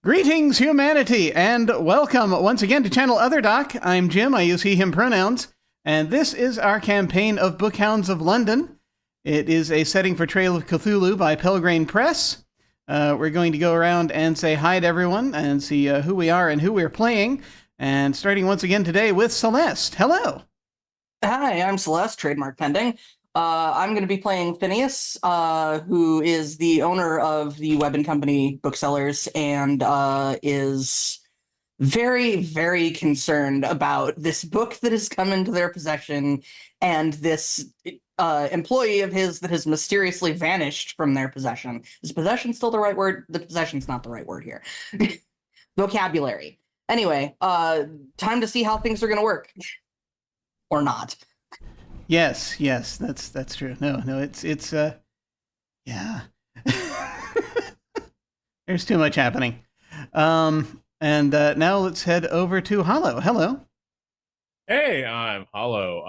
Greetings, humanity, and welcome once again to Channel Other Doc. I'm Jim. I use he, him pronouns, and this is our campaign of Bookhounds of London. It is a setting for Trail of Cthulhu by Pelgrane Press. We're going to go around and say hi to everyone and see who we are and who we're playing. And starting once again today with Celeste. Hello. Hi, I'm Celeste, trademark pending. I'm going to be playing Phineas, who is the owner of the Web and Company booksellers and is very, very concerned about this book that has come into their possession and this employee of his that has mysteriously vanished from their possession. Is possession still the right word? The possession's not the right word here. Vocabulary. Anyway, time to see how things are going to work. Or not. Yes, that's true. No, it's yeah. There's too much happening. And now let's head over to Hollow. Hello. Hey, I'm Hollow.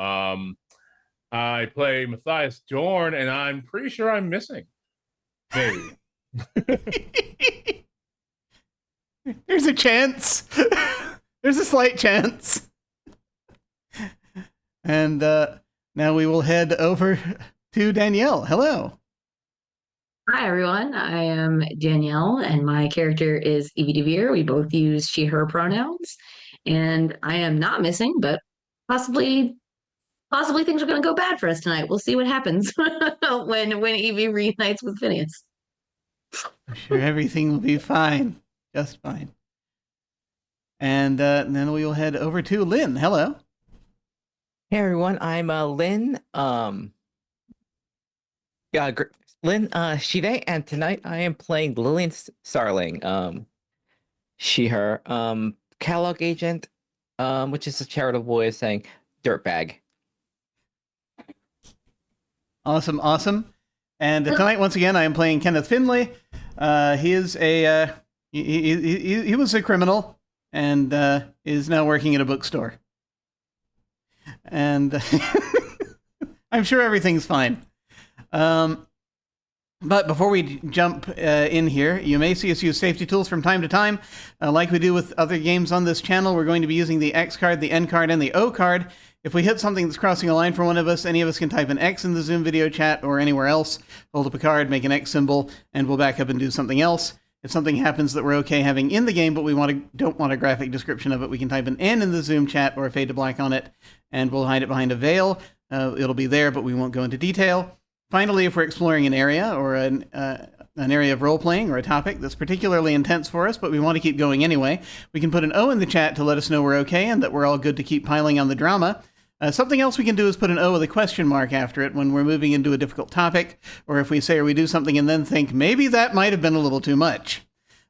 I play Matthias Dorn, and I'm pretty sure I'm missing. Maybe. There's a chance. There's a slight chance. And now we will head over to Danielle. Hello. Hi, everyone. I am Danielle, and my character is Evie DeVere. We both use she, her pronouns. And I am not missing, but possibly things are going to go bad for us tonight. We'll see what happens when Evie reunites with Phineas. I'm sure everything will be fine. Just fine. And then we will head over to Lynn. Hello. Hey everyone, I'm Lynn. Lynn Shive, and tonight I am playing Lillian Starling. She, her, catalog agent, which is a charitable way of saying dirtbag. Awesome. And tonight, once again, I am playing Kenneth Finley. He is he was a criminal and is now working at a bookstore. And I'm sure everything's fine. But before we jump in here, you may see us use safety tools from time to time. Like we do with other games on this channel, we're going to be using the X card, the N card, and the O card. If we hit something that's crossing a line for one of us, any of us can type an X in the Zoom video chat or anywhere else, hold up a card, make an X symbol, and we'll back up and do something else. If something happens that we're okay having in the game, but we don't want a graphic description of it, we can type an N in the Zoom chat or a fade to black on it, and we'll hide it behind a veil. It'll be there, but we won't go into detail. Finally, if we're exploring an area or an area of role-playing or a topic that's particularly intense for us, but we want to keep going anyway, we can put an O in the chat to let us know we're okay and that we're all good to keep piling on the drama. Something else we can do is put an O with a question mark after it when we're moving into a difficult topic, or if we say or we do something and then think, maybe that might have been a little too much.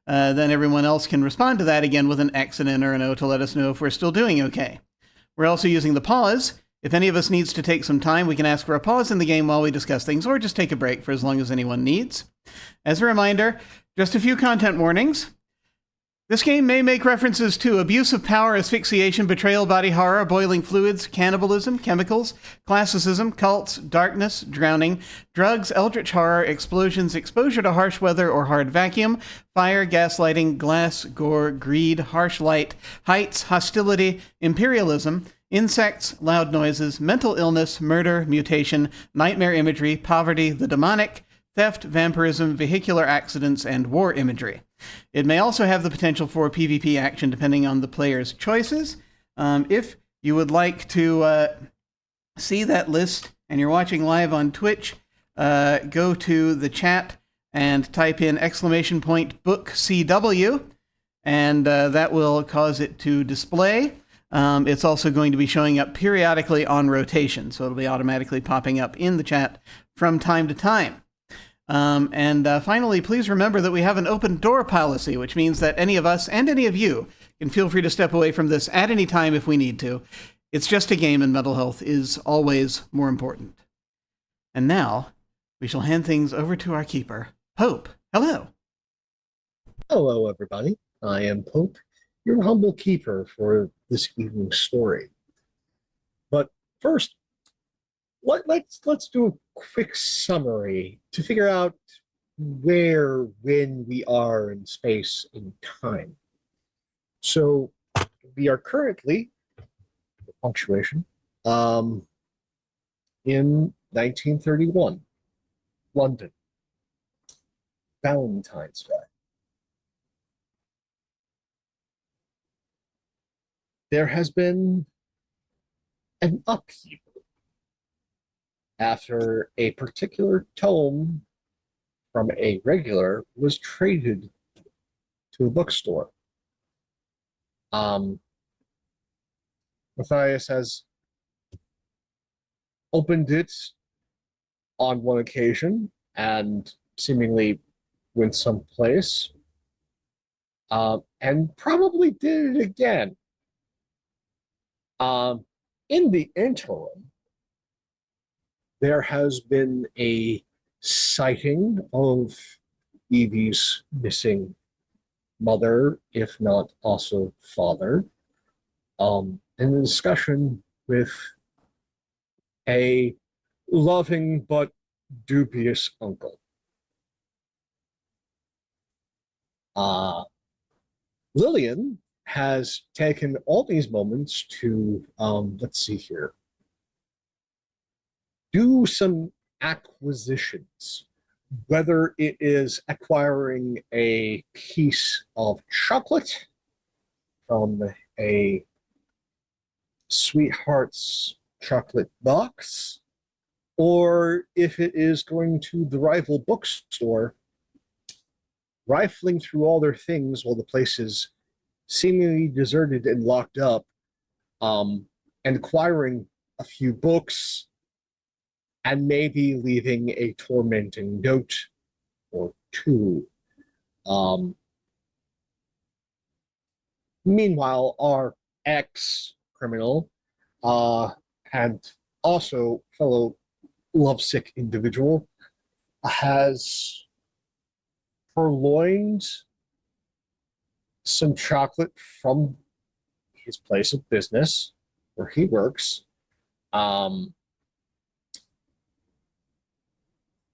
Then everyone else can respond to that again with an X, an N, or an O to let us know if we're still doing okay. We're also using the pause. If any of us needs to take some time, we can ask for a pause in the game while we discuss things, or just take a break for as long as anyone needs. As a reminder, just a few content warnings. This game may make references to abuse of power, asphyxiation, betrayal, body horror, boiling fluids, cannibalism, chemicals, classicism, cults, darkness, drowning, drugs, eldritch horror, explosions, exposure to harsh weather or hard vacuum, fire, gaslighting, glass, gore, greed, harsh light, heights, hostility, imperialism, insects, loud noises, mental illness, murder, mutation, nightmare imagery, poverty, the demonic, theft, vampirism, vehicular accidents, and war imagery. It may also have the potential for PvP action depending on the player's choices. If you would like to see that list and you're watching live on Twitch, go to the chat and type in ! book CW, and that will cause it to display. It's also going to be showing up periodically on rotation, so it'll be automatically popping up in the chat from time to time. And finally, please remember that we have an open door policy, which means that any of us and any of you can feel free to step away from this at any time if we need to. It's just a game, and mental health is always more important. And now, we shall hand things over to our keeper, Pope. Hello. Hello, everybody. I am Pope, your humble keeper for this evening's story. But first, let's do a quick summary to figure out where, when we are in space and time. So we are currently, punctuation, in 1931, London, Valentine's Day. There has been an upheaval after a particular tome from a regular was traded to a bookstore. Matthias has opened it on one occasion and seemingly went someplace, and probably did it again. In the interim, there has been a sighting of Evie's missing mother, if not also father, in a discussion with a loving but dubious uncle. Lillian has taken all these moments to, let's see here, do some acquisitions, whether it is acquiring a piece of chocolate from a Sweetheart's chocolate box, or if it is going to the rival bookstore, rifling through all their things while the place is seemingly deserted and locked up, and acquiring a few books, and maybe leaving a tormenting note or two. Meanwhile, our ex-criminal, and also fellow lovesick individual, has purloined some chocolate from his place of business where he works.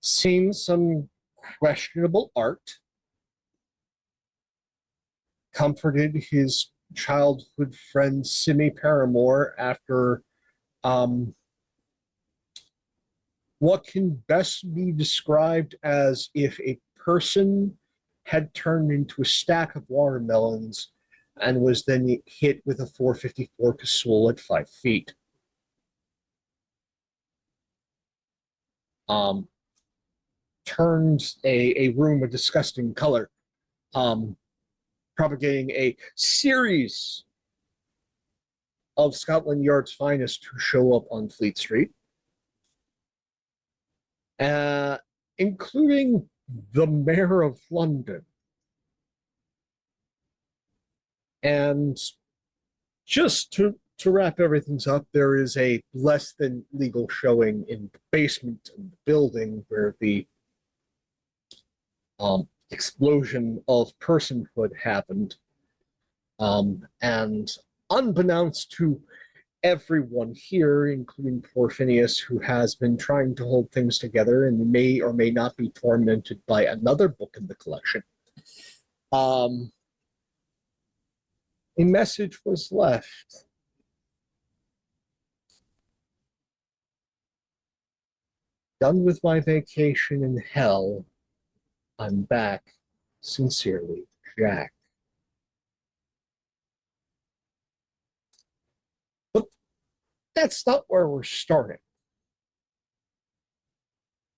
Seen some questionable art, comforted his childhood friend Simi Paramore after what can best be described as if a person had turned into a stack of watermelons and was then hit with a 454 Cthulhu at 5 feet. Turned a room a disgusting color, propagating a series of Scotland Yard's finest who show up on Fleet Street, including the Mayor of London. And just to wrap everything up, there is a less than legal showing in the basement of the building where the explosion of personhood happened. And unbeknownst to everyone here, including poor Phineas, who has been trying to hold things together and may or may not be tormented by another book in the collection, a message was left. Done with my vacation in hell, I'm back. Sincerely, Jack. But that's not where we're starting.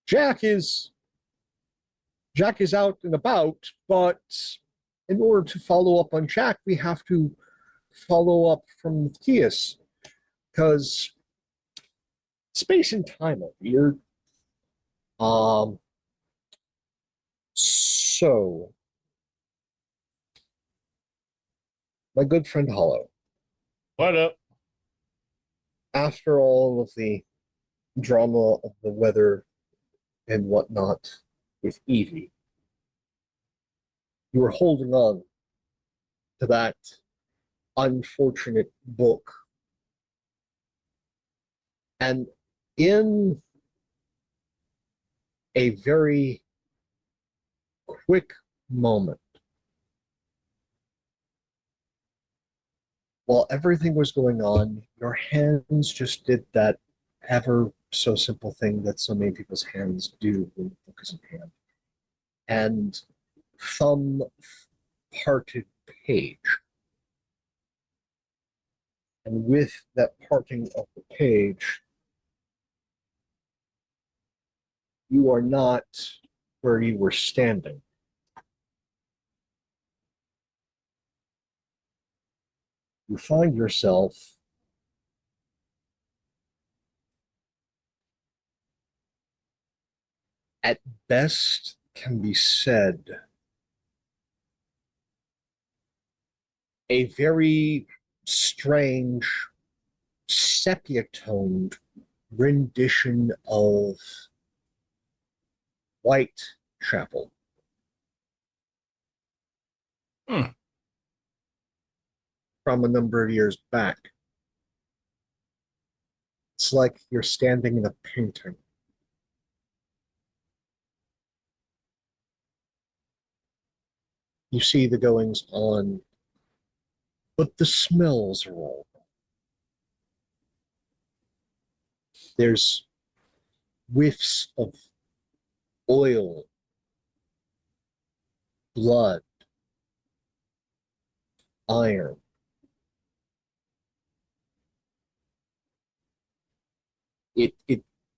Jack is out and about, but in order to follow up on Jack, we have to follow up from Matthias, because space and time are weird. So, my good friend Hollow, What up? after all of the drama of the weather and whatnot with Evie, you were holding on to that unfortunate book. And in a very quick moment. While everything was going on, your hands just did that ever so simple thing that so many people's hands do when the book is in hand. And thumb parted page. And with that parting of the page, you are not where you were standing. You find yourself at best can be said a very strange sepia-toned rendition of Whitechapel. From a number of years back. It's like you're standing in a painting. You see the goings on, but the smells are all. There's whiffs of oil, blood, iron.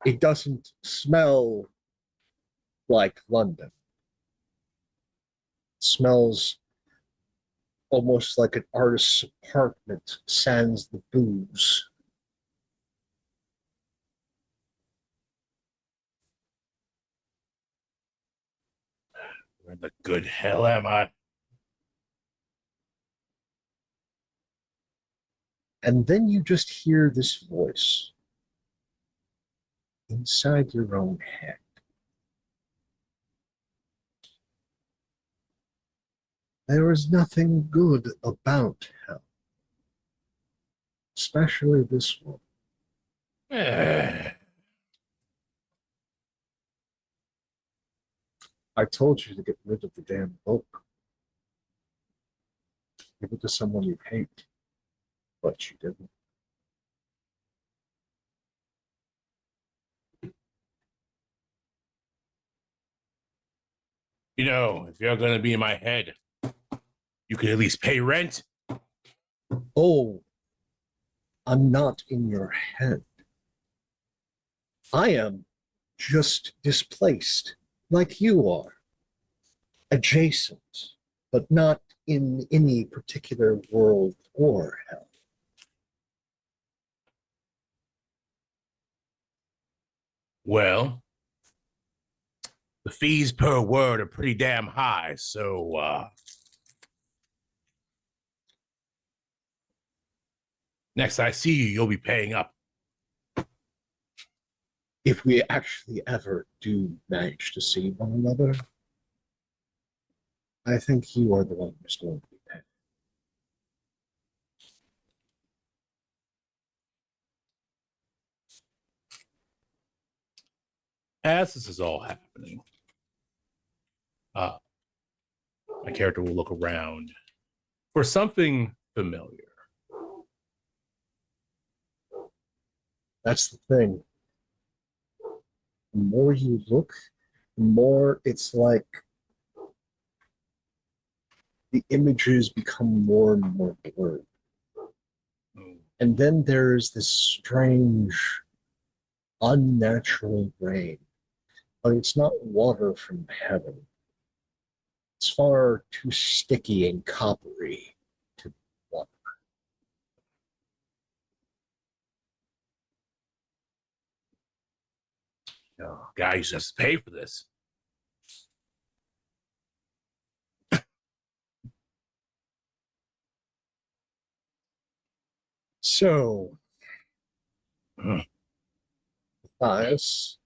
It doesn't smell like London. It smells almost like an artist's apartment sans the booze. Where the good hell am I? And then you just hear this voice inside your own head. There is nothing good about hell, especially this one. I told you to get rid of the damn book. Give it to someone you hate, but you didn't. You know, if you're going to be in my head, you could at least pay rent. Oh, I'm not in your head. I am just displaced, like you are. Adjacent, but not in any particular world or hell. Well, the fees per word are pretty damn high, so next I see you, you'll be paying up. If we actually ever do manage to see one another, I think you are the one who's going to be paying. As this is all happening, my character will look around for something familiar. That's the thing. The more you look, the more it's like the images become more and more blurred. And then there's this strange, unnatural rain. But it's not water from heaven. It's far too sticky and coppery to water. Oh, guys just pay for this. So, Matthias,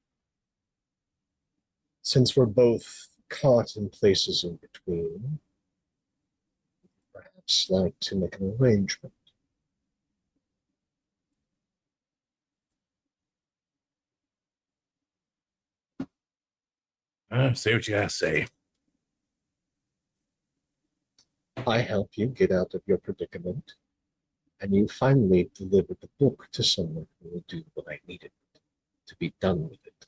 since we're both caught in places in between, perhaps like to make an arrangement. Say what you gotta say. I help you get out of your predicament, and you finally deliver the book to someone who will do what I needed to be done with it.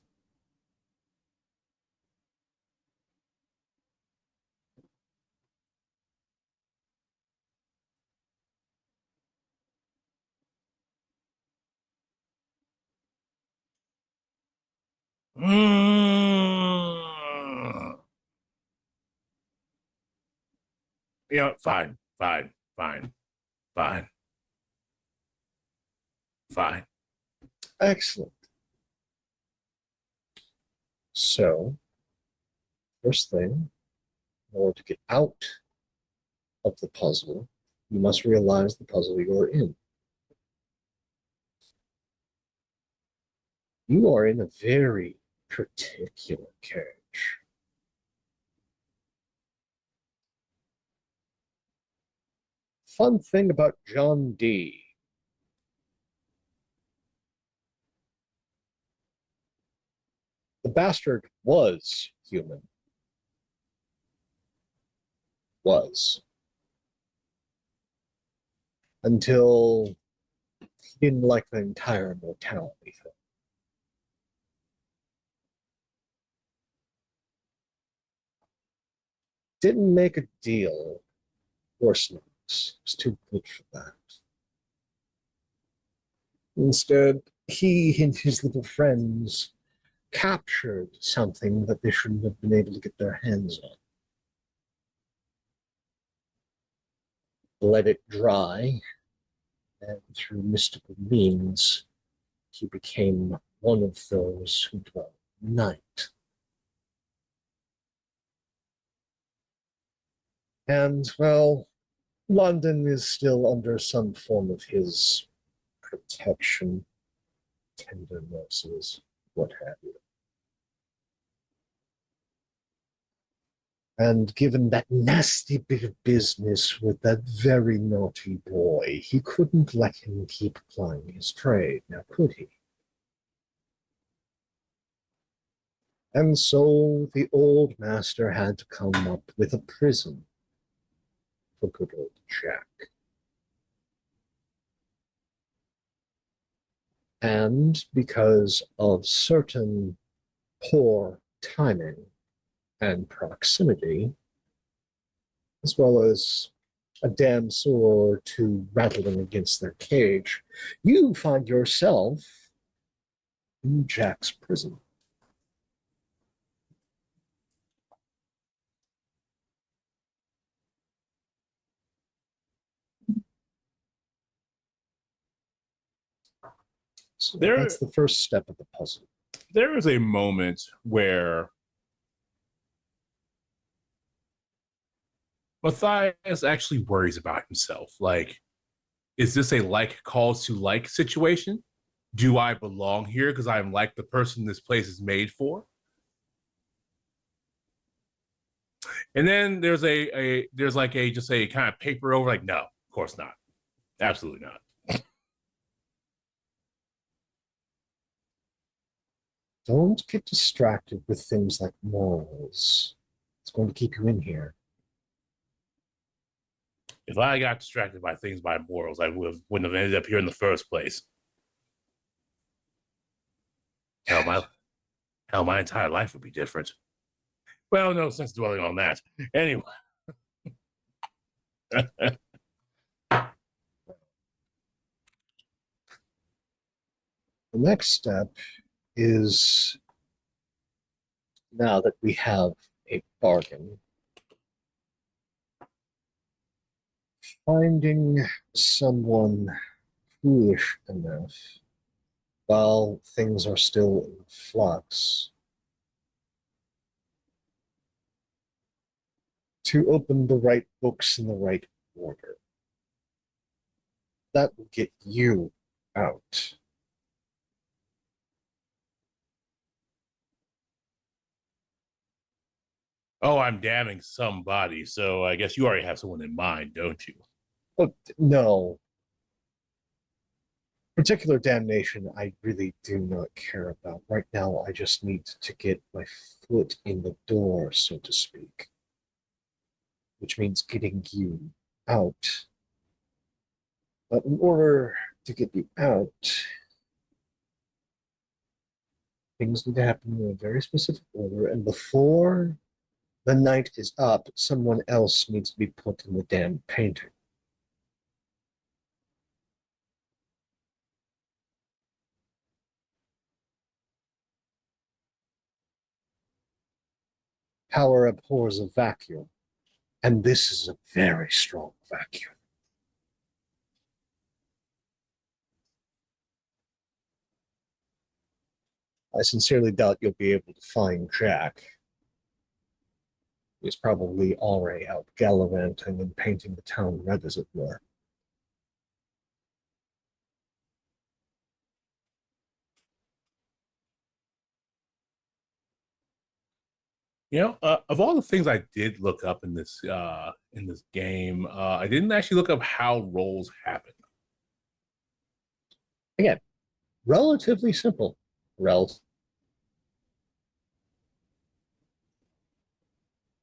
Mm. You know, fine, fine, fine, fine, fine. Excellent. So, first thing, in order to get out of the puzzle, you must realize the puzzle you're in. You are in a very particular cage. Fun thing about John D. The bastard was human. Was. Until he didn't like the entire mortality thing. Didn't make a deal. Horse knocks. Was too good for that. Instead, he and his little friends captured something that they shouldn't have been able to get their hands on. Let it dry, and through mystical means, he became one of those who dwell at night. And, well, London is still under some form of his protection, tender mercies, what have you. And given that nasty bit of business with that very naughty boy, he couldn't let him keep plying his trade, now could he? And so the old master had to come up with a prison for good old Jack. And because of certain poor timing and proximity, as well as a damn sore or two rattling against their cage, you find yourself in Jack's prison. So that's the first step of the puzzle. There is a moment where Matthias actually worries about himself. Like, is this a like calls to like situation? Do I belong here because I'm like the person this place is made for? And then there's there's like a just a kind of paper over, like, no, of course not. Absolutely not. Don't get distracted with things like morals. It's going to keep you in here. If I got distracted by things by morals, I wouldn't have ended up here in the first place. Hell, my entire life would be different. Well, no sense dwelling on that. Anyway. The next step is, now that we have a bargain, finding someone foolish enough while things are still in flux to open the right books in the right order. That will get you out. Oh, I'm damning somebody, so I guess you already have someone in mind, don't you? But no. Particular damnation I really do not care about. Right now, I just need to get my foot in the door, so to speak. Which means getting you out. But in order to get you out, things need to happen in a very specific order, and before the night is up, someone else needs to be put in the damn painting. Power abhors a vacuum, and this is a very strong vacuum. I sincerely doubt you'll be able to find Jack. He's probably already out gallivanting and painting the town red, as it were. Of all the things I did look up in this game, I didn't actually look up how rolls happen. Again, relatively simple.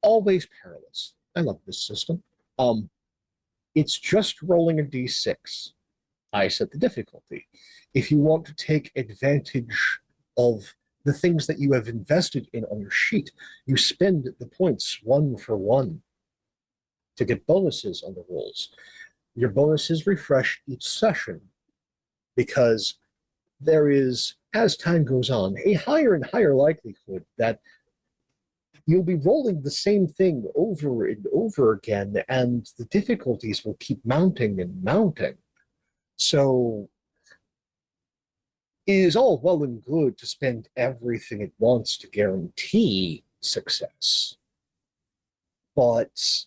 Always perilous. I love this system. It's just rolling a d6. I set the difficulty. If you want to take advantage of the things that you have invested in on your sheet, you spend the points 1 for 1 to get bonuses on the rolls. Your bonuses refresh each session because there is, as time goes on, a higher and higher likelihood that you'll be rolling the same thing over and over again, and the difficulties will keep mounting and mounting. So it is all well and good to spend everything it wants to guarantee success. But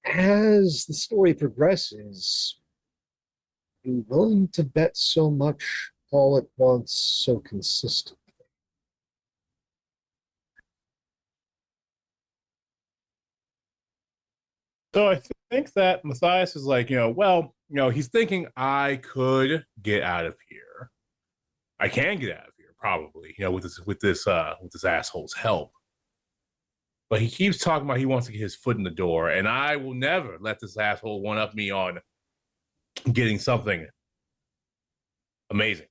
as the story progresses, you're willing to bet so much all at once so consistently. So I think that Matthias is like, he's thinking I could get out of here. I can get out of here, probably, with this asshole's help. But he keeps talking about he wants to get his foot in the door, and I will never let this asshole one up me on getting something amazing.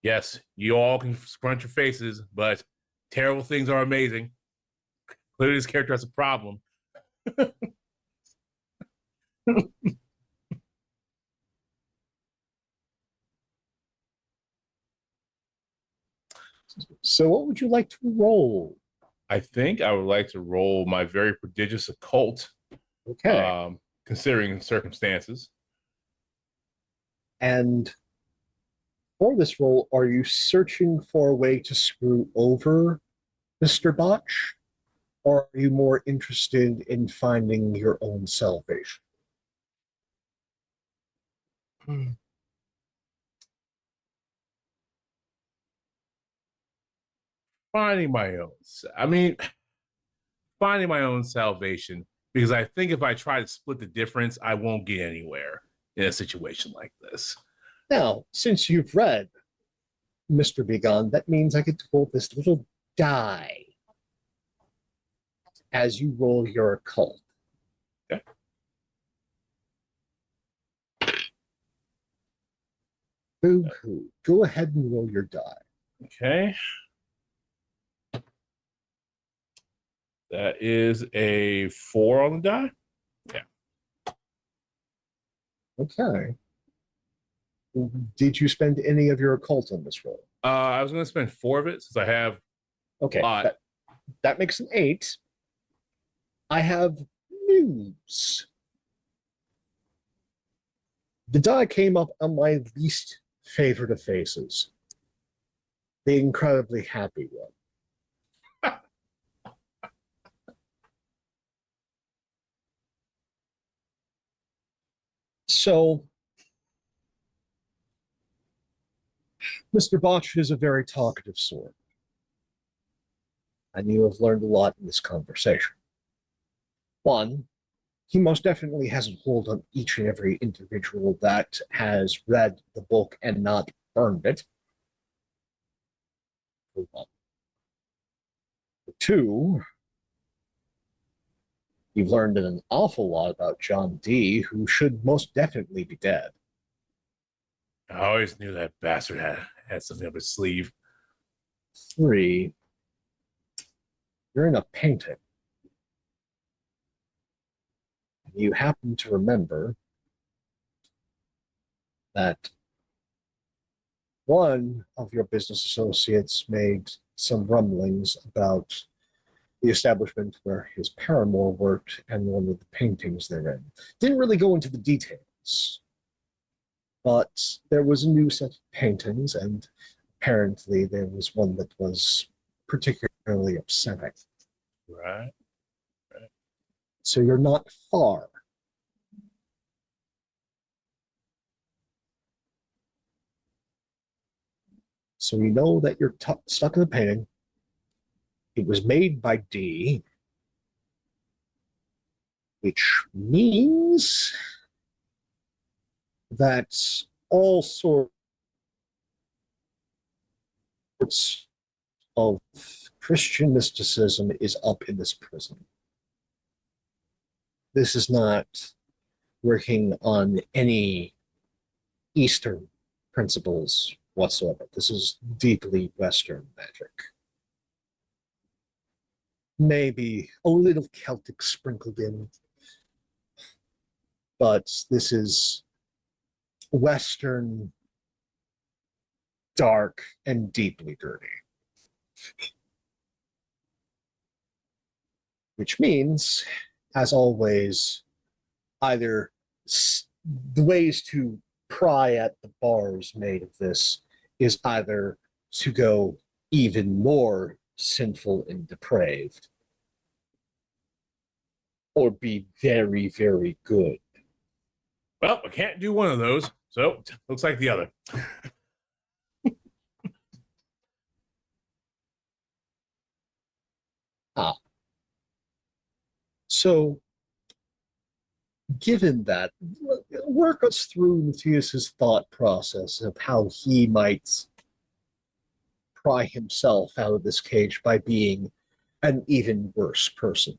Yes, you all can scrunch your faces, but terrible things are amazing. Clearly, this character has a problem. So what would you like to roll? I think I would like to roll my very prodigious occult, Okay. Considering circumstances. And for this roll, are you searching for a way to screw over Mr. Botch? Or are you more interested in finding your own salvation? Finding my own salvation, because I think if I try to split the difference, I won't get anywhere in a situation like this. Now, since you've read Mr. Begone, that means I get to roll this little die as you roll your occult. Okay. Boo-hoo. Go ahead and roll your die. Okay. That is a 4 on the die. Yeah. Okay. Did you spend any of your occult on this roll? I was going to spend 4 of it since I have Okay. a lot. That makes an 8. I have news. The die came up on my least favorite of faces. The incredibly happy one. So, Mr. Botch is a very talkative sort. And you have learned a lot in this conversation. One, he most definitely has a hold on each and every individual that has read the book and not burned it. For one. For two, You've learned an awful lot about John Dee, who should most definitely be dead. I always knew that bastard had something up his sleeve. 3, you're in a painting. You happen to remember that one of your business associates made some rumblings about the establishment where his paramour worked and one of the paintings therein. Didn't really go into the details, but there was a new set of paintings, and apparently there was one that was particularly upsetting. Right. So you're not far. So you know that you're stuck in the painting. It was made by D, which means that all sorts of Christian mysticism is up in this prison. This is not working on any Eastern principles whatsoever. This is deeply Western magic. Maybe a little Celtic sprinkled in, but this is Western, dark, and deeply dirty. Which means, as always, either the ways to pry at the bars made of this is either to go even more sinful and depraved, or be very, very good. Well, I can't do one of those, so looks like the other. So, given that, work us through Matthias's thought process of how he might pry himself out of this cage by being an even worse person.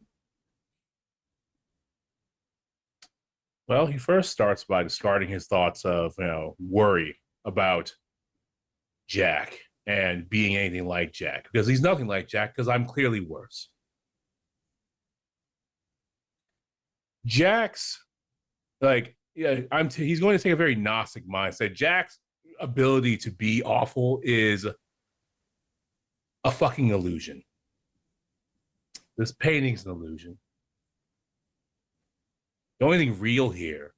Well, he first starts by discarding his thoughts of, worry about Jack and being anything like Jack, because he's nothing like Jack, because I'm clearly worse. Jack's he's going to take a very Gnostic mindset. Jack's ability to be awful is a fucking illusion. This painting's an illusion. The only thing real here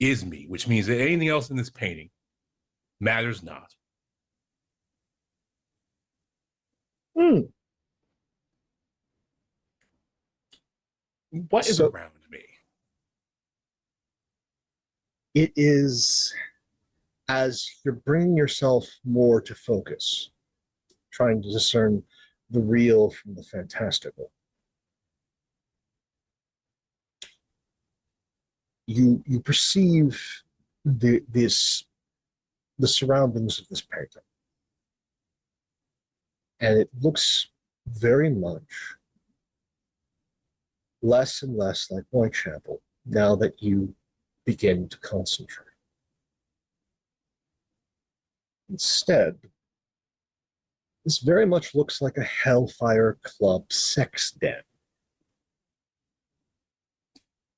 is me, which means that anything else in this painting matters not. What is around me? It is as you're bringing yourself more to focus, trying to discern the real from the fantastical. You perceive the surroundings of this painting, and it looks very much less and less like Whitechapel now that you begin to concentrate. Instead, this very much looks like a Hellfire Club sex den.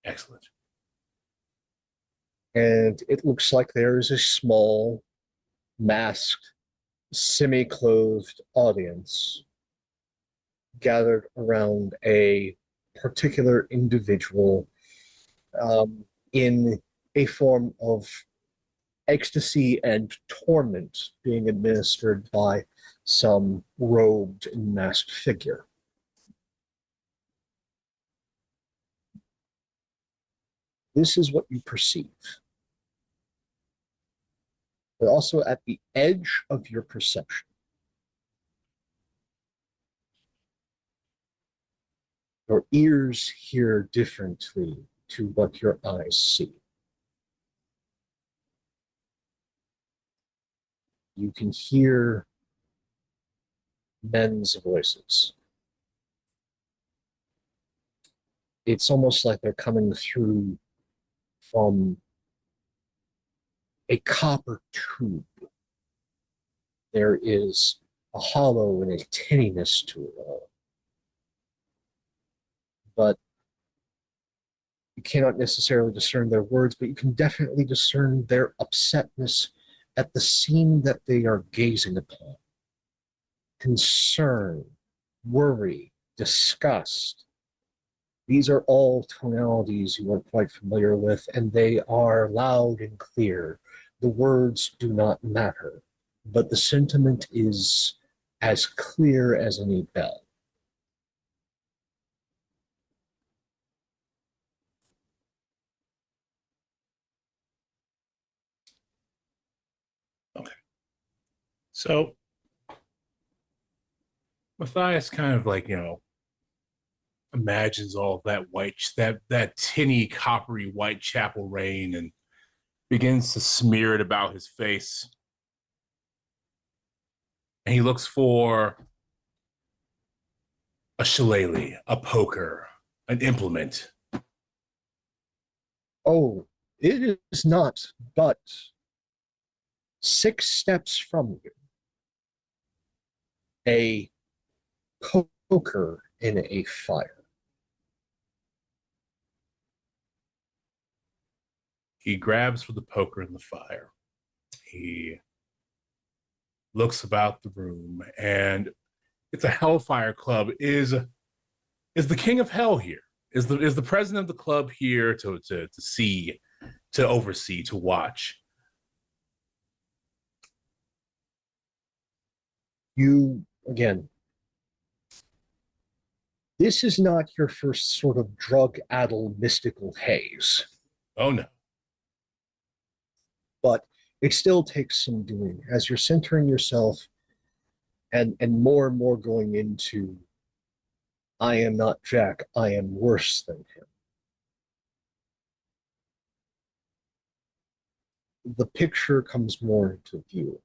Excellent. And it looks like there is a small, masked, semi-clothed audience gathered around a particular individual in a form of ecstasy and torment being administered by some robed and masked figure. This is what you perceive. But also at the edge of your perception, your ears hear differently to what your eyes see. You can hear men's voices. It's almost like they're coming through from a copper tube. There is a hollow and a tinniness to it all. But you cannot necessarily discern their words, but you can definitely discern their upsetness at the scene that they are gazing upon. Concern, worry, disgust. These are all tonalities you are quite familiar with, and they are loud and clear. The words do not matter, but the sentiment is as clear as any bell. So Matthias kind of like, imagines all that that tinny, coppery Whitechapel rain and begins to smear it about his face. And he looks for a shillelagh, a poker, an implement. Oh, it is not but 6 steps from you. A poker in a fire. He grabs for the poker in the fire. He looks about the room, and it's a Hellfire Club. Is the king of hell here? Is the president of the club here to see, to oversee, to watch? You, again, this is not your first sort of drug-addled mystical haze. Oh no. But it still takes some doing as you're centering yourself and more going into, I am not Jack, I am worse than him. The picture comes more into view.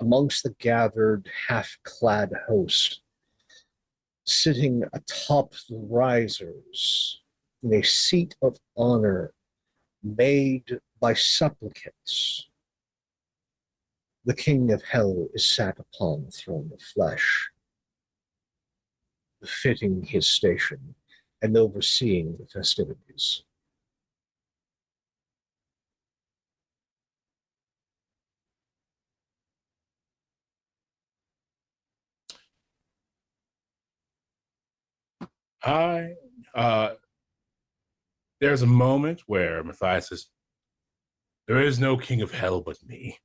Amongst the gathered, half-clad host, sitting atop the risers in a seat of honor made by supplicants, the king of hell is sat upon the throne of flesh, befitting his station and overseeing the festivities. There's a moment where Matthias says, "There is no king of hell but me.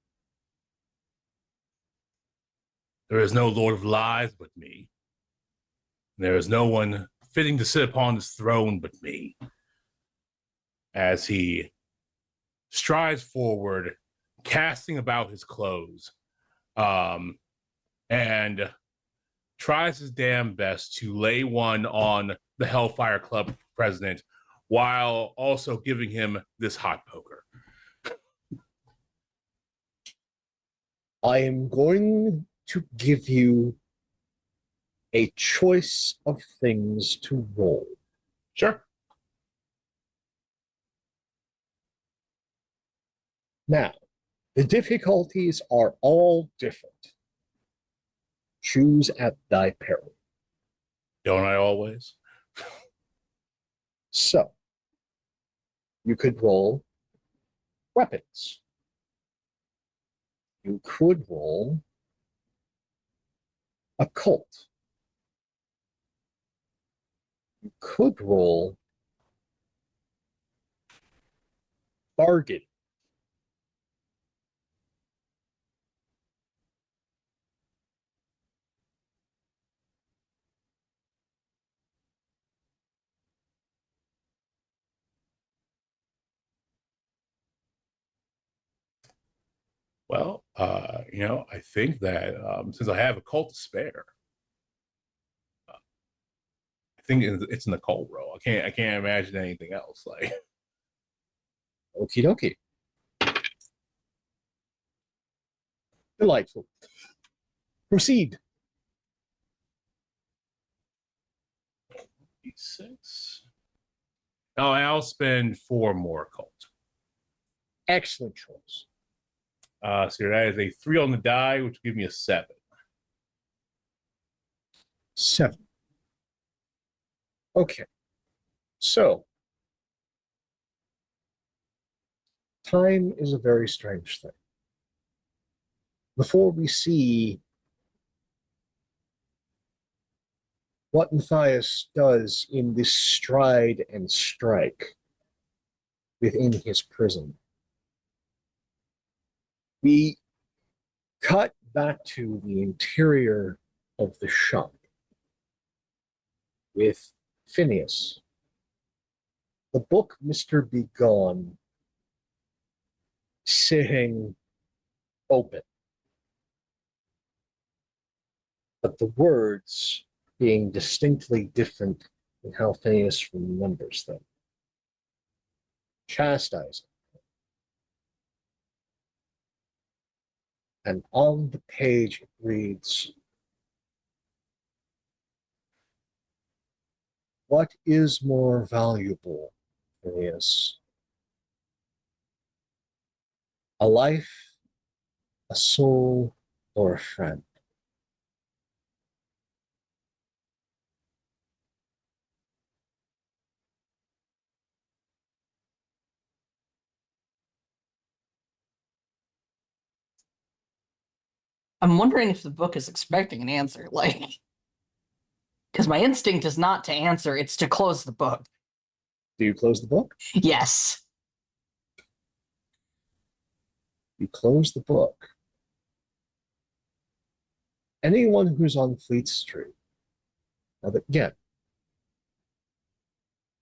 There is no lord of lies but me. There is no one fitting to sit upon this throne but me." As he strides forward, casting about his clothes, and tries his damn best to lay one on the Hellfire Club president while also giving him this hot poker. I am going to give you a choice of things to roll. Sure. Now, the difficulties are all different. Choose at thy peril. Don't I always? So, you could roll weapons. You could roll occult. You could roll bargain. Well, I think that since I have a cult to spare, I think it's an occult roll. I can't imagine anything else. Like, Okie dokie. Delightful. Proceed. 6. Oh, and I'll spend 4 more occult. Excellent choice. So that is a 3 on the die, which will give me a 7. 7. Okay. So, time is a very strange thing. Before we see what Matthias does in this stride and strike within his prison, we cut back to the interior of the shop with Phineas. The book Mr. Begone sitting open, but the words being distinctly different in how Phineas remembers them. Chastising. And on the page it reads, "What is more valuable, Phineas? A life, a soul, or a friend?" I'm wondering if the book is expecting an answer, because my instinct is not to answer, it's to close the book. Do you close the book? Yes. You close the book. Anyone who's on Fleet Street, now that again,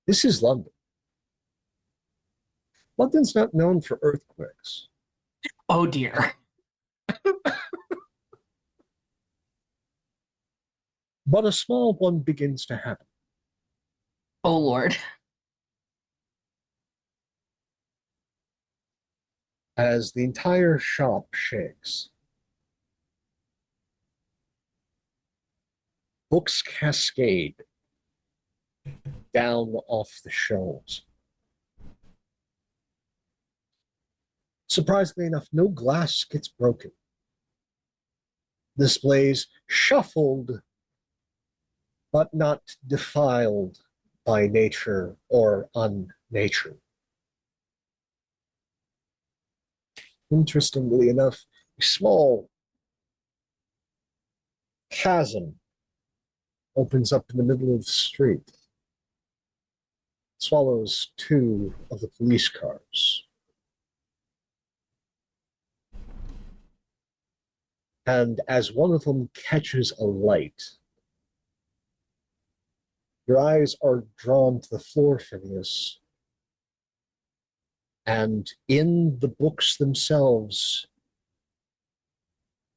this is London. London's not known for earthquakes. Oh dear. But a small one begins to happen. Oh Lord. As the entire shop shakes. Books cascade down off the shelves. Surprisingly enough, no glass gets broken. Displays shuffled, but not defiled by nature or unnature. Interestingly enough, a small chasm opens up in the middle of the street, swallows 2 of the police cars. And as one of them catches a light, your eyes are drawn to the floor, Phineas. And in the books themselves,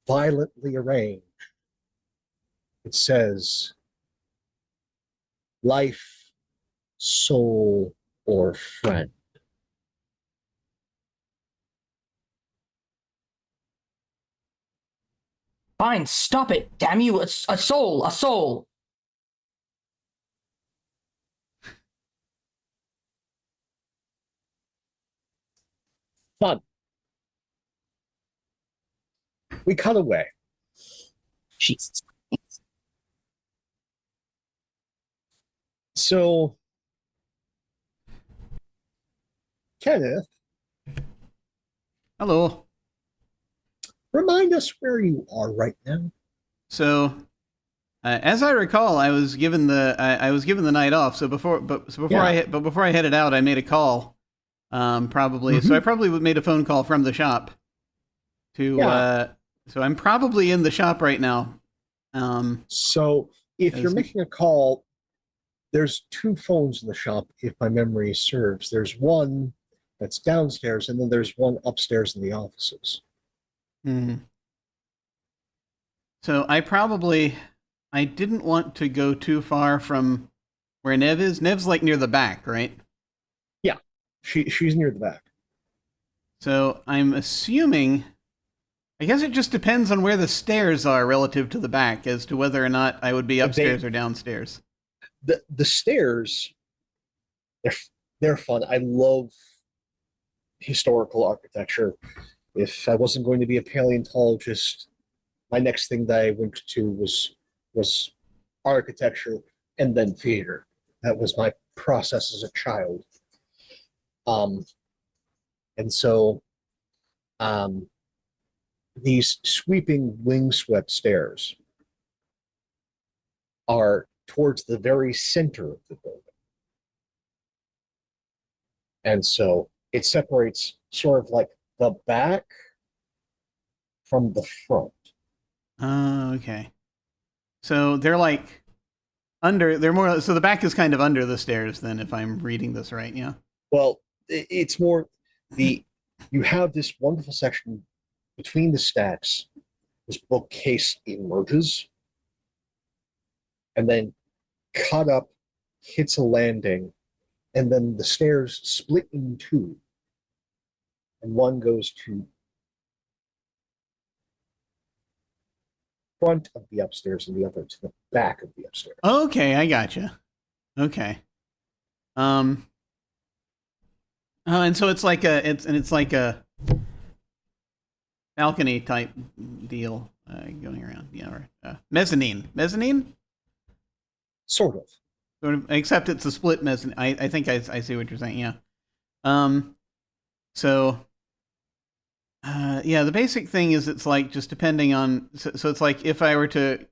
violently arranged, it says, "Life, soul, or friend." Fine, stop it. Damn you, a soul, a soul. Fun. We cut away. Jesus. So, Kenneth, Hello. remind us where you are right now. So, as I recall, I was given the night off. So before I headed out, I made a call. Probably. Mm-hmm. So I probably made a phone call from the shop to. So I'm probably in the shop right now. So if you're making a call, there's 2 phones in the shop, if my memory serves. There's one that's downstairs, and then there's one upstairs in the offices. So I didn't want to go too far from where Nev is. Nev's like near the back, right? Yeah, she's near the back. So I'm assuming, I guess it just depends on where the stairs are relative to the back as to whether or not I would be upstairs or downstairs. the stairs, they're fun. I love historical architecture. If I wasn't going to be a paleontologist, my next thing that I went to was architecture and then theater. That was my process as a child. And so these sweeping wing-swept stairs are towards the very center of the building. And so it separates sort of like the back from the front. Oh, okay. So they're like they're more, so the back is kind of under the stairs then, if I'm reading this right, yeah? Well, it's more you have this wonderful section between the stacks. This bookcase emerges and then cut up, hits a landing, and then the stairs split in two. And one goes to front of the upstairs and the other to the back of the upstairs. Okay, I gotcha. Okay. And so it's like a balcony type deal going around, yeah, or mezzanine, Sort of. except it's a split mezzanine. I think I see what you're saying, yeah. Yeah, the basic thing is it's like just depending on, so it's like if the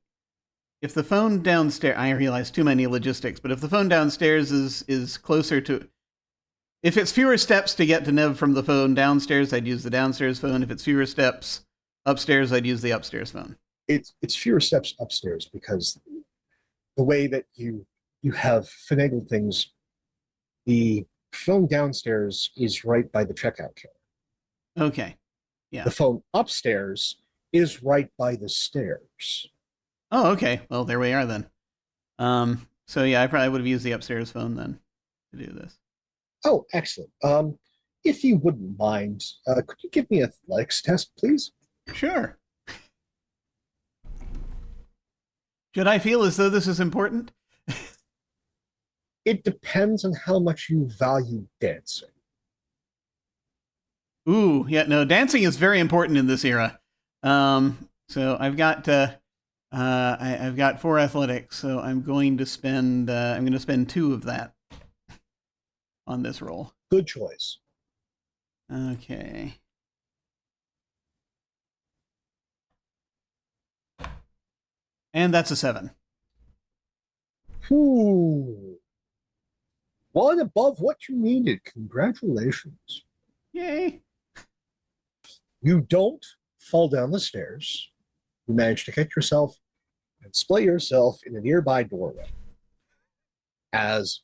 phone downstairs, I realize too many logistics, but if the phone downstairs is closer to, if it's fewer steps to get to Nev from the phone downstairs, I'd use the downstairs phone. If it's fewer steps upstairs, I'd use the upstairs phone. It's fewer steps upstairs because the way that you have finagled things, the phone downstairs is right by the checkout counter. Okay. Yeah. The phone upstairs is right by the stairs. Oh, okay. Well, there we are then. So yeah, I probably would have used the upstairs phone then to do this. Oh, excellent. If you wouldn't mind, could you give me an athletics test, please? Sure. Should I feel as though this is important? It depends on how much you value dancing. Ooh, yeah, no, dancing is very important in this era. So I've got I've got 4 athletics, so I'm going to spend 2 of that on this roll. Good choice. Okay. And that's a 7. Ooh. One above what you needed. Congratulations. Yay. You don't fall down the stairs. You manage to catch yourself and split yourself in a nearby doorway. As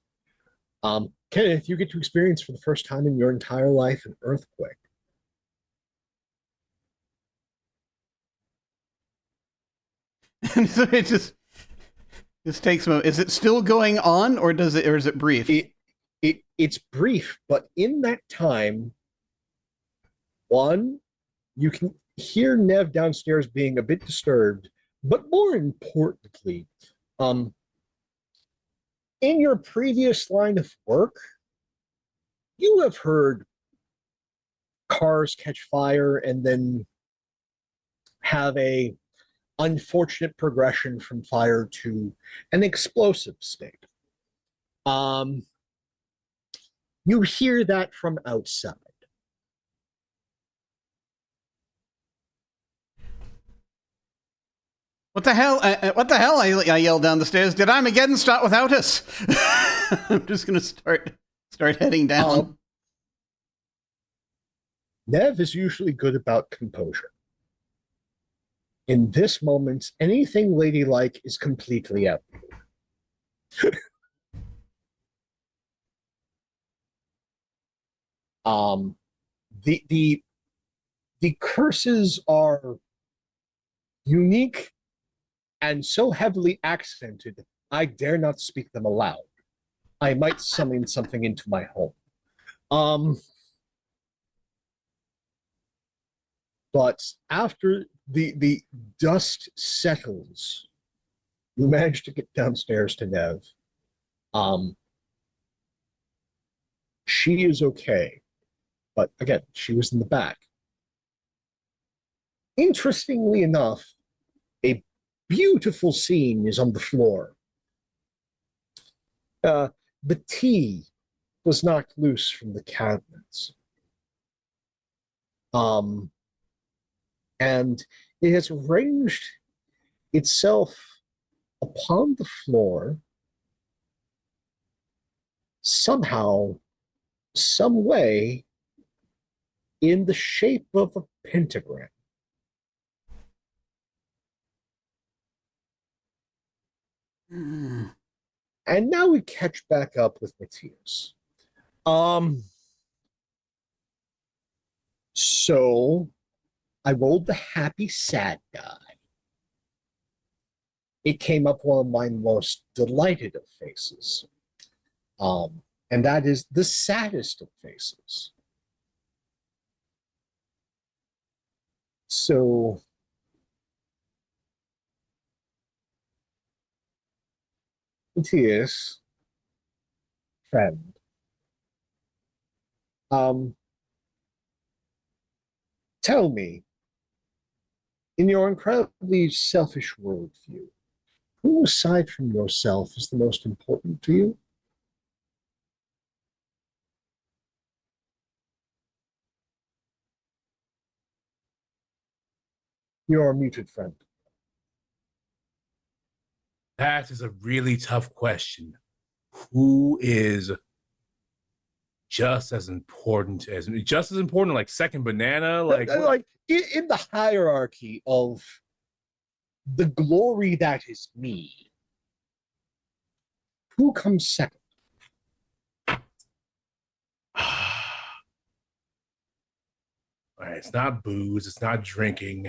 Kenneth, you get to experience for the first time in your entire life an earthquake. And so it just takes a moment. Is it still going on, or is it brief? It's brief, but in that time, one, you can hear Nev downstairs being a bit disturbed, but more importantly, in your previous line of work, you have heard cars catch fire and then have a unfortunate progression from fire to an explosive state. You hear that from outside. What the hell? What the hell? I yelled down the stairs. Did Armageddon start without us? I'm just going to start heading down. Nev is usually good about composure. In this moment, anything ladylike is completely out. The curses are unique and so heavily accented, I dare not speak them aloud. I might summon something into my home. But after the dust settles, you manage to get downstairs to Nev, Um, she is okay, but again, she was in the back. Interestingly enough, a beautiful scene is on the floor. The tea was knocked loose from the cabinets. And it has arranged itself upon the floor somehow, some way, in the shape of a pentagram. Mm. And now we catch back up with Matthias. So I rolled the happy sad die. It came up one of my most delighted of faces. And that is the saddest of faces. So Matthias, friend, tell me, in your incredibly selfish worldview, who aside from yourself is the most important to you? You're muted, friend. That is a really tough question. Who is just as important, like second banana? Like in the hierarchy of the glory that is me, who comes second? All right, it's not booze, it's not drinking.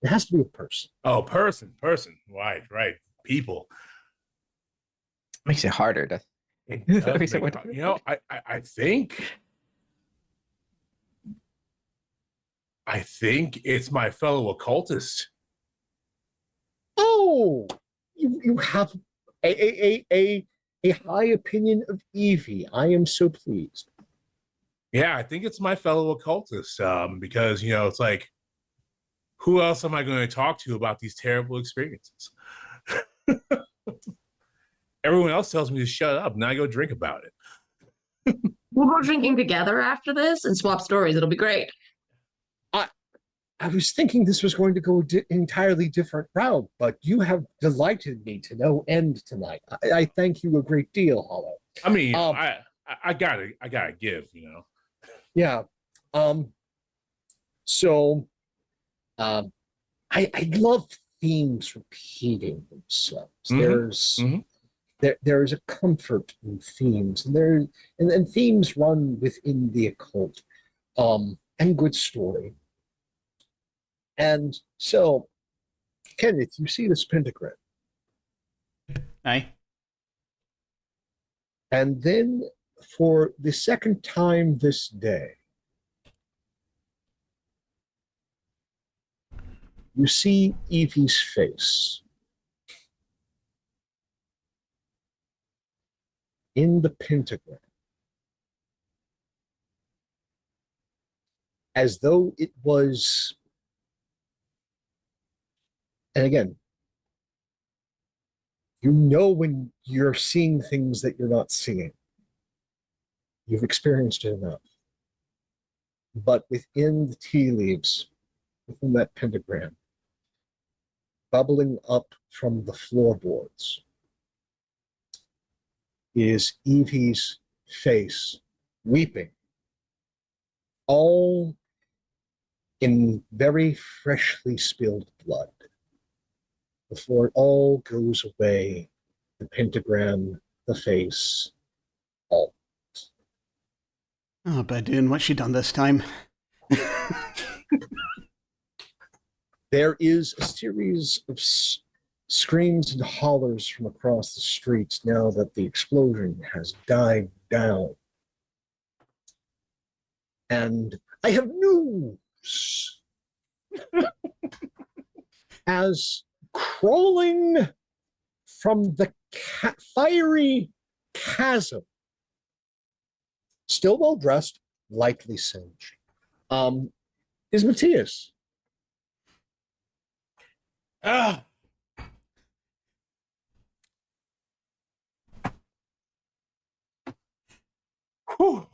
It has to be a person. Oh, person. Right. People. Makes it harder to. It does make it hard. You know, I think it's my fellow occultist. Oh, you have a high opinion of Evie. I am so pleased. Yeah, I think it's my fellow occultist. Because it's like, who else am I going to talk to about these terrible experiences? Everyone else tells me to shut up, and I go drink about it. We'll go drinking together after this and swap stories. It'll be great. I was thinking this was going to go entirely different route, but you have delighted me to no end tonight. I thank you a great deal, Hollow. I mean, I gotta give, Yeah. So, I love themes repeating themselves. Mm-hmm. There's a comfort in themes, and themes run within the occult, and good story. And so, Kenneth, you see this pentagram. Aye. And then for the second time this day, you see Evie's face in the pentagram, as though it was, and again, when you're seeing things that you're not seeing. You've experienced it enough. But within the tea leaves, within that pentagram, bubbling up from the floorboards, is Evie's face, weeping, all in very freshly spilled blood. Before it all goes away, the pentagram, the face, all. Oh, Badoon, what's she done this time? There is a series of screams and hollers from across the streets now that the explosion has died down. And I have news. As crawling from the fiery chasm, still well dressed, lightly singed, is Matthias. Ah. Whew.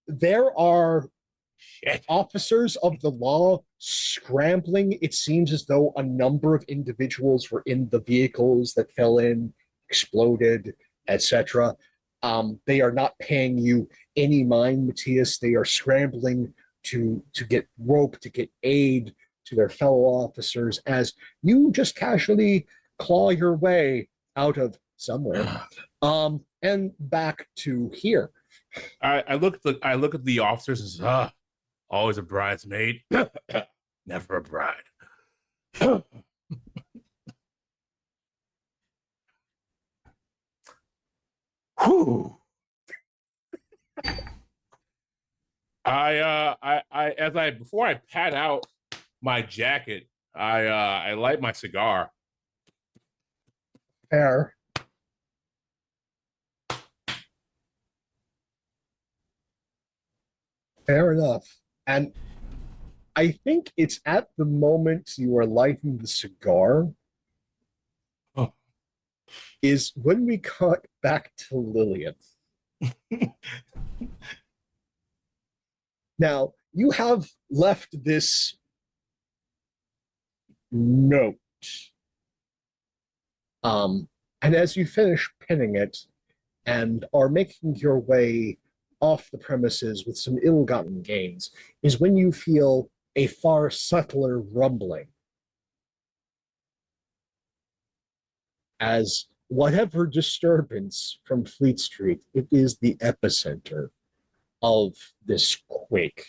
There are Shit. officers of the law scrambling. It seems as though a number of individuals were in the vehicles that fell in, exploded, etc. They are not paying you any mind, Matthias. They are scrambling to get rope, to get aid to their fellow officers as you just casually claw your way out of somewhere and back to here. I look at the officers and say, always a bridesmaid, never a bride. Whew. Before I pat out my jacket, I light my cigar. Fair. Fair enough. And I think it's at the moment you are lighting the cigar Oh. is when we cut back to Lillian. Now, you have left this note. And as you finish pinning it and are making your way off the premises with some ill-gotten gains, is when you feel a far subtler rumbling. As whatever disturbance from Fleet Street, it is the epicenter of this quake.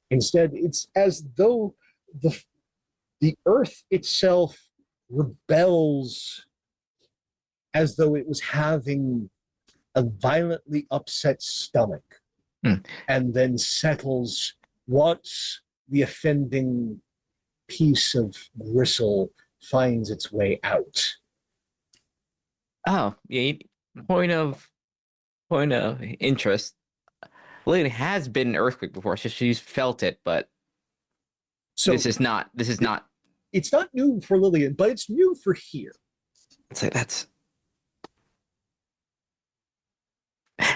Instead, it's as though the earth itself rebels as though it was having a violently upset stomach and then settles once the offending piece of gristle finds its way out. Oh, yeah. Point of interest. Lynn has been an earthquake before, so she's felt it, but So this is not. It's not new for Lillian, but it's new for here. It's like that's.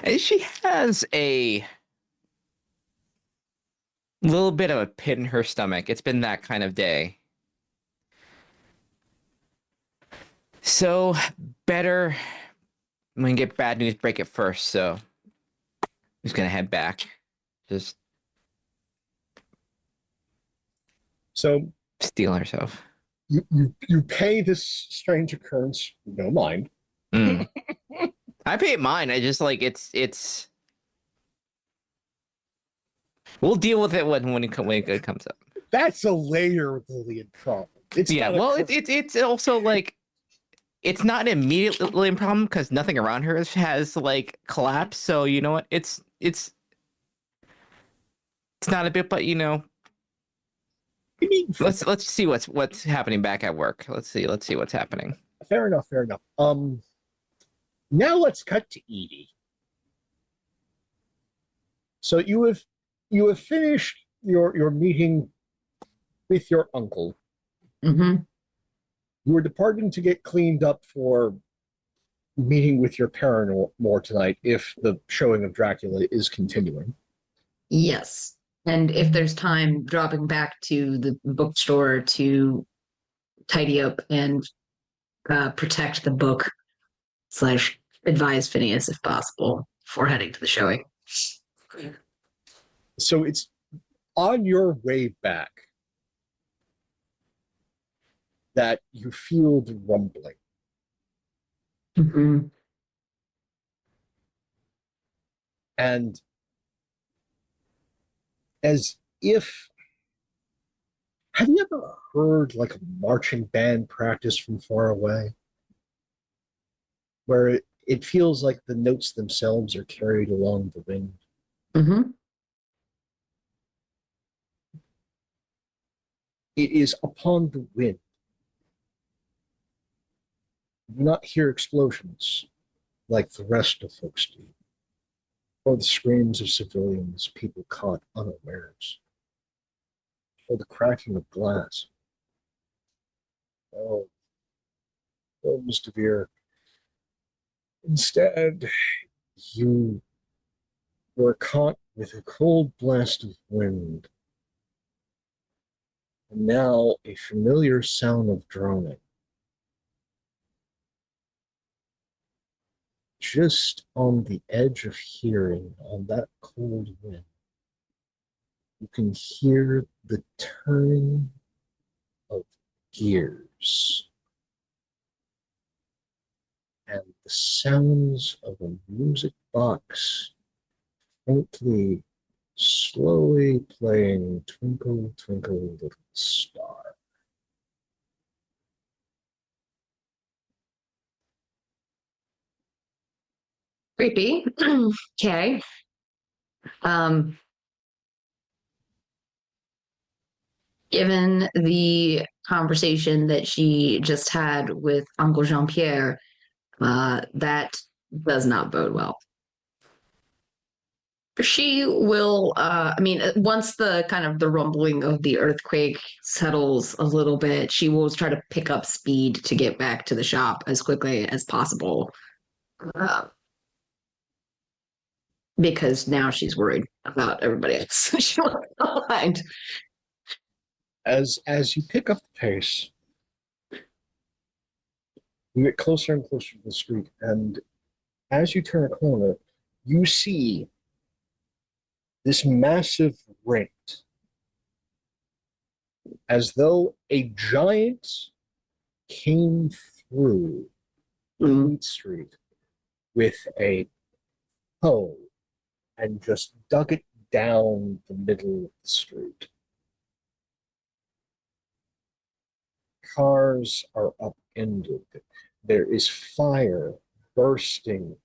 And she has a little bit of a pit in her stomach. It's been that kind of day. So better when you get bad news, break it first. So I'm just gonna head back. Just So steal herself. you pay this strange occurrence no mind. I pay mine. I just like it's. We'll deal with it when it comes up. That's a later Lillian problem. It's Yeah, well, it's also like it's not an immediate Lillian problem because nothing around her has like collapsed. So you know what? It's not a bit, but you know. Let's see what's happening back at work. Let's see what's happening. Fair enough. Now let's cut to Edie. So you have finished your meeting with your uncle. Mm-hmm. You were departing to get cleaned up for meeting with your paramour tonight if the showing of Dracula is continuing. Yes. And if there's time, dropping back to the bookstore to tidy up and protect the book / advise Phineas if possible before heading to the showing. So it's on your way back that you feel the rumbling. Mm-hmm. And as if, have you ever heard like a marching band practice from far away? Where it feels like the notes themselves are carried along the wind. Mm-hmm. It is upon the wind You do not hear explosions like the rest of folks do, or the screams of civilians, people caught unawares, or the cracking of glass. Oh, oh, Mr. Veer. Instead, you were caught with a cold blast of wind, and now a familiar sound of droning. Just on the edge of hearing, on that cold wind, you can hear the turning of gears and the sounds of a music box faintly, slowly playing Twinkle, Twinkle, Little Star. Creepy. Okay. Given the conversation that she just had with Uncle Jean-Pierre, that does not bode well. She will, once the kind of the rumbling of the earthquake settles a little bit, she will try to pick up speed to get back to the shop as quickly as possible. Because now she's worried about everybody else. She won't find. As you pick up the pace, you get closer and closer to the street, and as you turn a corner, you see this massive rent, as though a giant came through Fleet Street with a hoe and just dug it down the middle of the street. Cars are upended. There is fire bursting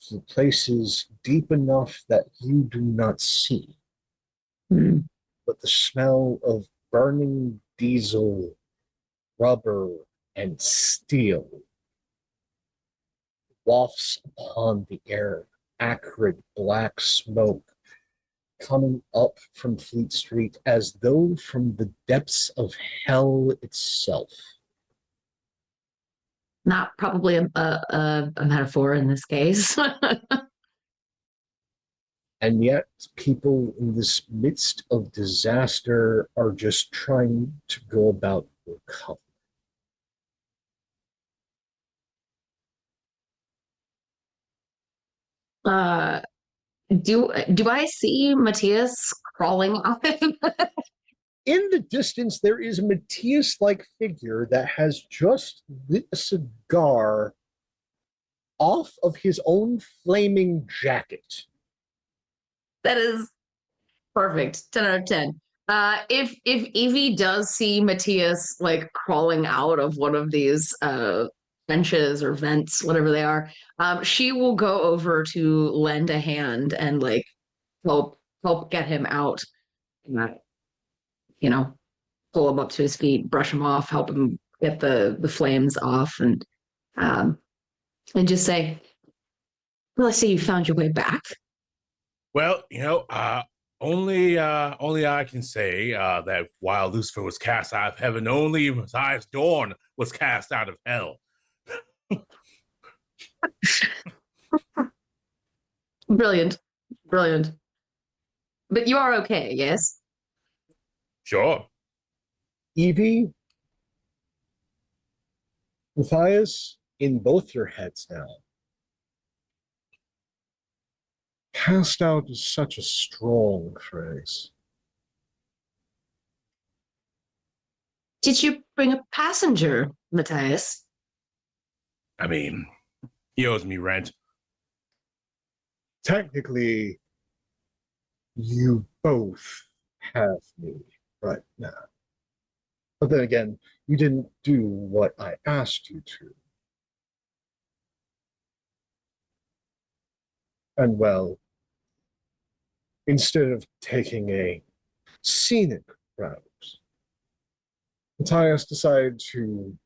through places deep enough that you do not see. But the smell of burning diesel, rubber, and steel wafts upon the air, acrid black smoke coming up from Fleet Street as though from the depths of hell itself. Not probably a metaphor in this case. And yet, people in this midst of disaster are just trying to go about recovery. Do I see Matthias crawling off him? In the distance, there is a Matthias-like figure that has just lit a cigar off of his own flaming jacket. That is perfect. 10 out of 10. If Evie does see Matthias like crawling out of one of these benches or vents, whatever they are, she will go over to lend a hand and like help get him out. You know, pull him up to his feet, brush him off, help him get the flames off, and just say, "Well, I see you found your way back." Well, only I can say that while Lucifer was cast out of heaven, only Matthias Dorn was cast out of hell. Brilliant. But you are okay, yes? Sure. Evie, Matthias, in both your heads now. Cast out is such a strong phrase. Did you bring a passenger, Matthias? I mean, he owes me rent. Technically, you both have me right now. But then again, you didn't do what I asked you to. And well, instead of taking a scenic route, Matthias decided to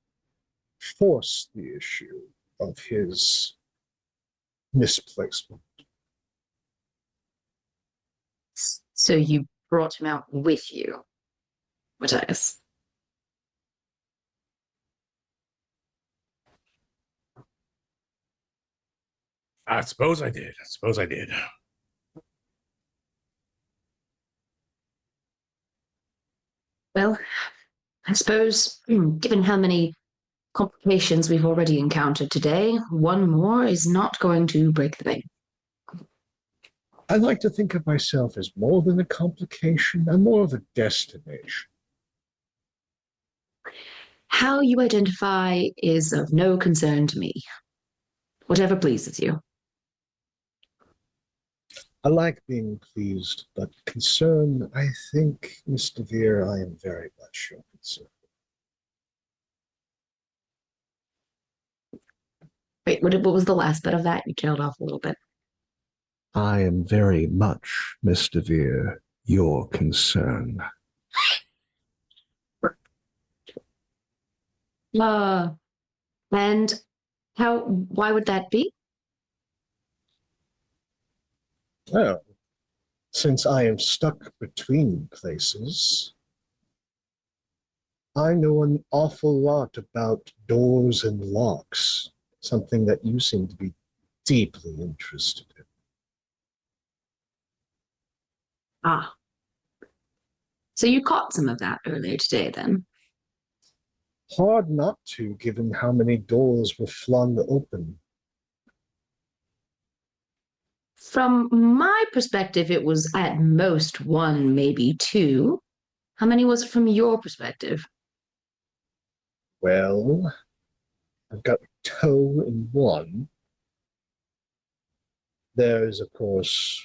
force the issue of his misplacement. So you brought him out with you, Matthias. I suppose I did. I suppose I did. Well, I suppose, given how many complications we've already encountered today, one more is not going to break the bank. I like to think of myself as more than a complication. I'm more of a destination. How you identify is of no concern to me. Whatever pleases you. I like being pleased, but concern, I think, Mr. Veer, I am very much your concern. Wait, what was the last bit of that? You tailed off a little bit. I am very much, Mr. Veer, your concern. And why would that be? Well, since I am stuck between places, I know an awful lot about doors and locks, something that you seem to be deeply interested in. Ah. So you caught some of that earlier today, then? Hard not to, given how many doors were flung open. From my perspective, it was at most one, maybe two. How many was it from your perspective? Well, I've got a toe in one. There's, of course,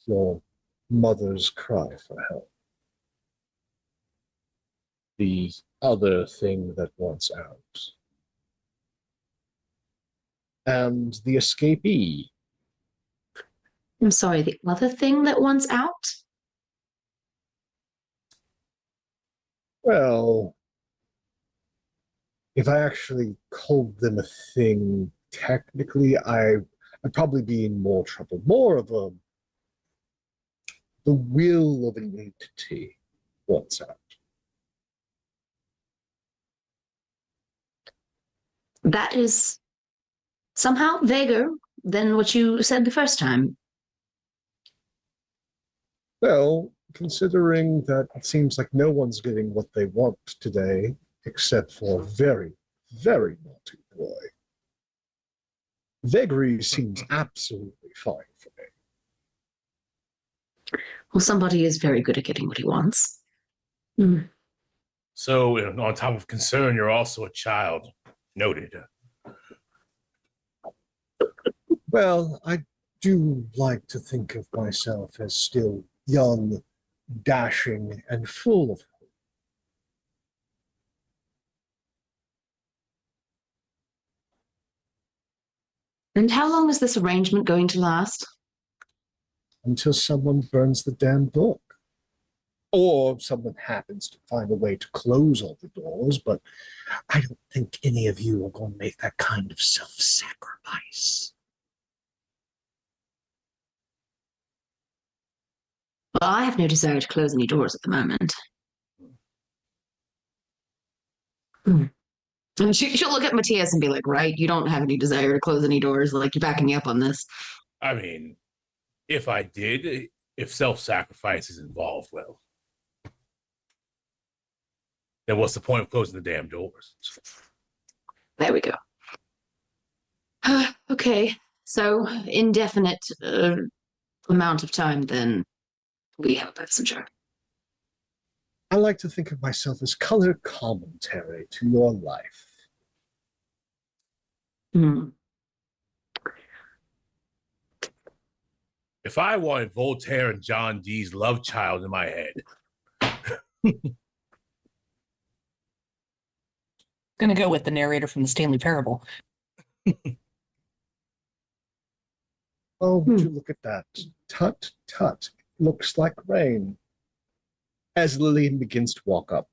your mother's cry for help. The other thing that wants out. And the escapee. I'm sorry, the other thing that wants out? Well, if I actually called them a thing, technically, I'd probably be in more trouble. More of the will of an entity wants out. That is somehow vaguer than what you said the first time. Well, considering that it seems like no one's getting what they want today, except for a very, very naughty boy. Vagary seems absolutely fine for me. Well, somebody is very good at getting what he wants. Mm. So, on top of concern, you're also a child. Noted. Well, I do like to think of myself as still young, dashing, and full of hope. And how long is this arrangement going to last? Until someone burns the damn book. Or someone happens to find a way to close all the doors, but I don't think any of you are going to make that kind of self-sacrifice. Well, I have no desire to close any doors at the moment. And she'll look at Matthias and be like, right, you don't have any desire to close any doors. Like, you're backing me up on this. I mean, if I did, if self-sacrifice is involved, well, then what's the point of closing the damn doors? There we go. Okay, so indefinite amount of time, then we have a passenger. I like to think of myself as color commentary to your life. Hmm. If I wanted Voltaire and John Dee's love child in my head, Gonna go with the narrator from the Stanley Parable. Oh, would you look at that? Tut, tut. Looks like rain. As Lillian begins to walk up.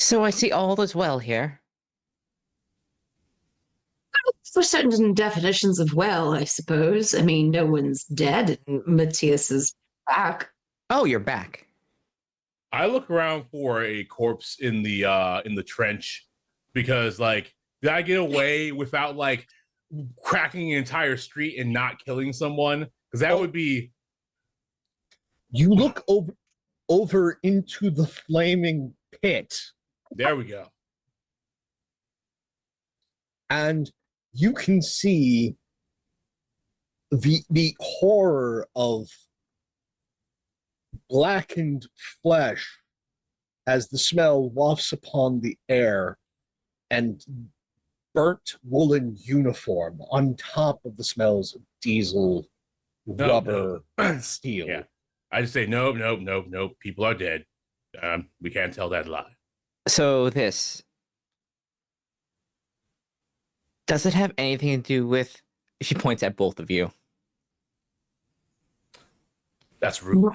So I see all is well here. For certain definitions of well, I suppose. I mean, no one's dead and Matthias is back. Oh, you're back. I look around for a corpse in the trench because like did I get away without like cracking an entire street and not killing someone? Because that would be. You look over into the flaming pit, There we go. and you can see the horror of blackened flesh as the smell wafts upon the air, and burnt woolen uniform on top of the smells of diesel, No, rubber, no. steel. Yeah. I just say nope. People are dead. We can't tell that lie. So this, does it have anything to do with? She points at both of you. That's rude.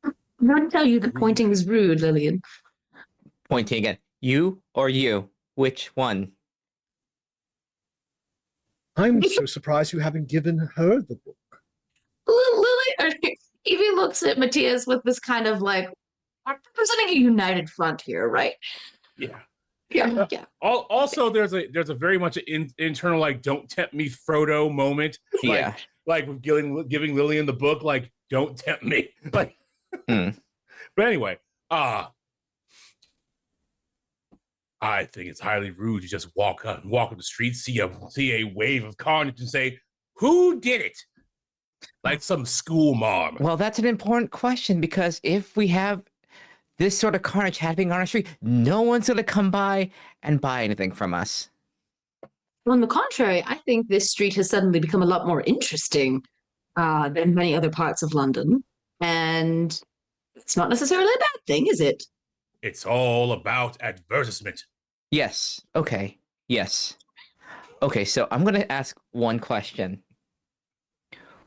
I'm going to tell you that pointing is rude, Lillian. Pointing again. You or you? Which one? I'm so surprised you haven't given her the book. Lily, Evie looks at Matthias with this kind of like, I'm representing a united front here, right? Yeah. Yeah, yeah. Also, there's a very much an internal like "don't tempt me, Frodo" moment. Yeah. Like with giving Lillian the book, like "don't tempt me." Like, Mm. But anyway, I think it's highly rude to just walk up the street, see a wave of carnage, and say, "Who did it?" Like some school mom. Well, that's an important question because if we have this sort of carnage happening on our street, no one's going to come by and buy anything from us. On the contrary, I think this street has suddenly become a lot more interesting than many other parts of London. And it's not necessarily a bad thing, is it? It's all about advertisement. Yes. Okay. Yes. Okay, so I'm going to ask one question.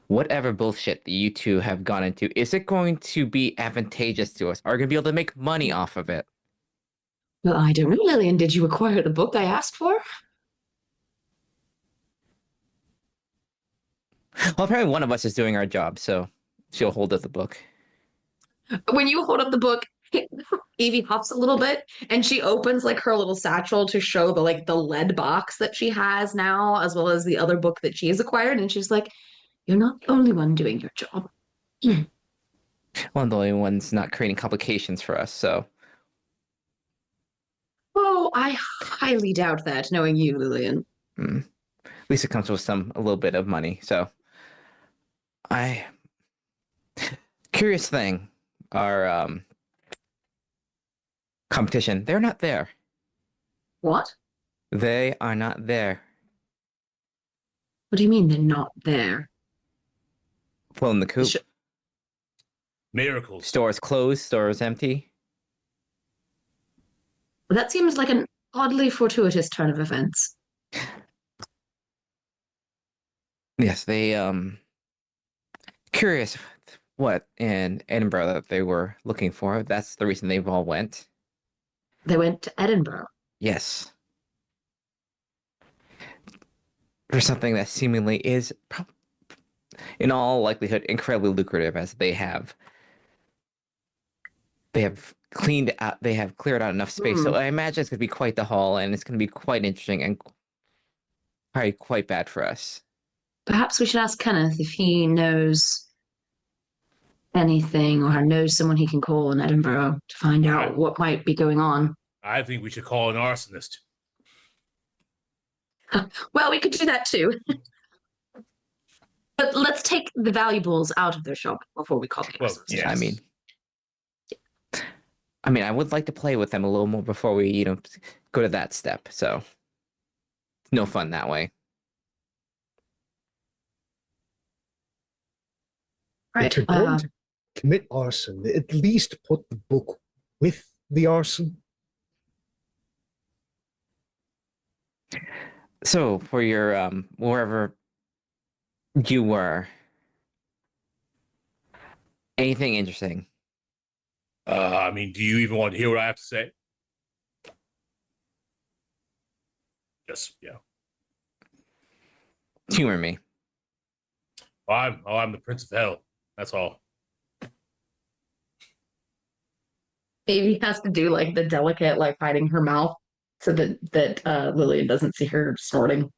Whatever bullshit that you two have gone into, is it going to be advantageous to us? Are we going to be able to make money off of it? Well, I don't know, Lillian. Did you acquire the book I asked for? Well, apparently one of us is doing our job, so she'll hold up the book. When you hold up the book, Evie huffs a little bit and she opens like her little satchel to show the lead box that she has now, as well as the other book that she has acquired. And she's like, "You're not the only one doing your job." One of the only ones not creating complications for us, so. Oh, I highly doubt that, knowing you, Lillian. At least it comes with a little bit of money, so. Curious thing, our competition, they're not there. What? They are not there. What do you mean they're not there? Well, in the coop. Miracles. Stores closed, stores empty. That seems like an oddly fortuitous turn of events. Yes, they curious what in Edinburgh that they were looking for. That's the reason they've all went. They went to Edinburgh. Yes. For something that seemingly is, in all likelihood, incredibly lucrative, as they have cleaned out, they have cleared out enough space. So I imagine it's going to be quite the haul, and it's going to be quite interesting and probably quite bad for us. Perhaps we should ask Kenneth if he knows anything or knows someone he can call in Edinburgh to find out what might be going on. I think we should call an arsonist. Well, we could do that too. But let's take the valuables out of their shop before we call the Well, arsonist. yes. I mean, I would like to play with them a little more before we, go to that step. So, no fun that way. Right. If you're going to commit arson, at least put the book with the arson. So, for your wherever you were, anything interesting? I mean, do you even want to hear what I have to say? Just Humor me. I'm the Prince of Hell. That's all. Maybe he has to do like the delicate, like hiding her mouth so that Lillian doesn't see her snorting.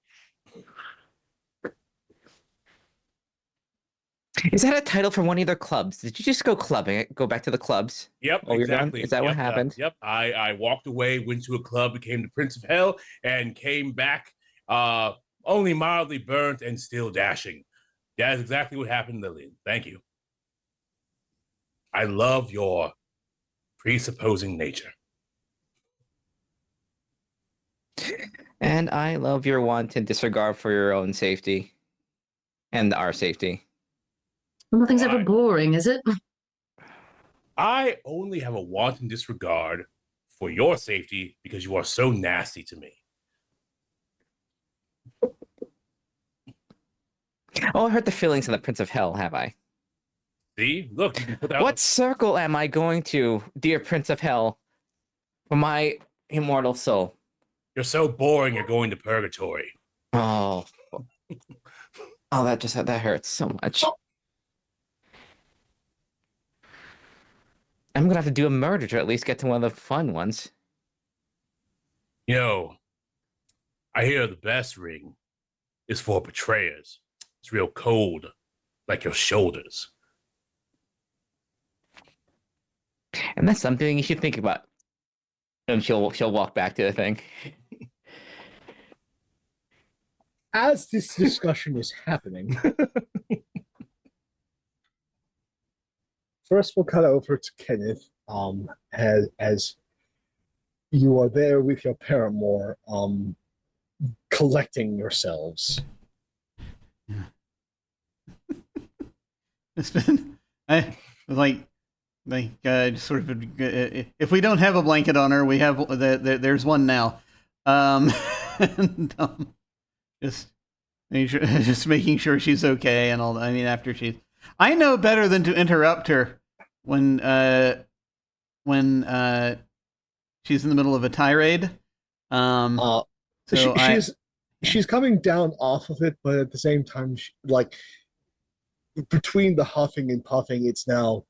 Is that a title for one of their clubs? Did you just go clubbing? Go back to the clubs? Yep, Oh, you're done? exactly. Is that what happened? Yep. I walked away, went to a club, became the Prince of Hell, and came back only mildly burnt and still dashing. That is exactly what happened, Lillian. Thank you. I love your presupposing nature. And I love your wanton disregard for your own safety and our safety. Nothing's ever Why? boring, is it? I only have a wanton disregard for your safety because you are so nasty to me. Oh, I hurt the feelings of the Prince of Hell, have I? See? Look, you can put that. What circle am I going to, dear Prince of Hell, for my immortal soul? You're so boring, you're going to purgatory. Oh. Oh, that hurts so much. I'm gonna have to do a murder to at least get to one of the fun ones. You know, I hear the best ring is for betrayers. It's real cold, like your shoulders. And that's something you should think about. And she'll walk back to the thing. As this discussion is happening, first we'll cut over to Kenneth. As you are there with your paramour, collecting yourselves. It's been just sort of if we don't have a blanket on her, we have there's one now. And, just making sure she's okay and all that. I mean, after I know better than to interrupt her when she's in the middle of a tirade. She's coming down off of it, but at the same time, between the huffing and puffing, it's now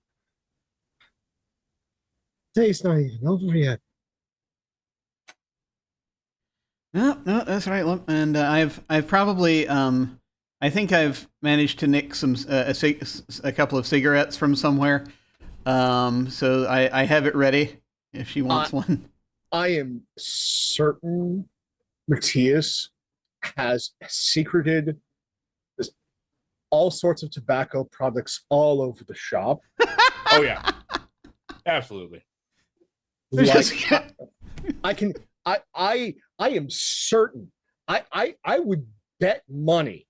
day's not even over yet. No, that's right. And I've probably I think I've managed to nick a couple of cigarettes from somewhere. So I have it ready if she wants one. I am certain Matthias has secreted all sorts of tobacco products all over the shop. Oh yeah, absolutely. I am certain. I would bet money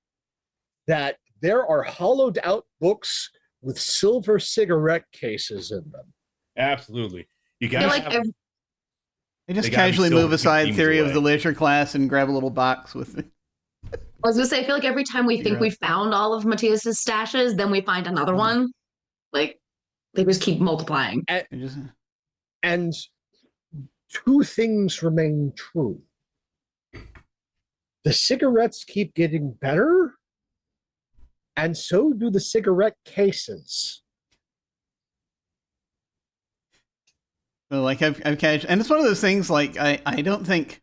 that there are hollowed out books with silver cigarette cases in them. Absolutely. You gotta I just casually move aside theory of the leisure class and grab a little box with it. I was gonna say, I feel like every time we think we found all of Matthias's stashes, then we find another one. Like they just keep multiplying. And two things remain true. The cigarettes keep getting better, and so do the cigarette cases. So I've casually, and it's one of those things like I don't think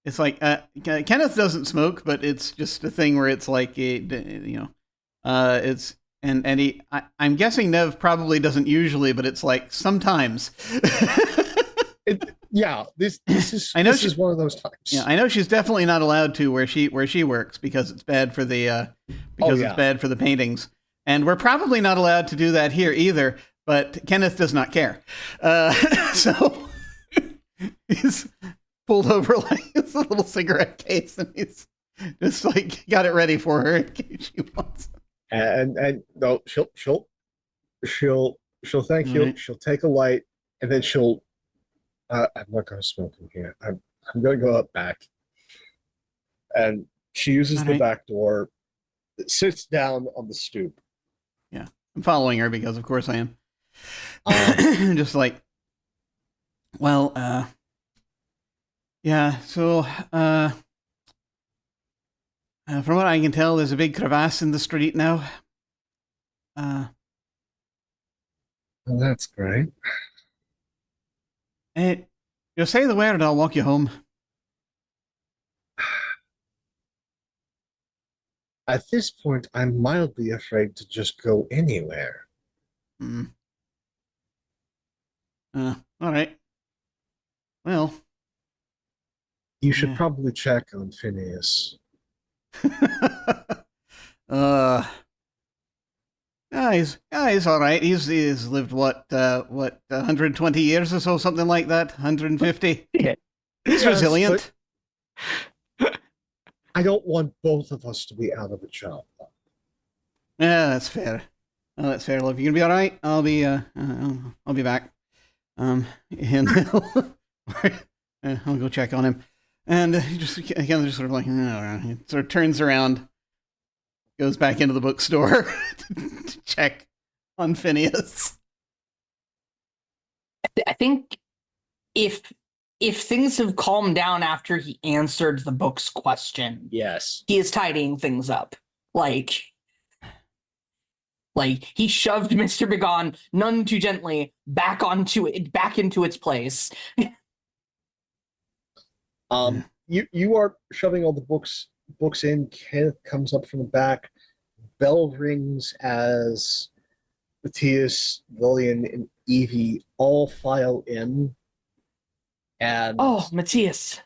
it's like Kenneth doesn't smoke, but it's just a thing where it's like it's and he I'm guessing Nev probably doesn't usually, but it's like sometimes. This is one of those times. Yeah, I know she's definitely not allowed to where she works because it's bad for the it's bad for the paintings, and we're probably not allowed to do that here either. But Kenneth does not care, so he's pulled over like it's a little cigarette case, and he's just like got it ready for her in case she wants it. And no, she'll thank you. Right. She'll take a light, and then she'll. I'm not going to smoke in here. I'm going to go up back, and she uses the back door, sits down on the stoop. Yeah, I'm following her because of course I am. Just like, well, Yeah, so from what I can tell, there's a big crevasse in the street now. Well, that's great. Just say the word and I'll walk you home. At this point, I'm mildly afraid to just go anywhere. Hmm. All right. Well, You should Yeah. probably check on Phineas. he's all right. He's lived what 120 years or so, something like that. 150. Yeah. He's Yes, resilient. I don't want both of us to be out of a job. Yeah, that's fair. Oh, that's fair, love. You gonna be all right? I'll be back. And I'll go check on him. And he just again, just sort of like he sort of turns around, goes back into the bookstore to check on Phineas. I think if things have calmed down after he answered the book's question, Yes. he is tidying things up. Like he shoved Mr. Begone none too gently back into its place. You are shoving all the books in. Kenneth comes up from the back. Bell rings as Matthias, Lillian, and Evie all file in. And Oh, Matthias.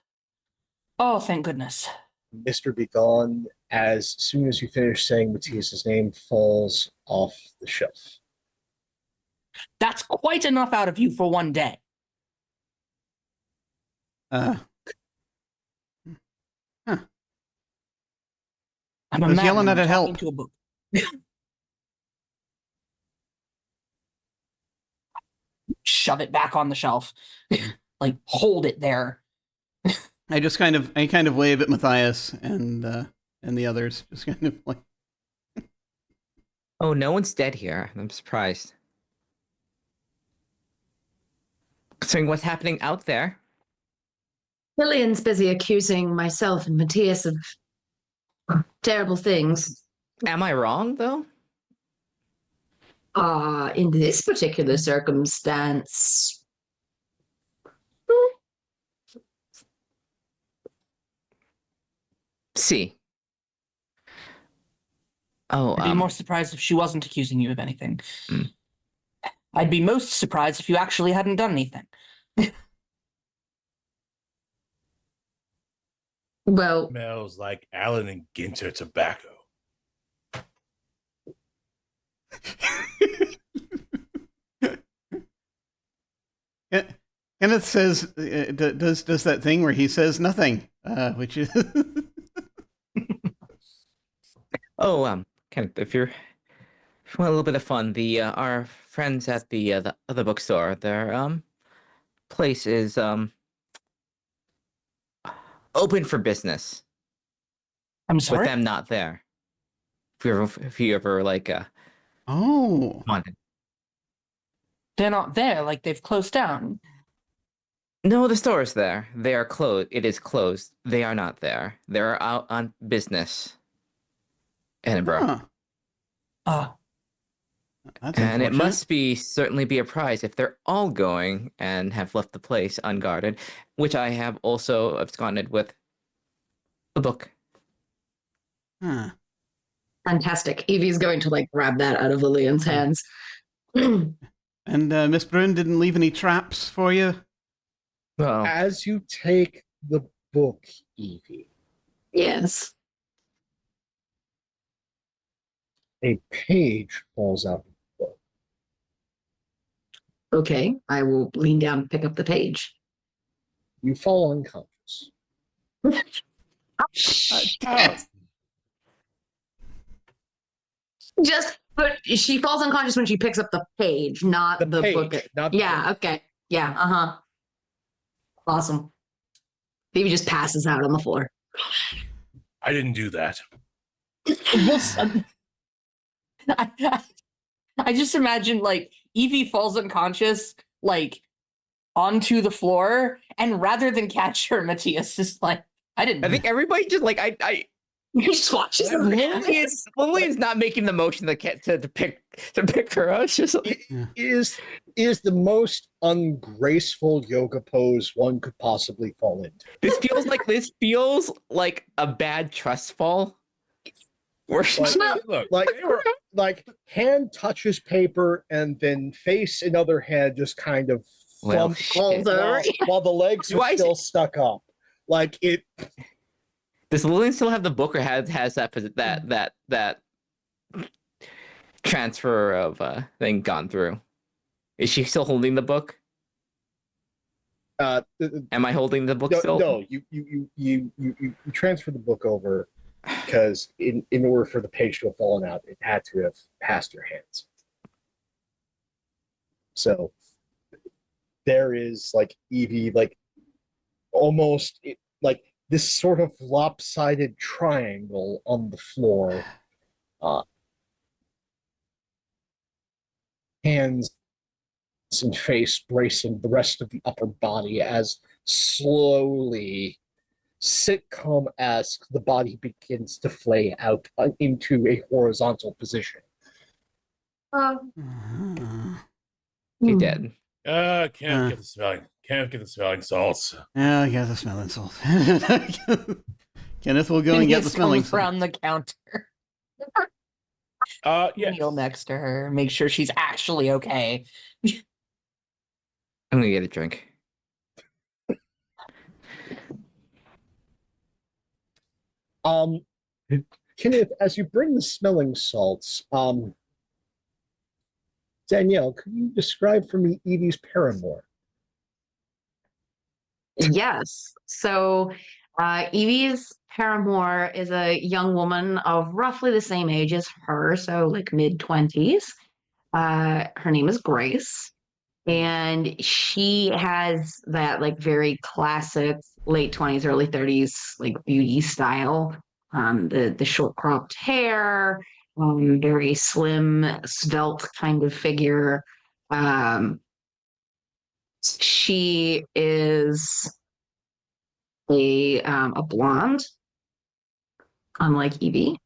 Oh, thank goodness. Mr. Begone, as soon as you finish saying Matthias's name, falls off the shelf. That's quite enough out of you for one day. Huh. I'm a Was madman yelling at it talking help? to a book. Shove it back on the shelf. Like hold it there. I kind of wave at Matthias and the others, just kind of like. Oh, no one's dead here. I'm surprised. Considering what's happening out there. Lillian's busy accusing myself and Matthias of terrible things. Am I wrong, though? In this particular circumstance, See. Oh, I'd be more surprised if she wasn't accusing you of anything. Mm. I'd be most surprised if you actually hadn't done anything. well, Smells like Allen and Ginter tobacco. Kenneth says, does that thing where he says nothing, which is. Oh, Kenneth, if you want a little bit of fun, our friends at the other bookstore, their place is open for business I'm with sorry. them not there. If you ever like Oh. wanted. They're not there. Like they've closed down. No, the store is there. They are closed. It is closed. They are not there. They're out on business. Edinburgh. Huh. That's And it unfortunate. must certainly be a prize if they're all going and have left the place unguarded, which I have also absconded with a book. Huh. fantastic. Evie's going to like grab that out of Lillian's hands. And Miss Brune didn't leave any traps for you? Well, As you take the book, Evie, yes. a page falls out of the book. Okay, I will lean down and pick up the page. You fall unconscious. Just, but she falls unconscious when she picks up the page, not the page, book. not the Yeah, book. okay. Yeah, uh-huh. Awesome. Baby just passes out on the floor. I didn't do that. I just imagine like Evie falls unconscious, like onto the floor, And rather than catch her, Matthias is like, I didn't. I think everybody just like I He just watches them. Lillian's not making the motion to pick her up. It's just It is the most ungraceful yoga pose one could possibly fall into. this feels like a bad trust fall. Where she's Look, Like hand touches paper and then face and other hand just kind of Well, thump shit. while the legs Do are I still stuck up. Like it. Does Lillian still have the book, or has that transfer of thing gone through? Is she still holding the book? Am I holding the book still? No, you transfer the book over because in order for the page to have fallen out, it had to have passed your hands. So there is like Evie, like almost like this sort of lopsided triangle on the floor. Hands and face bracing the rest of the upper body as slowly, sitcom-esque, the body begins to flay out into a horizontal position. She dead. Can't get the smelling. Can't get the smelling salts. Oh, yeah, the smelling salts. Kenneth will go and get the smelling salts. around the counter. Yes. Kneel next to her, make sure she's actually okay. I'm gonna get a drink. Kenneth, as you bring the smelling salts, Danielle, could you describe for me Evie's paramour? Yes. So Evie's paramour is a young woman of roughly the same age as her, so like mid-20s. Her name is Grace, and she has that like very classic late 20s, early 30s like beauty style. The short cropped hair, very slim, svelte kind of figure. She is a blonde, unlike Evie,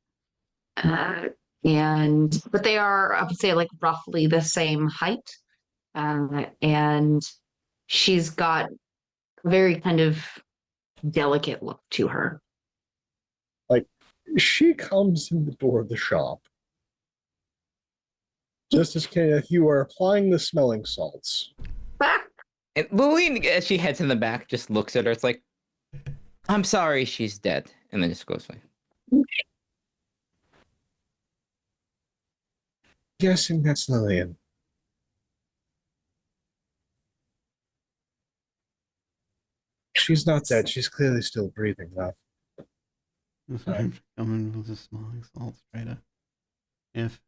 but they are, I would say, like roughly the same height, and she's got a very kind of delicate look to her. Like, she comes in the door of the shop. Just as Kenneth, you are applying the smelling salts. And Lillian, as she heads in the back, just looks at her. It's like, I'm sorry, she's dead, and then just goes away. Guessing that's Lillian. She's not dead. She's clearly still breathing, though. Coming with the smelling salts, try to. If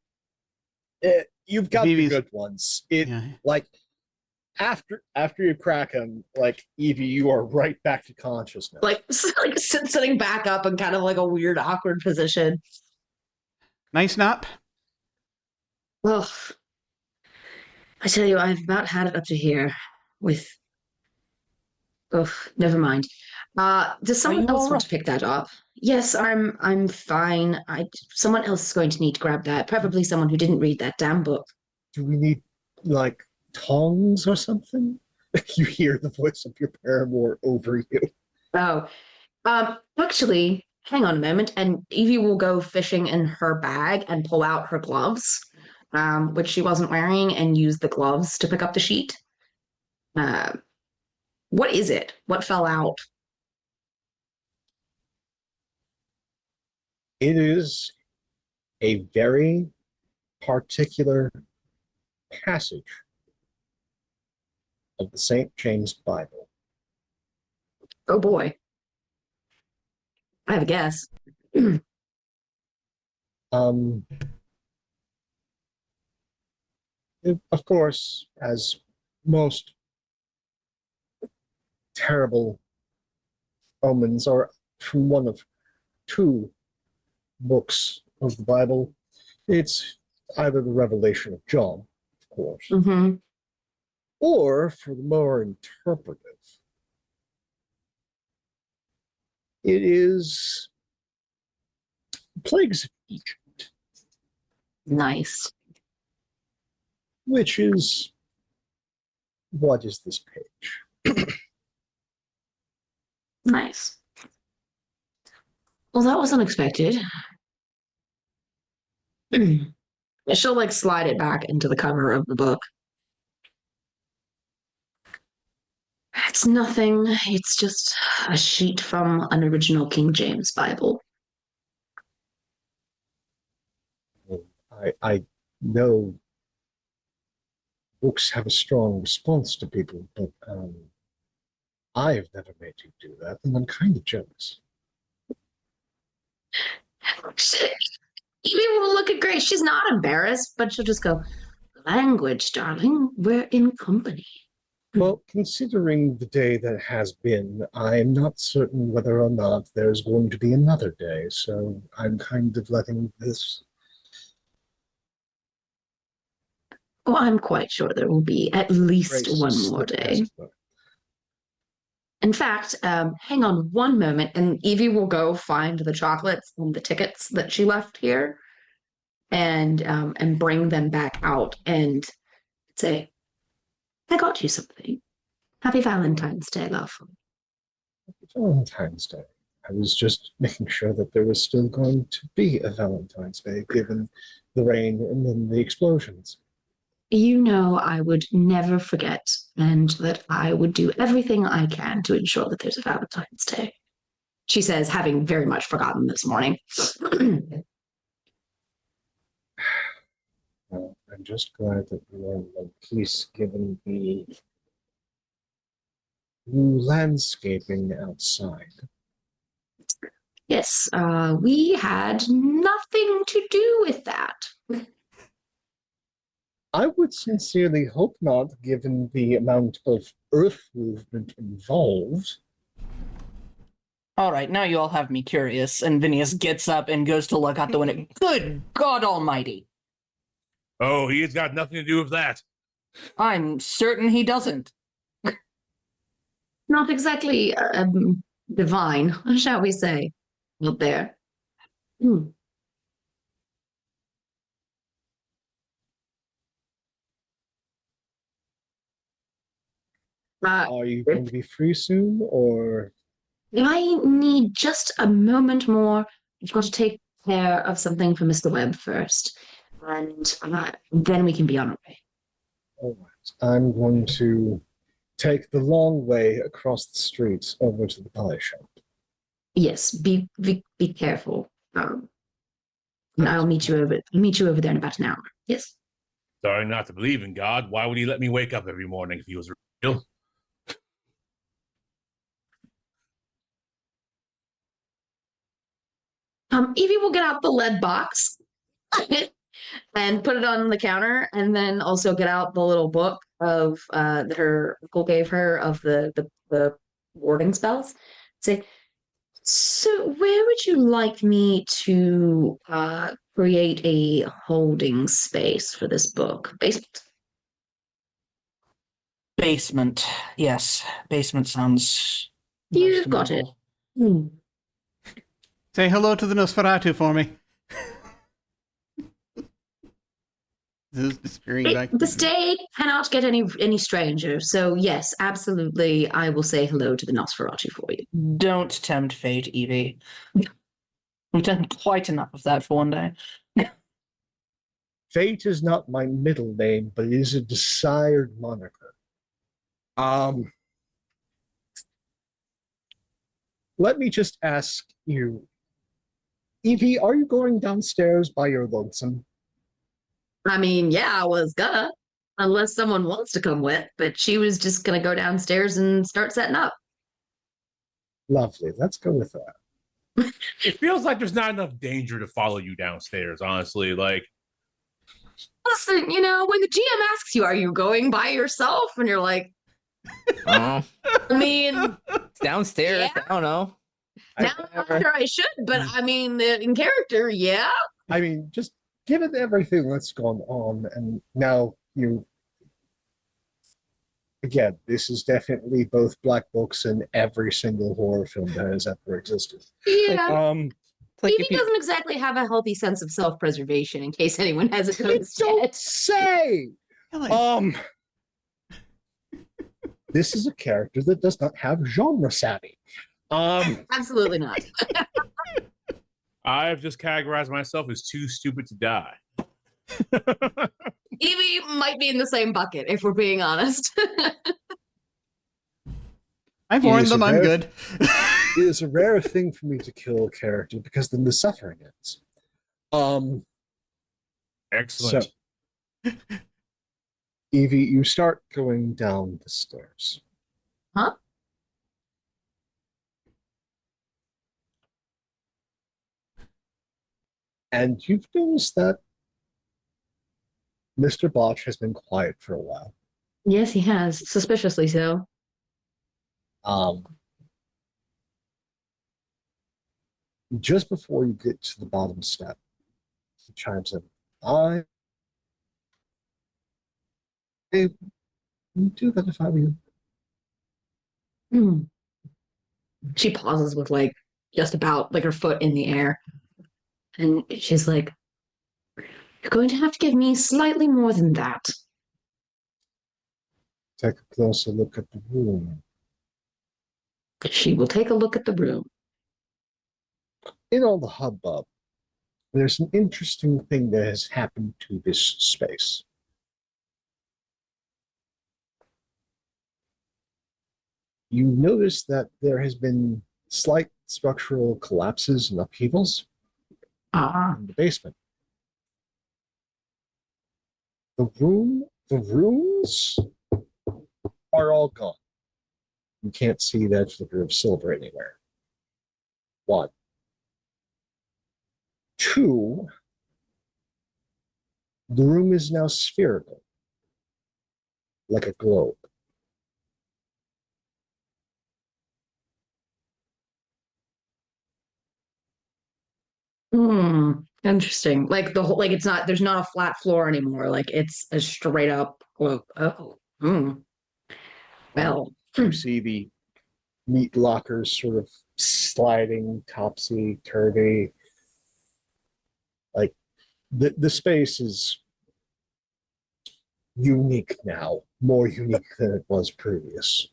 You've got the Evie's- good ones. yeah. Like after you crack him, like Evie, you are right back to consciousness. Like sitting back up in kind of like a weird, awkward position. Nice nap. Well, I tell you, I've about had it up to here with. Oh, never mind. Does someone you else all want to pick that up? Yes, I'm fine. Someone else is going to need to grab that. Preferably someone who didn't read that damn book. Do we need like tongs or something? You hear the voice of your paramour over you. Oh, actually, hang on a moment, and Evie will go fishing in her bag and pull out her gloves, which she wasn't wearing, and use the gloves to pick up the sheet. What is it? What fell out? It is a very particular passage of the St. James Bible. Oh boy. I have a guess. Of course, as most terrible omens are from one of two books of the Bible, it's either the Revelation of John, of course, Mm-hmm. or for the more interpretive, It is Plagues of Egypt, Nice. which is what is this page? Nice. Well, that was unexpected. She'll like slide it back into the cover of the book. It's nothing. It's just a sheet from an original King James Bible. I know books have a strong response to people, but I have never made you do that, and I'm kind of jealous. Evie will look at Grace. She's not embarrassed, but she'll just go, "Language, darling. We're in company." Well, considering the day that has been, I'm not certain whether or not there's going to be another day, so I'm kind of letting this. Oh, I'm quite sure there will be at least Grace one slip more day. past her. In fact, hang on one moment, and Evie will go find the chocolates and the tickets that she left here, and bring them back out and say, "I got you something. Happy Valentine's Day, love." Valentine's Day. I was just making sure that there was still going to be a Valentine's Day, given the rain and then the explosions. You know I would never forget, and that I would do everything I can to ensure that there's a Valentine's Day, she says, having very much forgotten this morning. Well, I'm just glad that you are in one piece, given the new landscaping outside. Yes, we had nothing to do with that. I would sincerely hope not, given the amount of earth movement involved. All right, now you all have me curious. And Phineas gets up and goes to look out the window. Good God Almighty! Oh, he's got nothing to do with that. I'm certain he doesn't. Not exactly divine, shall we say, out there. Are you going to be free soon, or? I need just a moment more. I've got to take care of something for Mr. Webb first, and then we can be on our way. All right. I'm going to take the long way across the street over to the pie shop. Yes, be careful. I'll meet you over there in about an hour. Yes. Sorry not to believe in God. Why would he let me wake up every morning if he was real? Evie will get out the lead box and put it on the counter, and then also get out the little book of that her uncle gave her of the warding spells. Say, "So where would you like me to create a holding space for this book? Basement?" Basement. Yes, basement sounds. You've got it. Say hello to the Nosferatu for me. This is disappearing back. This day cannot get any stranger. So yes, absolutely, I will say hello to the Nosferatu for you. Don't tempt fate, Evie. We've done quite enough of that for one day. Fate is not my middle name, but it is a desired moniker. Let me just ask you, Evie, are you going downstairs by your lonesome? I mean, yeah, I was gonna, unless someone wants to come with, but she was just gonna go downstairs and start setting up. Lovely. Let's go with that. It feels like there's not enough danger to follow you downstairs, honestly. Like, Listen, when the GM asks you, "Are you going by yourself?" and you're like, Oh, I mean, it's downstairs. Yeah. I don't know. now I'm not sure I should, but I mean, in character, yeah. I mean, just given everything that's gone on, and now you Again, this is definitely both black books and every single horror film that has ever existed. Yeah. It's like Evie if you, doesn't exactly have a healthy sense of self-preservation, in case anyone hasn't noticed Don't yet. say. Yeah, like, This is a character that does not have genre savvy. Absolutely not. I've just categorized myself as too stupid to die. Evie might be in the same bucket, if we're being honest. I've warned is them. a I'm rare- good. It is a rare thing for me to kill a character because then the suffering ends. Excellent. So, Evie, you start going down the stairs. Huh? And you've noticed that Mr. Botch has been quiet for a while. Yes, he has. Suspiciously so. Just before you get to the bottom step, he chimes in, I do that if I were you. Hmm. She pauses with like just about like her foot in the air. And she's like, "You're going to have to give me slightly more than that." Take a closer look at the room. She will take a look at the room. In all the hubbub, there's an interesting thing that has happened to this space. You notice that there has been slight structural collapses and upheavals Ah. in the basement. The rooms are all gone. You can't see that flicker of silver anywhere. One. Two, the room is now spherical, like a globe. Hmm. Interesting. Like the whole, like it's not, there's not a flat floor anymore. Like it's a straight up globe. Oh. Hmm. Well. You see the meat lockers sort of sliding topsy-turvy. Like the space is unique now, more unique than it was previous.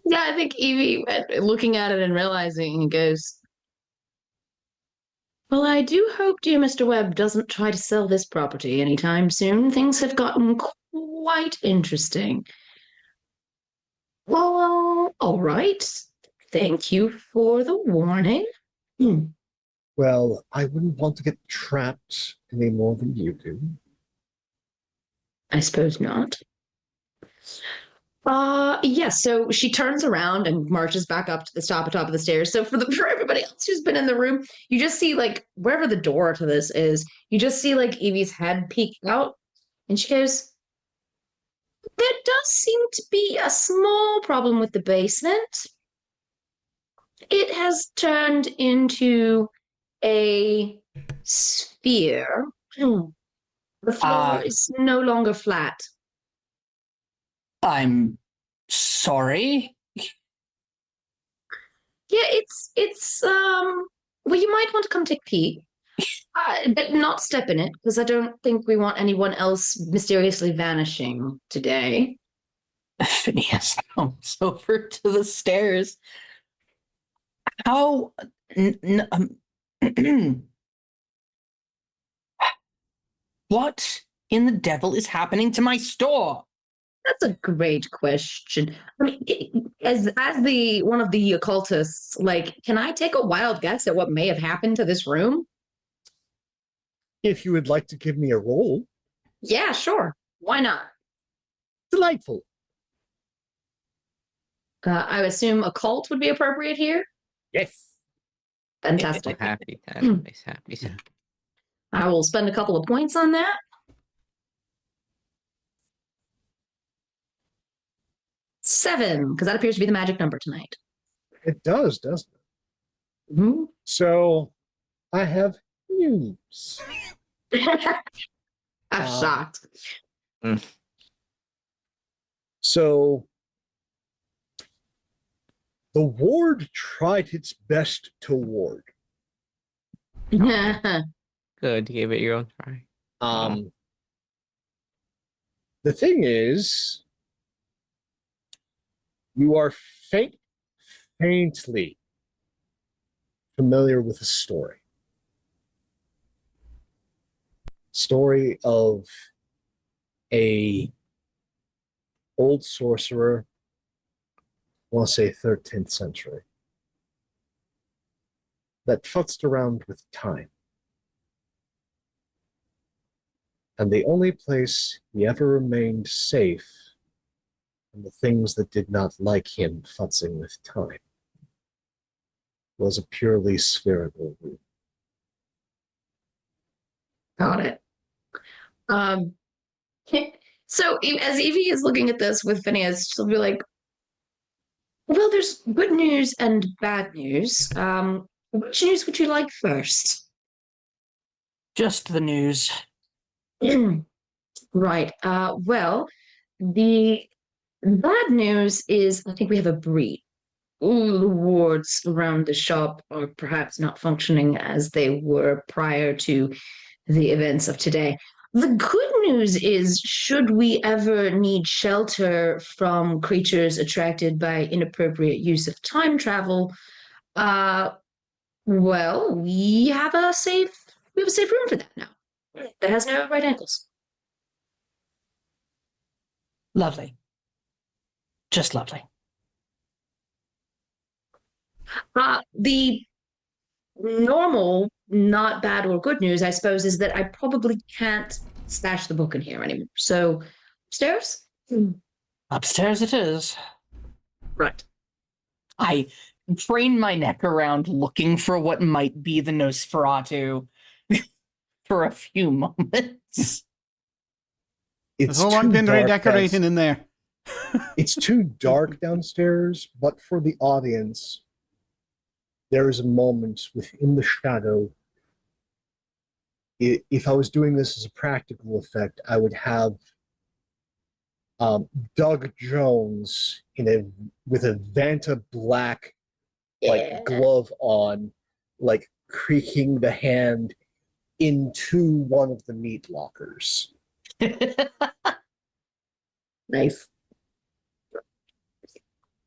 Yeah, I think Evie, looking at it and realizing, he goes, "Well, I do hope dear Mr. Webb doesn't try to sell this property anytime soon. Things have gotten quite interesting." Well, all right. Thank you for the warning. Hmm. Well, I wouldn't want to get trapped any more than you do. I suppose not. Yes, so she turns around and marches back up to the top of the stairs. So for everybody else who's been in the room, you just see like wherever the door to this is, you just see like Evie's head peek out, and she goes, "There does seem to be a small problem with the basement. It has turned into a sphere. Hmm. The floor is no longer flat." I'm sorry. Yeah, well, you might want to come take a peek. But not step in it, because I don't think we want anyone else mysteriously vanishing today. Phineas comes over to the stairs. How? What in the devil is happening to my store? That's a great question. I mean, as the one of the occultists, like, can I take a wild guess at what may have happened to this room? If you would like to give me a roll, Yeah, sure. Why not? delightful. I assume occult would be appropriate here. Yes. Fantastic. happy. Happy. I will spend a couple of points on that. 7, because that appears to be the magic number tonight. It does, doesn't it? Mhm. So I have news. I'm shocked. So The ward tried its best to ward. Good, you gave it your own try. The thing is, you are faintly familiar with the story. Story of a old sorcerer, I want to say 13th century, that futzed around with time. And the only place he ever remained safe from the things that did not like him futzing with time was a purely spherical room. Got it. So as Evie is looking at this with Phineas, she'll be like, well, there's good news and bad news. Which news would you like first? Just the news. Right. Well, the bad news is I think we have a breach. All the wards around the shop are perhaps not functioning as they were prior to the events of today. The good news is, should we ever need shelter from creatures attracted by inappropriate use of time travel, well, we have a safe room for that now. That has no right angles. Lovely. Just lovely. The normal, not bad or good news, I suppose, is that I probably can't stash the book in here anymore. So, upstairs? Upstairs it is. Right. I train my neck around looking for what might be the Nosferatu for a few moments. There's a whole lot been redecorating in there. It's too dark downstairs, but for the audience, there is a moment within the shadow. If I was doing this as a practical effect, I would have Doug Jones with a Vanta black glove on, like creaking the hand into one of the meat lockers. Nice.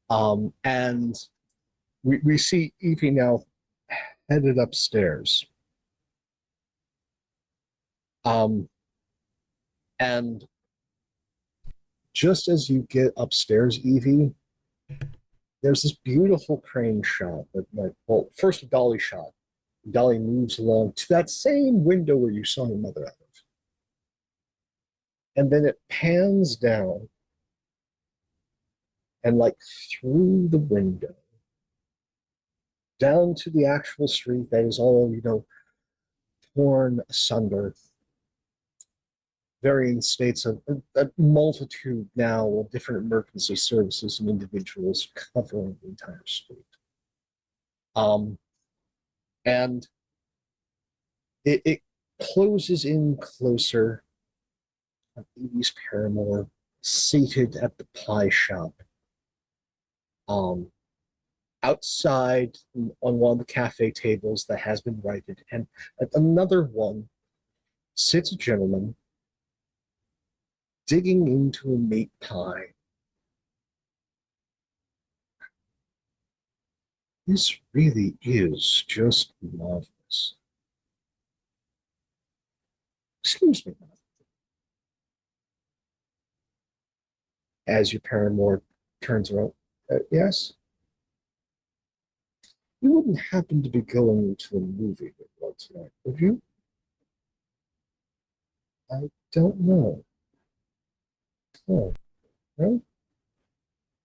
And we see Evie now headed upstairs. And just as you get upstairs, Evie, there's this beautiful crane shot well, first a dolly shot. Dolly moves along to that same window where you saw your mother out of. And then it pans down and through the window down to the actual street that is all, torn asunder. Varying states of a multitude now of different emergency services and individuals covering the entire street. And it closes in closer. Evie's paramour seated at the pie shop. Outside on one of the cafe tables that has been righted, and at another one sits a gentleman digging into a meat pie. This really is just marvelous. Excuse me. As your paramour turns around, yes? You wouldn't happen to be going to a movie with one tonight, would you? I don't know. Oh, well,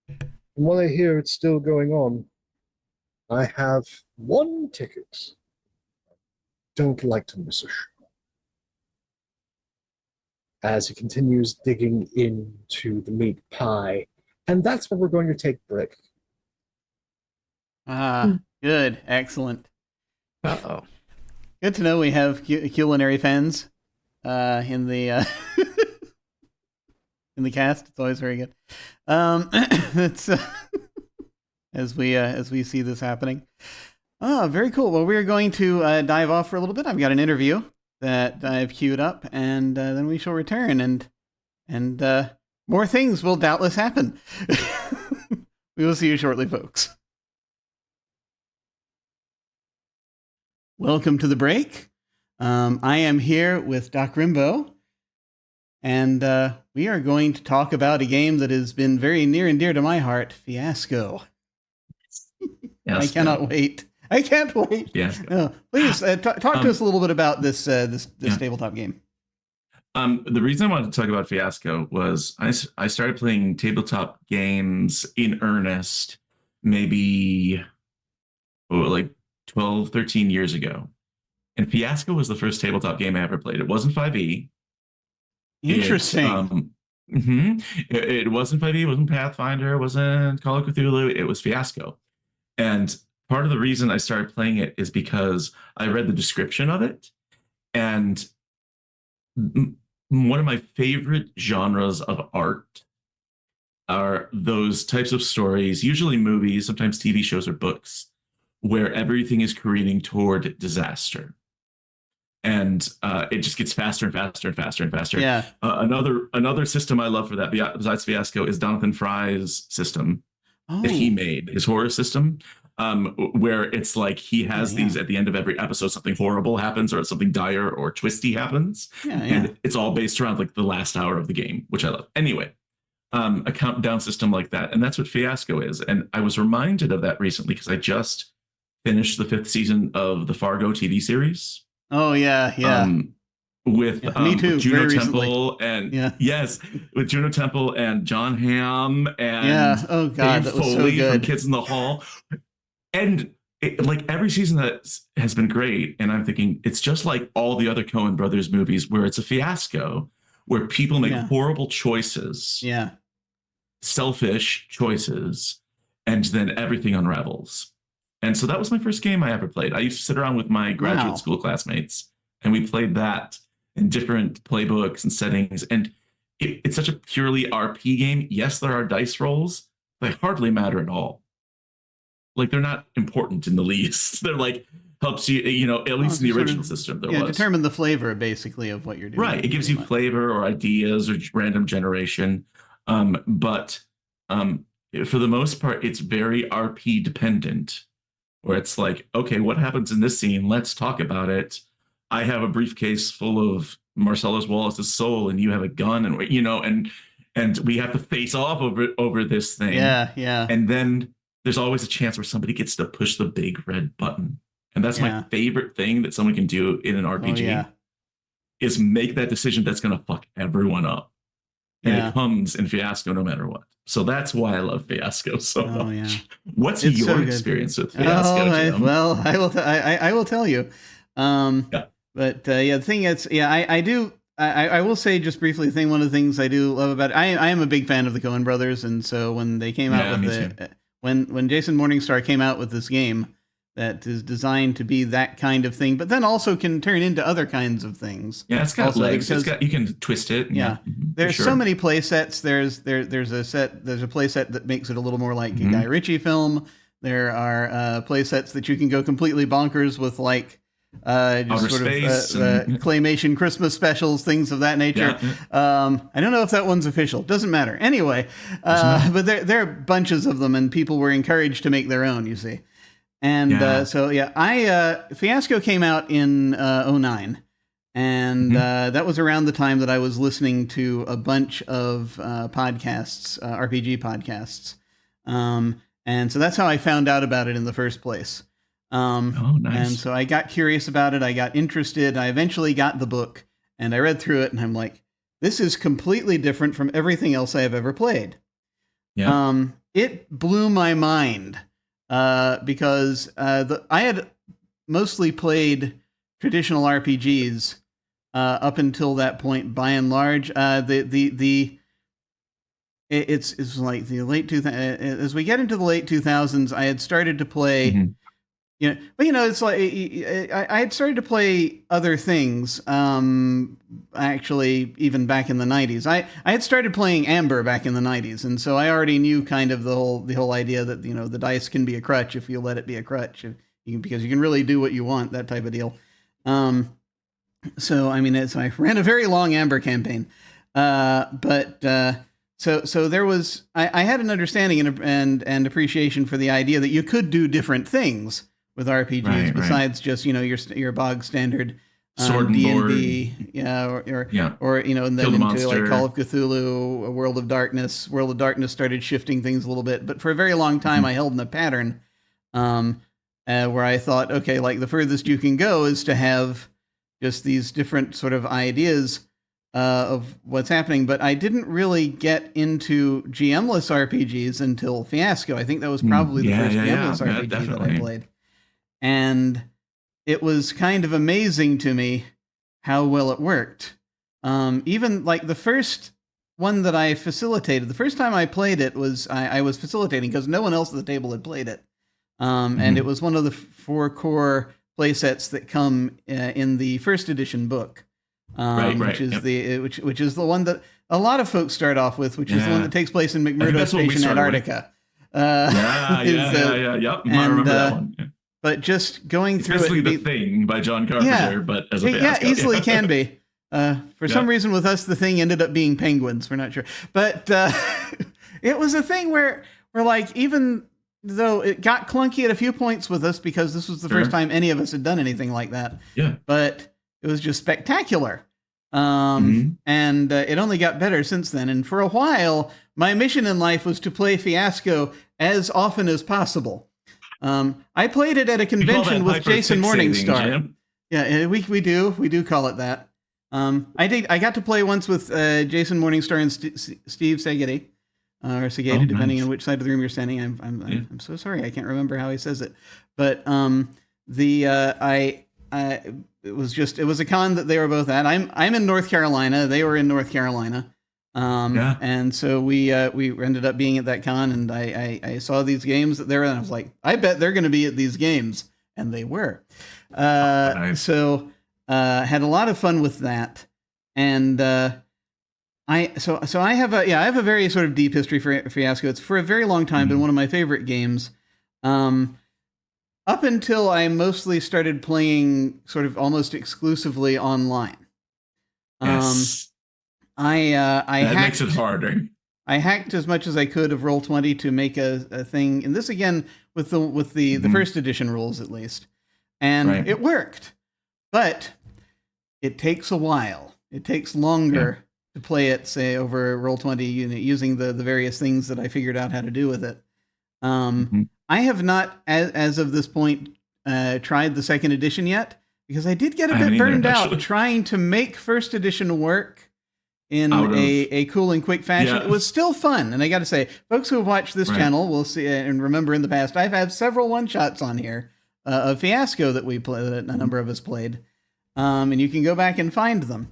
from what I hear, it's still going on. I have one ticket. Don't like to miss a show. As he continues digging into the meat pie, and that's where we're going to take break. Good, excellent. Uh-oh. Good to know we have culinary fans in the in the cast. It's always very good. It's as we see this happening. Oh, very cool. Well, we are going to dive off for a little bit. I've got an interview that I've queued up, and then we shall return, and more things will doubtless happen. We will see you shortly, folks. Welcome to the break. I am here with Doc Rimbo, and we are going to talk about a game that has been very near and dear to my heart, Fiasco. I cannot wait. I can't wait. Yes. Please talk to us a little bit about this tabletop game. The reason I wanted to talk about Fiasco was I started playing tabletop games in earnest maybe like 12, 13 years ago. And Fiasco was the first tabletop game I ever played. It wasn't 5e. Interesting. It wasn't 5e, it wasn't Pathfinder, it wasn't Call of Cthulhu, it was Fiasco. And part of the reason I started playing it is because I read the description of it. And one of my favorite genres of art are those types of stories, usually movies, sometimes TV shows or books, where everything is careening toward disaster. And it just gets faster and faster and faster and faster. Yeah. Another system I love for that, besides Fiasco, is Jonathan Fry's system that he made, his horror system, where it's like he has these at the end of every episode, something horrible happens or something dire or twisty happens. And it's all based around like the last hour of the game, which I love. Anyway, a countdown system like that. And that's what Fiasco is. And I was reminded of that recently because I just finished the 5th season of the Fargo TV series. Oh, yeah. With me too, Juno very Temple and with Juno Temple and John Hamm and oh god, Dave that was so Foley from good. Kids in the Hall. And like every season that has been great, and I'm thinking it's just like all the other Coen Brothers movies where it's a fiasco, where people make horrible choices, selfish choices, and then everything unravels. And so that was my first game I ever played. I used to sit around with my graduate school classmates, and we played that in different playbooks and settings. And it's such a purely RP game. Yes, there are dice rolls. They hardly matter at all. Like, they're not important in the least. They're like, helps you, at least in the original system there was. Determine the flavor, basically, of what you're doing. Right. It gives you flavor or ideas or random generation. But for the most part, it's very RP dependent. Where it's like, okay, what happens in this scene? Let's talk about it. I have a briefcase full of Marcellus Wallace's soul, and you have a gun, and we have to face off over this thing. Yeah. And then there's always a chance where somebody gets to push the big red button, and that's my favorite thing that someone can do in an RPG is make that decision that's going to fuck everyone up, and it comes in Fiasco no matter what. So that's why I love Fiasco so much. Yeah. What's It's your so experience with Fiasco? I will tell you. But the thing is, I will say just briefly, one of the things I do love about it, I am a big fan of the Coen Brothers, and so when they came out with when Jason Morningstar came out with this game that is designed to be that kind of thing, but then also can turn into other kinds of things. Yeah, it's got also legs. You can twist it. There's so many play sets. There's a play set that makes it a little more like a Guy Ritchie film. There are play sets that you can go completely bonkers with, like just sort of claymation Christmas specials, things of that nature. I don't know if that one's official. Doesn't matter. Anyway, but there are bunches of them, and people were encouraged to make their own, you see. And Fiasco came out in 2009, and that was around the time that I was listening to a bunch of podcasts, RPG podcasts. And so that's how I found out about it in the first place. Nice. And so I got curious about it. I got interested. I eventually got the book, and I read through it, and I'm like, this is completely different from everything else I have ever played. It blew my mind. Because I had mostly played traditional RPGs up until that point. By and large, it's like the late 2000s. As we get into the late 2000s, I had started to play, but it's like I had started to play other things. Actually, even back in the '90s, I had started playing Amber back in the '90s, and so I already knew kind of the whole idea that the dice can be a crutch if you let it be a crutch, because you can really do what you want, that type of deal. So I mean, I ran a very long Amber campaign, So there was I had an understanding and appreciation for the idea that you could do different things with RPGs besides just your bog standard sword and D&D, board. or and then Kill the into monster. like Call of Cthulhu, a World of Darkness. World of Darkness started shifting things a little bit, but for a very long time I held in a pattern where I thought, okay, like the furthest you can go is to have just these different sort of ideas of what's happening, but I didn't really get into GM-less RPGs until Fiasco. I think that was probably the first GM-less RPG that I played. And it was kind of amazing to me how well it worked. Even like the first one that I facilitated, the first time I played it was I was facilitating because no one else at the table had played it. And it was one of the 4 core play sets that come in the first edition book. Which is which is the one that a lot of folks start off with, which is the one that takes place in McMurdo Station, Antarctica. Yep, I remember that one. Yeah. But just going through basically it, The Thing by John Carpenter, but as a fiasco. Easily can be. For some reason, with us, The Thing ended up being penguins. We're not sure, but it was a thing where we're like, even though it got clunky at a few points with us because this was the first time any of us had done anything like that. Yeah, but it was just spectacular. And it only got better since then. And for a while, my mission in life was to play Fiasco as often as possible. I played it at a convention with Jason Morningstar. Jim. Yeah, we do call it that. I got to play once with Jason Morningstar and Steve Segedy, or Segedy, depending on which side of the room you're standing. I'm so sorry, I can't remember how he says it. But it was a con that they were both at. I'm in North Carolina. They were in North Carolina. And so we ended up being at that con, and I saw these games that they're in, and I was like, I bet they're going to be at these games, and they were. Nice. So had a lot of fun with that, and I have a very sort of deep history for Fiasco. It's for a very long time been one of my favorite games. Up until I mostly started playing sort of almost exclusively online. Yes. That makes it harder. I hacked as much as I could of Roll20 to make a thing, and this again with the first edition rules at least, and it worked. But it takes a while. It takes longer to play it, say, over Roll20, using the various things that I figured out how to do with it. I have not, as of this point, tried the second edition yet, because I did get a bit burned out trying to make first edition work in a cool and quick fashion. It was still fun, and I got to say, folks who have watched this channel will see and remember in the past, I've had several one-shots on here of Fiasco that we played, that a number of us played, and you can go back and find them.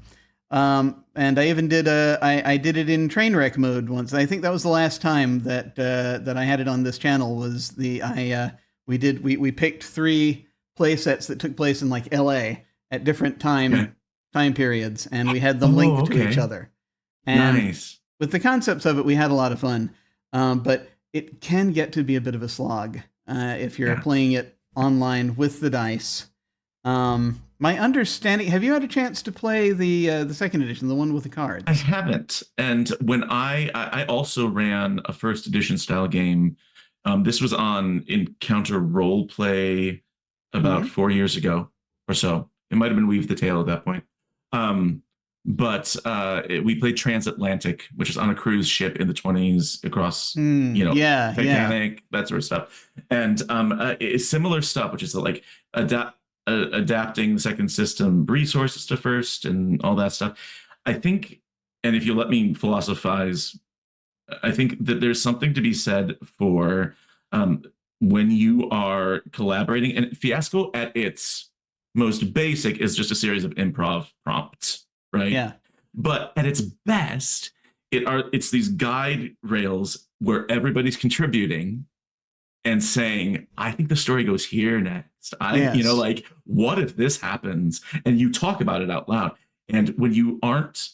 And I even did I did it in train wreck mode once. I think that was the last time that I had it on this channel. Was we picked 3 play sets that took place in like LA at different time periods, and we had them linked to each other. And with the concepts of it, we had a lot of fun. But it can get to be a bit of a slog if you're playing it online with the dice. My understanding, have you had a chance to play the second edition, the one with the cards? I haven't. And when I also ran a first edition style game, this was on Encounter Roleplay about 4 years ago or so. It might have been Weave the Tale at that point. But we played Transatlantic, which is on a cruise ship in the 20s across, Titanic, that sort of stuff. And it's similar stuff, which is like adapting the second system resources to first and all that stuff. I think, and if you let me philosophize, I think that there's something to be said for when you are collaborating, and Fiasco at its most basic is just a series of improv prompts, right? Yeah. But at its best, it's these guide rails where everybody's contributing and saying, I think the story goes here next. Yes. Like, what if this happens? And you talk about it out loud. And when you aren't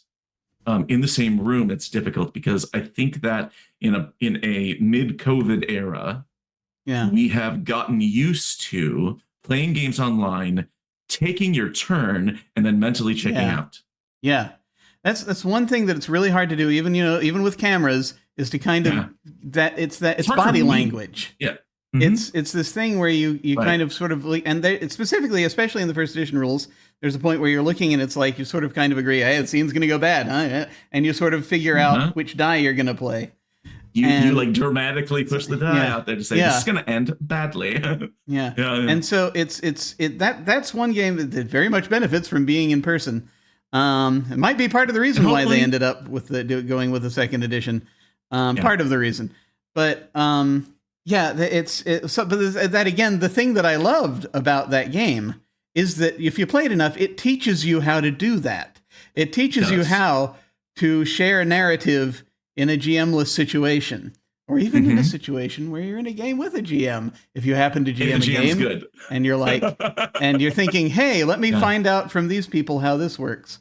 in the same room, it's difficult, because I think that in a mid-COVID era, Yeah. we have gotten used to playing games online, taking your turn, and then mentally checking out. Yeah. That's one thing that it's really hard to do, even with cameras, is to kind of it's body language. Yeah. Mm-hmm. It's this thing where you kind of sort of like, and it's specifically, especially in the first edition rules, there's a point where you're looking and it's like you sort of kind of agree, hey, the scene's going to go bad, huh? And you sort of figure out which die you're going to play. You like dramatically push the die out there to say this is going to end badly. Yeah. And so that's one game that very much benefits from being in person. It might be part of the reason why they ended up with going with the second edition. Part of the reason, but but that again, the thing that I loved about that game is that if you play it enough, it teaches you how to do that. It teaches you how to share a narrative in a GM-less situation, or even in a situation where you're in a game with a GM. If you happen to GM a game, good. And you're like, and you're thinking, hey, let me find out from these people how this works.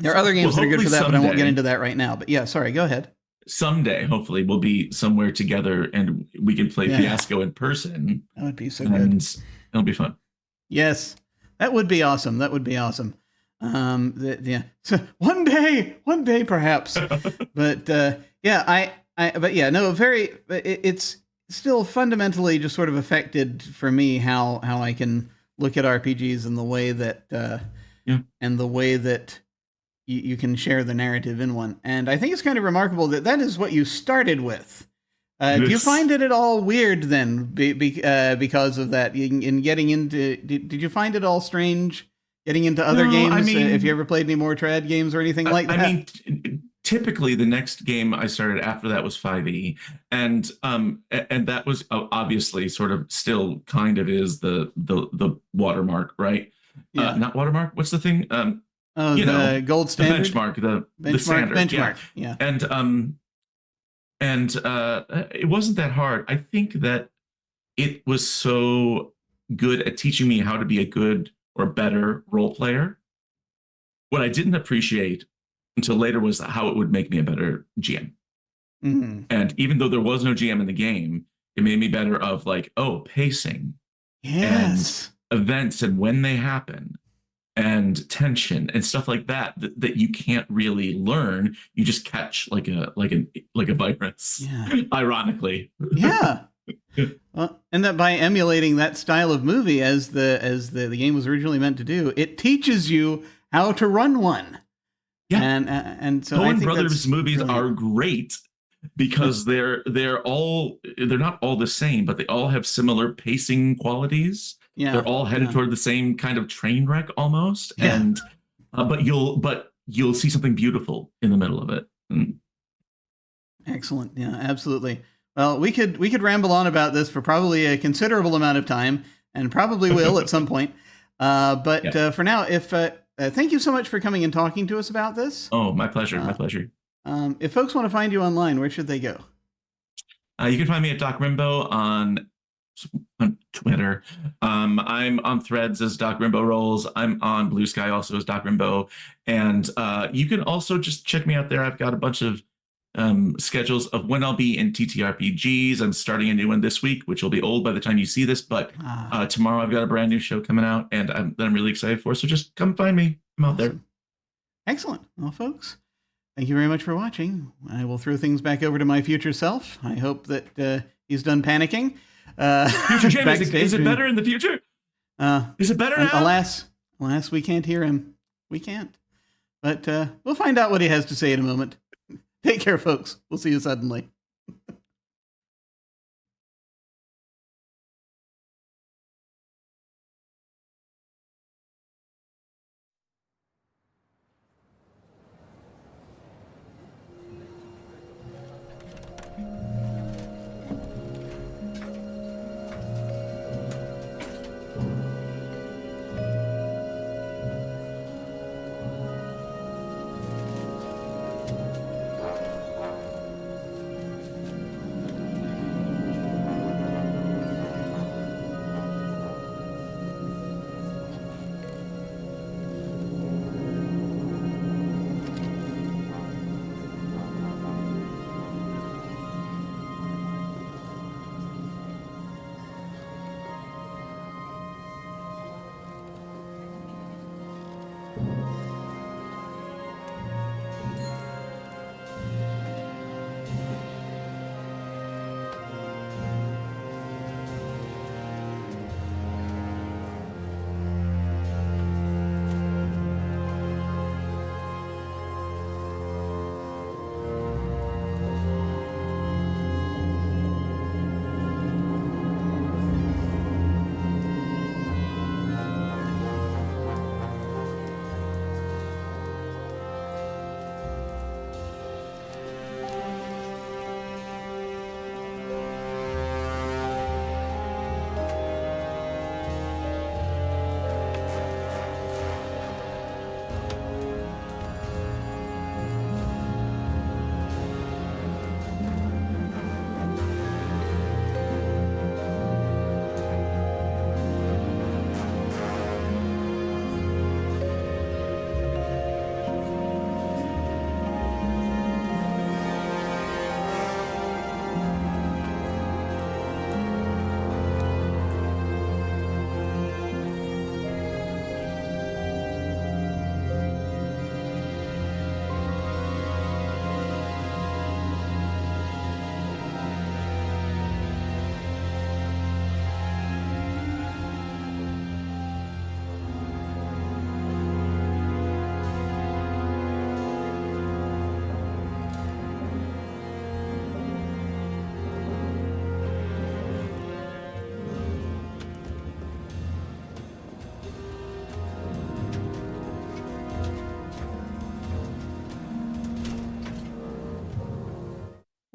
There are other games that are good for that, but I won't get into that right now. But yeah, sorry, go ahead. Someday, hopefully, we'll be somewhere together and we can play Fiasco in person. That would be so good. It'll be fun. Yes, that would be awesome. So one day perhaps. But it's still fundamentally just sort of affected for me how I can look at RPGs and the way that you can share the narrative in one. And I think it's kind of remarkable that is what you started with. Do you find it at all weird then, because of that? In getting into, did you find it all strange getting into other games? I mean, if you ever played any more trad games or anything like that? I mean, typically the next game I started after that was 5e, and that was obviously sort of still kind of is the watermark, right? Yeah. Not watermark. What's the thing? The gold standard, the benchmark, the standard, benchmark. Yeah. And it wasn't that hard. I think that it was so good at teaching me how to be a good or better role player. What I didn't appreciate until later was how it would make me a better GM. Mm-hmm. And even though there was no GM in the game, it made me better of like, pacing, yes, and events and when they happen, and tension and stuff like that you can't really learn. You just catch like a virus. Yeah. Ironically. Yeah. Well, and that by emulating that style of movie as the game was originally meant to do, it teaches you how to run one. Yeah. And so Coen Brothers movies are great because they're not all the same, but they all have similar pacing qualities. Yeah. They're all headed toward the same kind of train wreck almost. Yeah. And but you'll see something beautiful in the middle of it. Excellent. Yeah, absolutely. Well, we could ramble on about this for probably a considerable amount of time, and probably will at some point. But for now, thank you so much for coming and talking to us about this. Oh, my pleasure. My pleasure. If folks want to find you online, where should they go? You can find me at Doc Rimbo on Twitter. I'm on Threads as Doc Rimbo Rolls. I'm on Blue Sky also as Doc Rimbo. And you can also just check me out there. I've got a bunch of schedules of when I'll be in TTRPGs. I'm starting a new one this week, which will be old by the time you see this. But tomorrow I've got a brand new show coming out and I'm really excited for. So just come find me. I'm out there. Excellent. Well, folks, thank you very much for watching. I will throw things back over to my future self. I hope that he's done panicking. Future James, is it better in the future? Is it better now? Alas, we can't hear him. We can't. But we'll find out what he has to say in a moment. Take care, folks. We'll see you suddenly.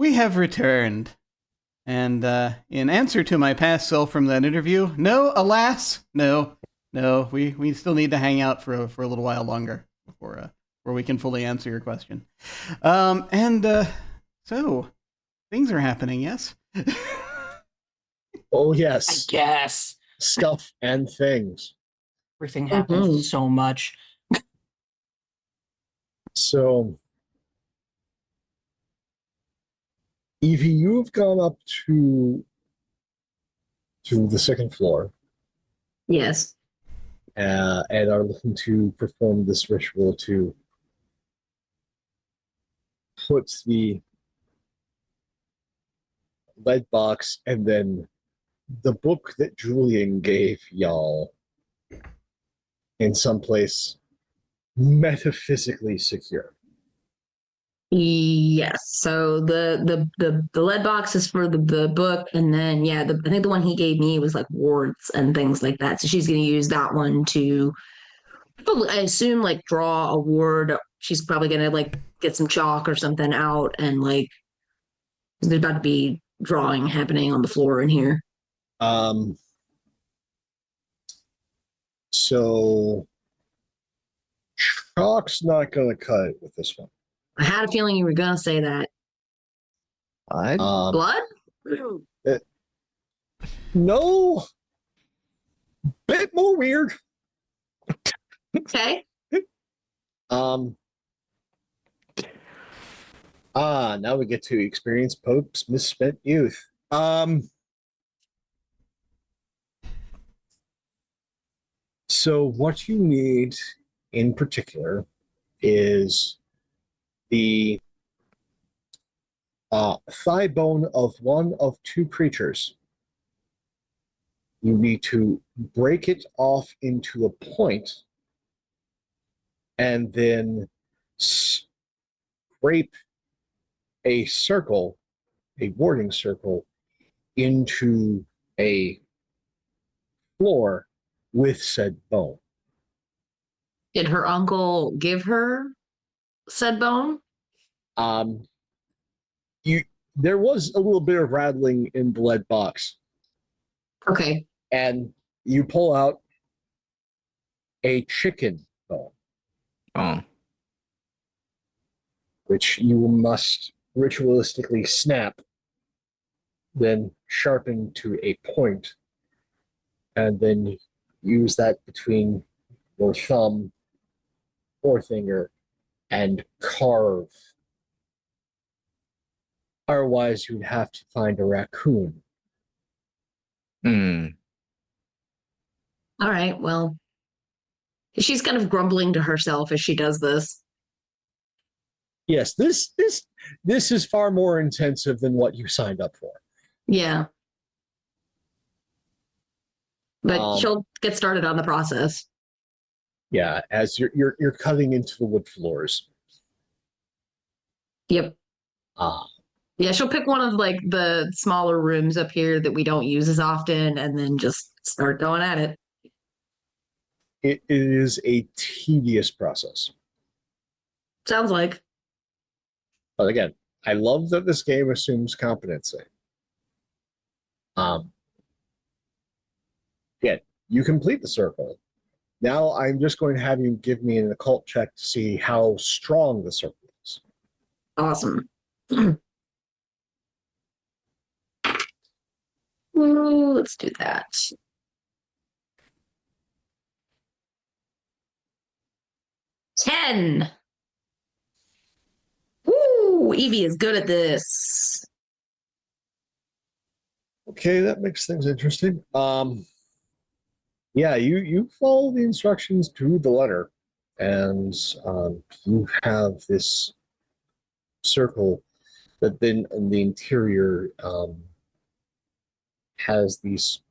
we have returned. And in answer to my past self from that interview, no, alas, no, we still need to hang out for a little while longer before we can fully answer your question. So things are happening, yes? Oh I yes, guess stuff and things. everything happens so much. So, Evie, you have gone up to the second floor Yes. and are looking to perform this ritual to put the lead box and then the book that Julian gave y'all in some place metaphysically secure. Yes. So the lead box is for the book, and then I think the one he gave me was like wards and things like that. So she's going to use that one to, I assume, like draw a ward. She's probably going to like get some chalk or something out, and like there's about to be drawing happening on the floor in here. So chalk's not going to cut it with this one. I had a feeling you were going to say that. Blood? No, bit more weird. Okay. Now we get to experience Pope's misspent youth. So what you need in particular is the thigh bone of one of two creatures. You need to break it off into a point and then scrape a circle, a warding circle, into a floor with said bone. Did her uncle give her said bone? There was a little bit of rattling in the lead box. Okay. And you pull out a chicken bone. Oh. Which you must ritualistically snap, then sharpen to a point, and then use that between your thumb, forefinger, and carve. Otherwise, you'd have to find a raccoon. Hmm. All right. Well, she's kind of grumbling to herself as she does this. Yes, this is far more intensive than what you signed up for. Yeah. But she'll get started on the process. Yeah, as you're cutting into the wood floors. Yep. Ah. Yeah, she'll pick one of like the smaller rooms up here that we don't use as often and then just start going at it. It is a tedious process. Sounds like. But again, I love that this game assumes competency. Yeah, you complete the circle. Now I'm just going to have you give me an occult check to see how strong the circle is. Awesome. Ooh, let's do that. 10. Ooh, Evie is good at this. Okay, that makes things interesting. Yeah, you follow the instructions to the letter, and you have this circle that then in the interior has these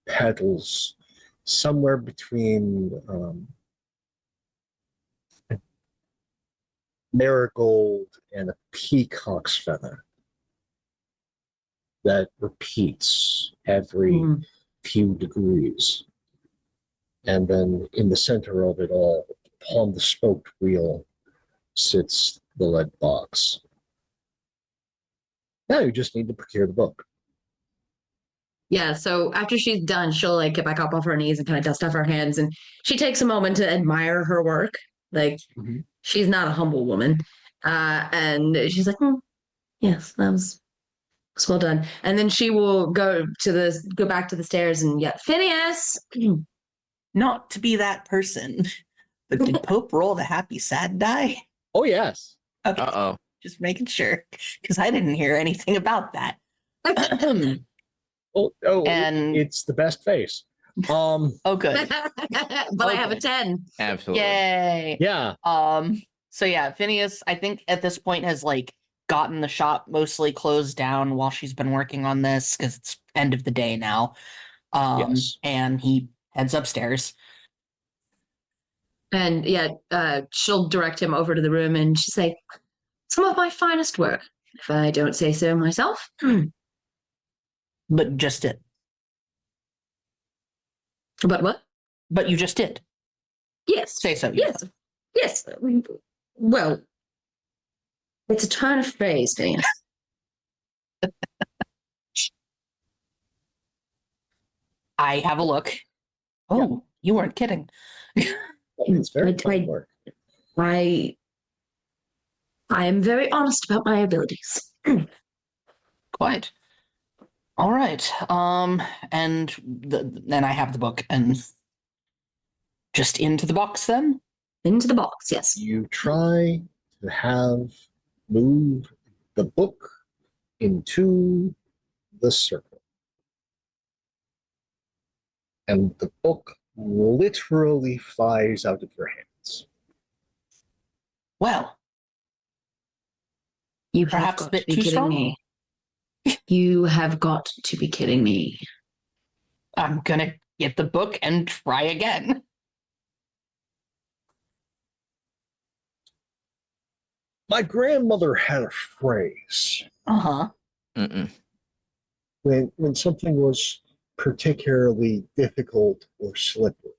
petals somewhere between marigold and a peacock's feather that repeats every few degrees. And then in the center of it all, upon the spoked wheel, sits the lead box. Now you just need to procure the book. Yeah, so after she's done, she'll like get back up off her knees and kind of dust off her hands, and she takes a moment to admire her work. Like she's not a humble woman, and she's like, "Yes, that was well done." And then she will go back to the stairs and yell, "Phineas!" Not to be that person, but did Pope roll the happy sad die? Oh, yes. Okay, Uh-oh. just making sure, because I didn't hear anything about that. And it's the best face. Oh, good. But I have a 10. Absolutely. Yay. Yeah. So yeah, Phineas, I think at this point has like gotten the shop mostly closed down while she's been working on this because it's end of the day now. Yes. And he heads upstairs. And yeah, she'll direct him over to the room and she'll say, "Some of my finest work, if I don't say so myself." But just did. But what? But you just did. Yes. Say so. Yes. Yes. Well, it's a turn of phrase, Phineas. I have a look. Oh, you weren't kidding. It's very fun work. I am very honest about my abilities. Quite. All right. And then I have the book and just into the box then? Into the box, yes. You try to move the book into the circle. And the book literally flies out of your hands. Well, You perhaps have a got bit to be too kidding strong? me. You have got to be kidding me. I'm gonna get the book and try again. My grandmother had a phrase Uh-huh. when something was particularly difficult or slippery.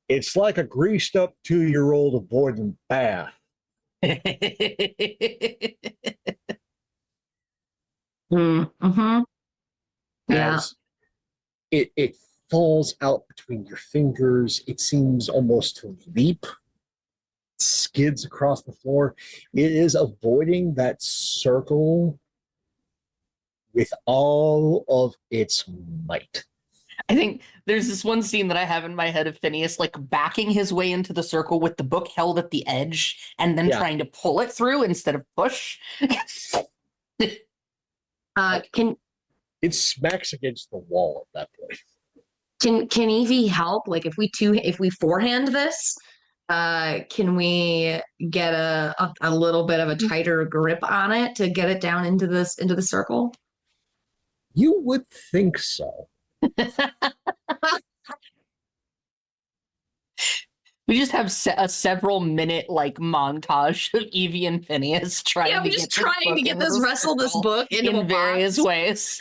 It's like a greased up 2-year-old avoiding bath. Mm-hmm. Yeah. As it falls out between your fingers, it seems almost to leap, skids across the floor. It is avoiding that circle with all of its might. I think there's this one scene that I have in my head of Phineas like backing his way into the circle with the book held at the edge and then trying to pull it through instead of push. It smacks against the wall at that point. Can Evie help? Like if we forehand this, can we get a little bit of a tighter grip on it to get it down into the circle? You would think so. We just have a several minute like montage of Evie and Phineas trying to get this wrestle this book into in various ways.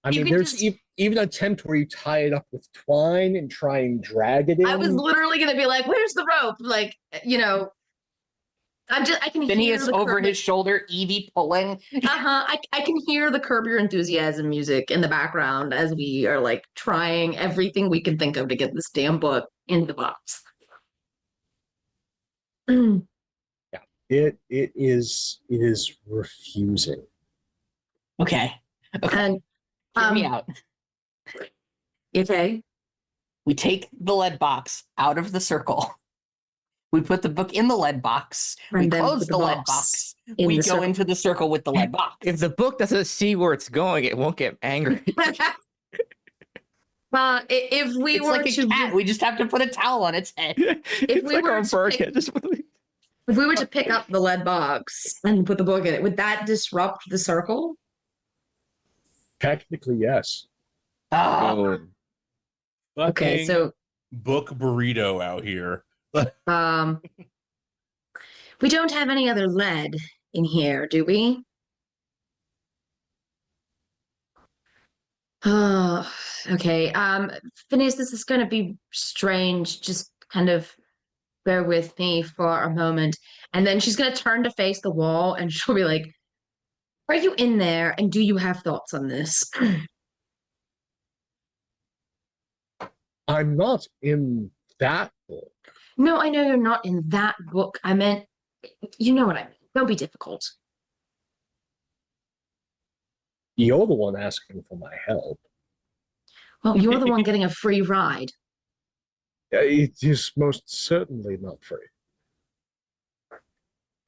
I mean, there's even an attempt where you tie it up with twine and try and drag it in. I was literally going to be like, "Where's the rope?" Like, I can Phineas hear over his shoulder, Evie pulling. I can hear the Curb Your Enthusiasm music in the background as we are like trying everything we can think of to get this damn book in the box. Yeah, it is refusing. Okay. And hear me out. Okay. We take the lead box out of the circle. We put the book in the lead box. We close the lead box. We go into the circle with the lead box. If the book doesn't see where it's going, it won't get angry. If we it's were like a cat, we just have to put a towel on its head. It's like our bird. If we were to pick up the lead box and put the book in it, would that disrupt the circle? Technically, yes. Okay, so book burrito out here. We don't have any other lead in here, do we? Oh, okay. Phineas, this is going to be strange. Just kind of bear with me for a moment. And then she's going to turn to face the wall and she'll be like, are you in there? And do you have thoughts on this? I'm not in that book. No, I know you're not in that book. I meant, you know what I mean. Don't be difficult. You're the one asking for my help. Well, you're the one getting a free ride. It is most certainly not free.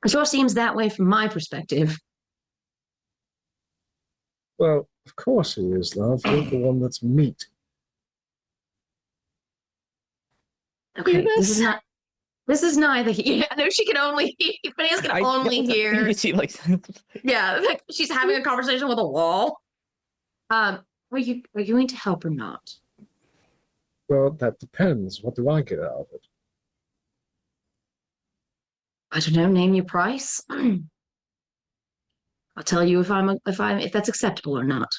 It sure seems that way from my perspective. Well, of course it is, love. You're the one that's meat. Okay, this is neither here. I know she can only, Phineas can only hear. She like, Yeah, like she's having a conversation with a wall. Are you going to help or not? Well, that depends. What do I get out of it? I don't know. Name your price. I'll tell you if that's acceptable or not.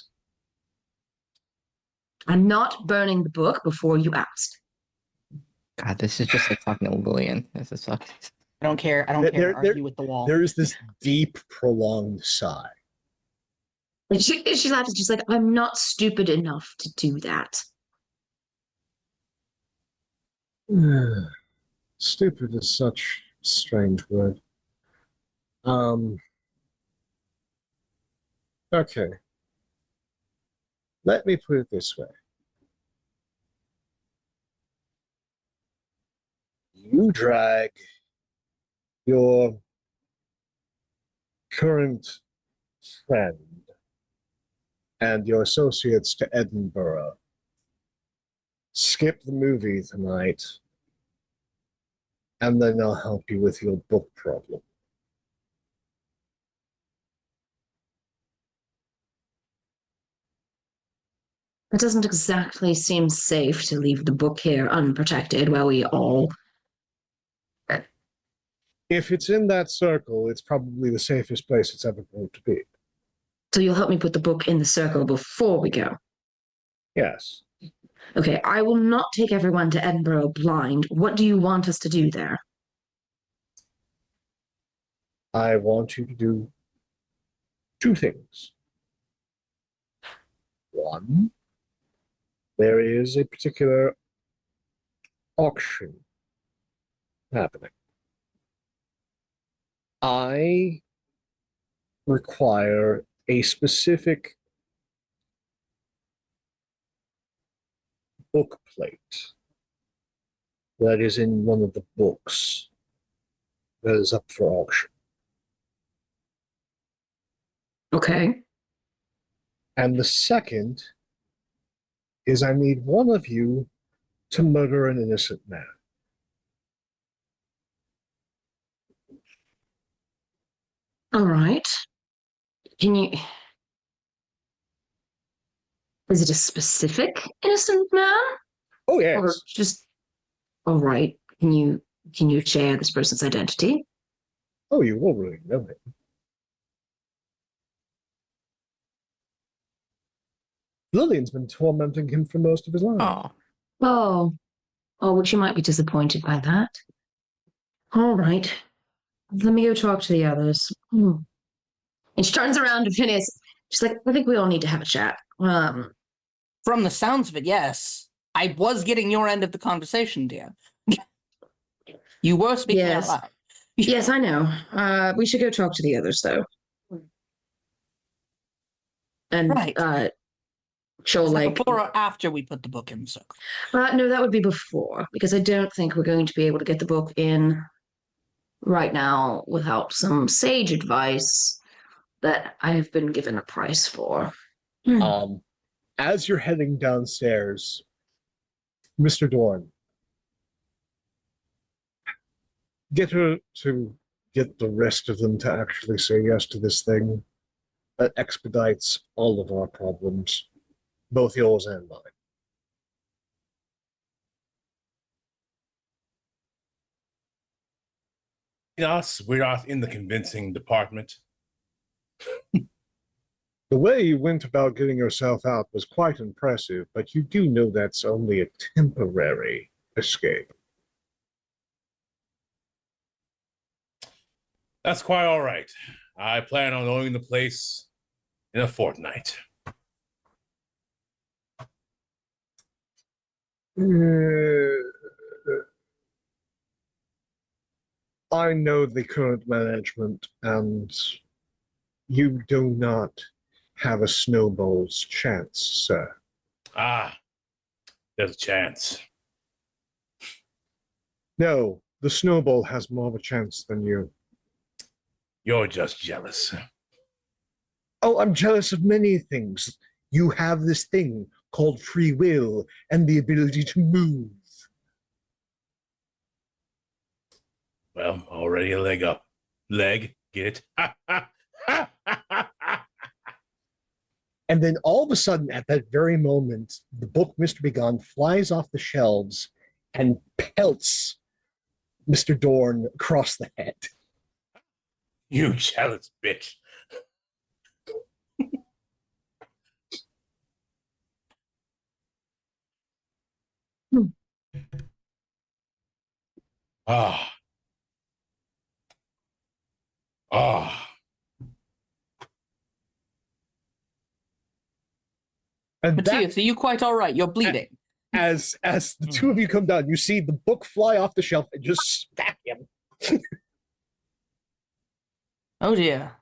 I'm not burning the book before you asked. God, this is just like talking to Lillian. This is fucking. I don't care. I don't care. Argue with the wall. There is this deep, prolonged sigh. And she laughs. She's like, I'm not stupid enough to do that. Stupid is such a strange word. Okay. Let me put it this way. You drag your current friend and your associates to Edinburgh. Skip the movie tonight, and then I'll help you with your book problem. It doesn't exactly seem safe to leave the book here unprotected while we all... If it's in that circle, it's probably the safest place it's ever going to be. So you'll help me put the book in the circle before we go? Yes. Okay, I will not take everyone to Edinburgh blind. What do you want us to do there? I want you to do two things. One, there is a particular auction happening. I require a specific book plate that is in one of the books that is up for auction. Okay. And the second is I need one of you to murder an innocent man. All right. Can you... Is it a specific innocent man? Oh, yes. Or just... All right. Can you share this person's identity? Oh, you already know him. Lillian's been tormenting him for most of his life. Oh, Oh. Oh, well, she might be disappointed by that. All right. Let me go talk to the others. And she turns around to Phineas. She's like, I think we all need to have a chat. From the sounds of it, yes. I was getting your end of the conversation, dear. You were speaking out loud. Yes, I know. We should go talk to the others, though. And Right. she'll like before or after we put the book in the circle? No, that would be before, because I don't think we're going to be able to get the book in right now without some sage advice that I have been given a price for. As you're heading downstairs, Mr. Dorn, get her to get the rest of them to actually say yes to this thing. That expedites all of our problems, both yours and mine. Yes, we're not in the convincing department. The way you went about getting yourself out was quite impressive, but you do know that's only a temporary escape. That's quite all right. I plan on owning the place in a fortnight. I know the current management, and you do not have a snowball's chance, sir. Ah, there's a chance. No, the snowball has more of a chance than you. You're just jealous. Oh, I'm jealous of many things. You have this thing called free will and the ability to move. Well, already a leg up. Leg, get it? And then all of a sudden, at that very moment, the book Mr. Begone flies off the shelves and pelts Mr. Dorn across the head. You jealous bitch. Ah. Ah. And Matthias, are you quite all right? You're bleeding. as the two of you come down, you see the book fly off the shelf and just smack him. Oh dear.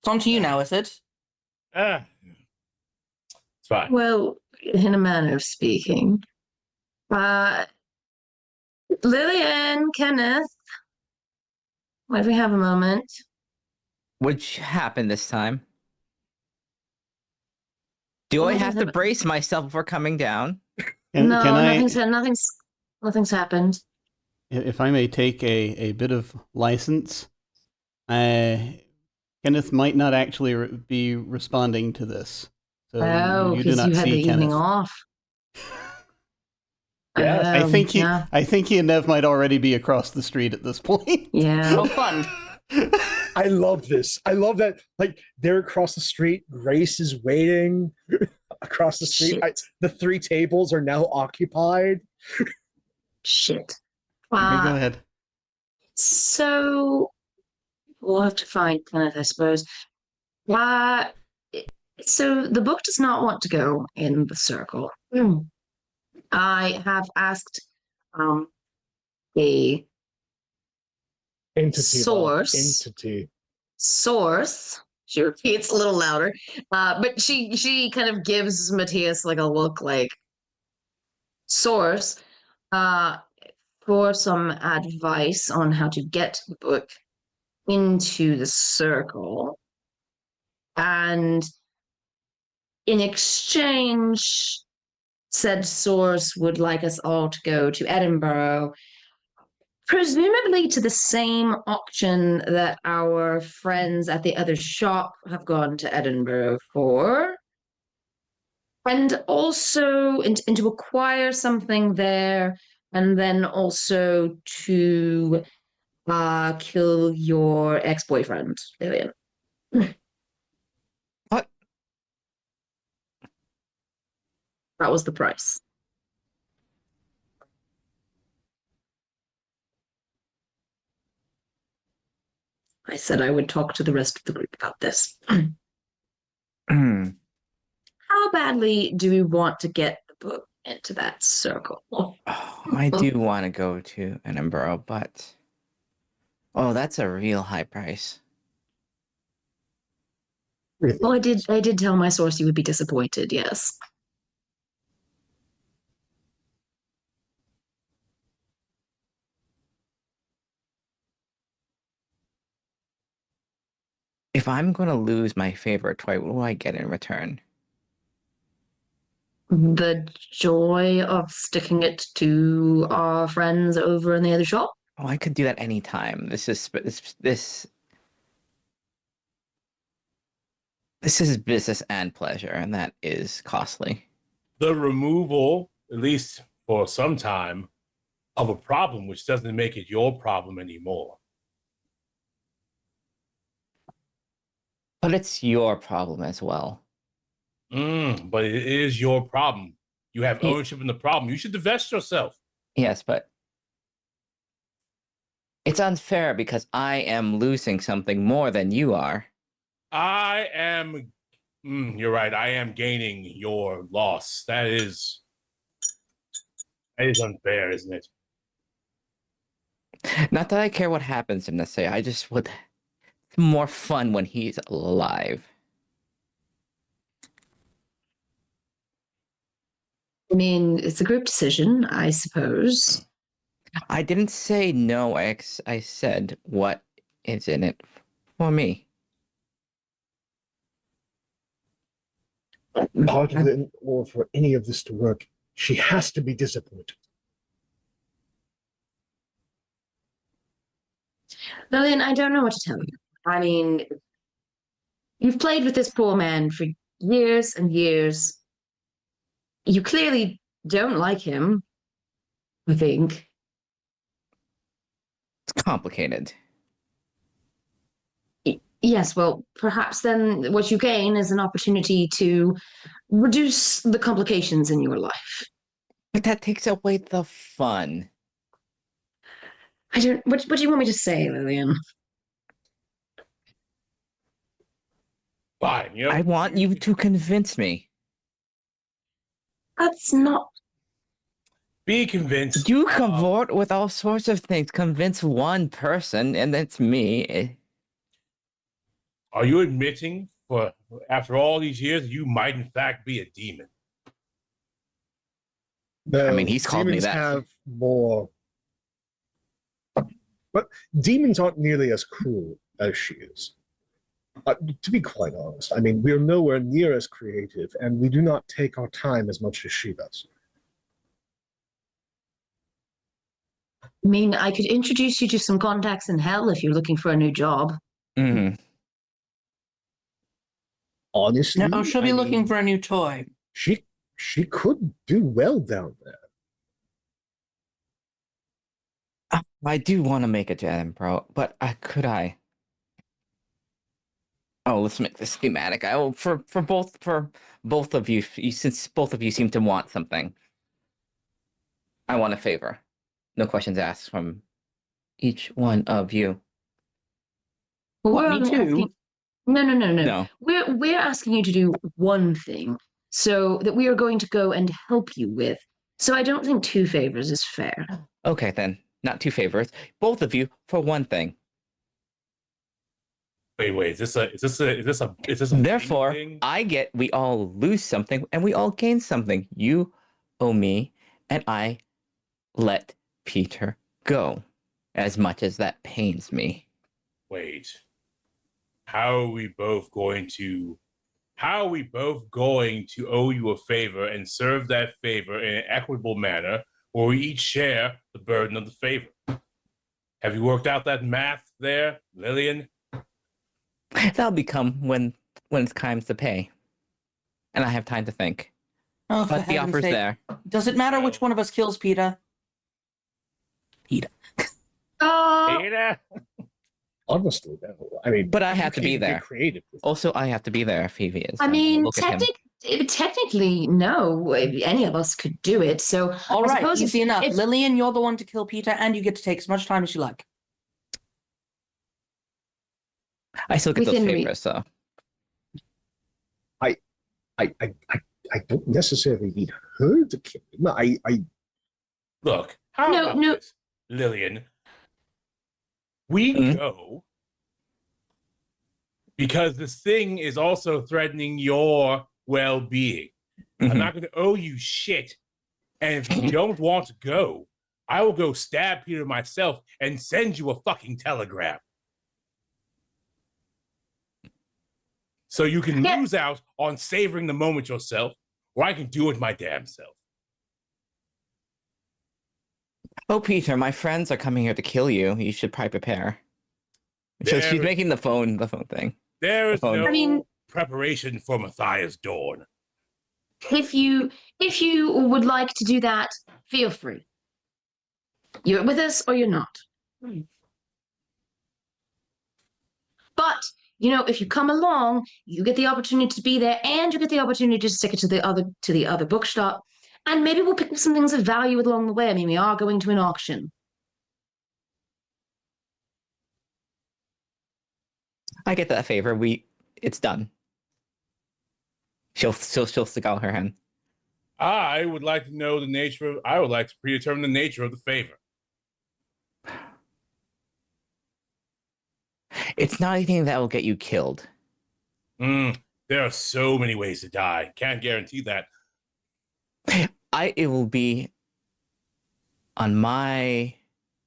It's on to you now, is it? It's fine. Well, in a manner of speaking. Lillian, Kenneth, might we have a moment? Which happened this time? Do I Oh, have to no. brace myself before coming down? Can I, nothing's happened. if I may take a bit of license, Kenneth might not actually be responding to this. So Oh, you do because not you had the see Kenneth. evening off. Yes. I think yeah. he and Nev might already be across the street at this point. Yeah. Oh, fun. I love this. I love that. Like, they're across the street. Grace is waiting across the street. Shit. The 3 tables are now occupied. Shit. Okay, go ahead. So we'll have to find Kenneth, I suppose. So the book does not want to go in the circle. I have asked a Entity. Source. Entity. source. She repeats a little louder, but she kind of gives Matthias like a look, like source, for some advice on how to get the book into the circle, and in exchange, said source would like us all to go to Edinburgh, presumably to the same auction that our friends at the other shop have gone to Edinburgh for. And also and to acquire something there, and then also to kill your ex-boyfriend, Lillian. What? That was the price. I said I would talk to the rest of the group about this. How badly do we want to get the book into that circle? Oh, I do want to go to Edinburgh, but that's a real high price. Well, I did tell my source you would be disappointed, yes. If I'm going to lose my favorite toy, what do I get in return? The joy of sticking it to our friends over in the other shop. Oh, I could do that anytime. This is business and pleasure, and that is costly. The removal, at least for some time, of a problem which doesn't make it your problem anymore. But it's your problem as well. But it is your problem. You have ownership in the problem. You should divest yourself. Yes, but It's unfair because I am losing something more than you are. I am. You're right. I am gaining your loss. That is unfair, isn't it? Not that I care what happens to him necessarily. I just would. It's more fun when he's alive. I mean, it's a group decision, I suppose. I didn't say no. I said what is in it for me. Part of it, or for any of this to work, she has to be disappointed. Lillian, I don't know what to tell you. I mean, you've played with this poor man for years and years. You clearly don't like him, I think. It's complicated. Yes, well, perhaps then what you gain is an opportunity to reduce the complications in your life. But that takes away the fun. I don't. What do you want me to say, Lillian? Fine. You know, I want you to convince me. That's not. be convinced. You cavort with all sorts of things. Convince one person, and that's me. Are you admitting, for after all these years, you might in fact be a demon? No, I mean, he's called me demons that. have more, but demons aren't nearly as cruel as she is. To be quite honest, I mean, we're nowhere near as creative, and we do not take our time as much as she does. I mean, I could introduce you to some contacts in hell if you're looking for a new job. Mm-hmm. Honestly, No, she'll be looking for a new toy. She could do well down there. I do want to make a Jedi Pro, but could I? Oh, let's make this thematic. I will for both of you, since both of you seem to want something. I want a favor. No questions asked from each one of you. Well, What, we're me only too? asking. No. No. We're asking you to do one thing, so that we are going to go and help you with. So I don't think 2 favors is fair. Okay, then. Not 2 favors. Both of you for one thing. Wait. Is this a Therefore, thing? we all lose something and we all gain something. You owe me, and I let Peter go, as much as that pains me. Wait. How are we both going to owe you a favor and serve that favor in an equitable manner where we each share the burden of the favor? Have you worked out that math there, Lillian? That'll become when it's time to pay. And I have time to think. Oh, for But the heaven's offer's sake. there. Does it matter which one of us kills Peter? Peter. Peter? Honestly, no. I mean, But I you have to can't be even get there. creative with it. Also, I have to be there if he is. I mean, Look at him. technically, no. Any of us could do it. So All I right, suppose easy enough. if- Lillian, you're the one to kill Peter, and you get to take as much time as you like. I still get those Within favors, so. I don't necessarily need her to kill him. Look, how No, about no. this, Lillian? We Hmm? go because this thing is also threatening your well-being. I'm Mhm. not going to owe you shit. And if you don't want to go, I will go stab Peter myself and send you a fucking telegram. So you can Yeah. lose out on savoring the moment yourself, or I can do it my damn self. Oh, Peter, my friends are coming here to kill you. You should probably prepare. So There she's is- making the phone thing. There is phone. no I mean- preparation for Matthias Dorn. if you would like to do that, feel free. You're with us or you're not. But if you come along, you get the opportunity to be there, and you get the opportunity to stick it to the other bookshop, and maybe we'll pick up some things of value along the way. I mean, we are going to an auction. I get that favor. It's done. She'll stick out her hand. I would like to know the nature of. I would like to predetermine the nature of the favor. It's not anything that will get you killed. There are so many ways to die. Can't guarantee that. It will be on my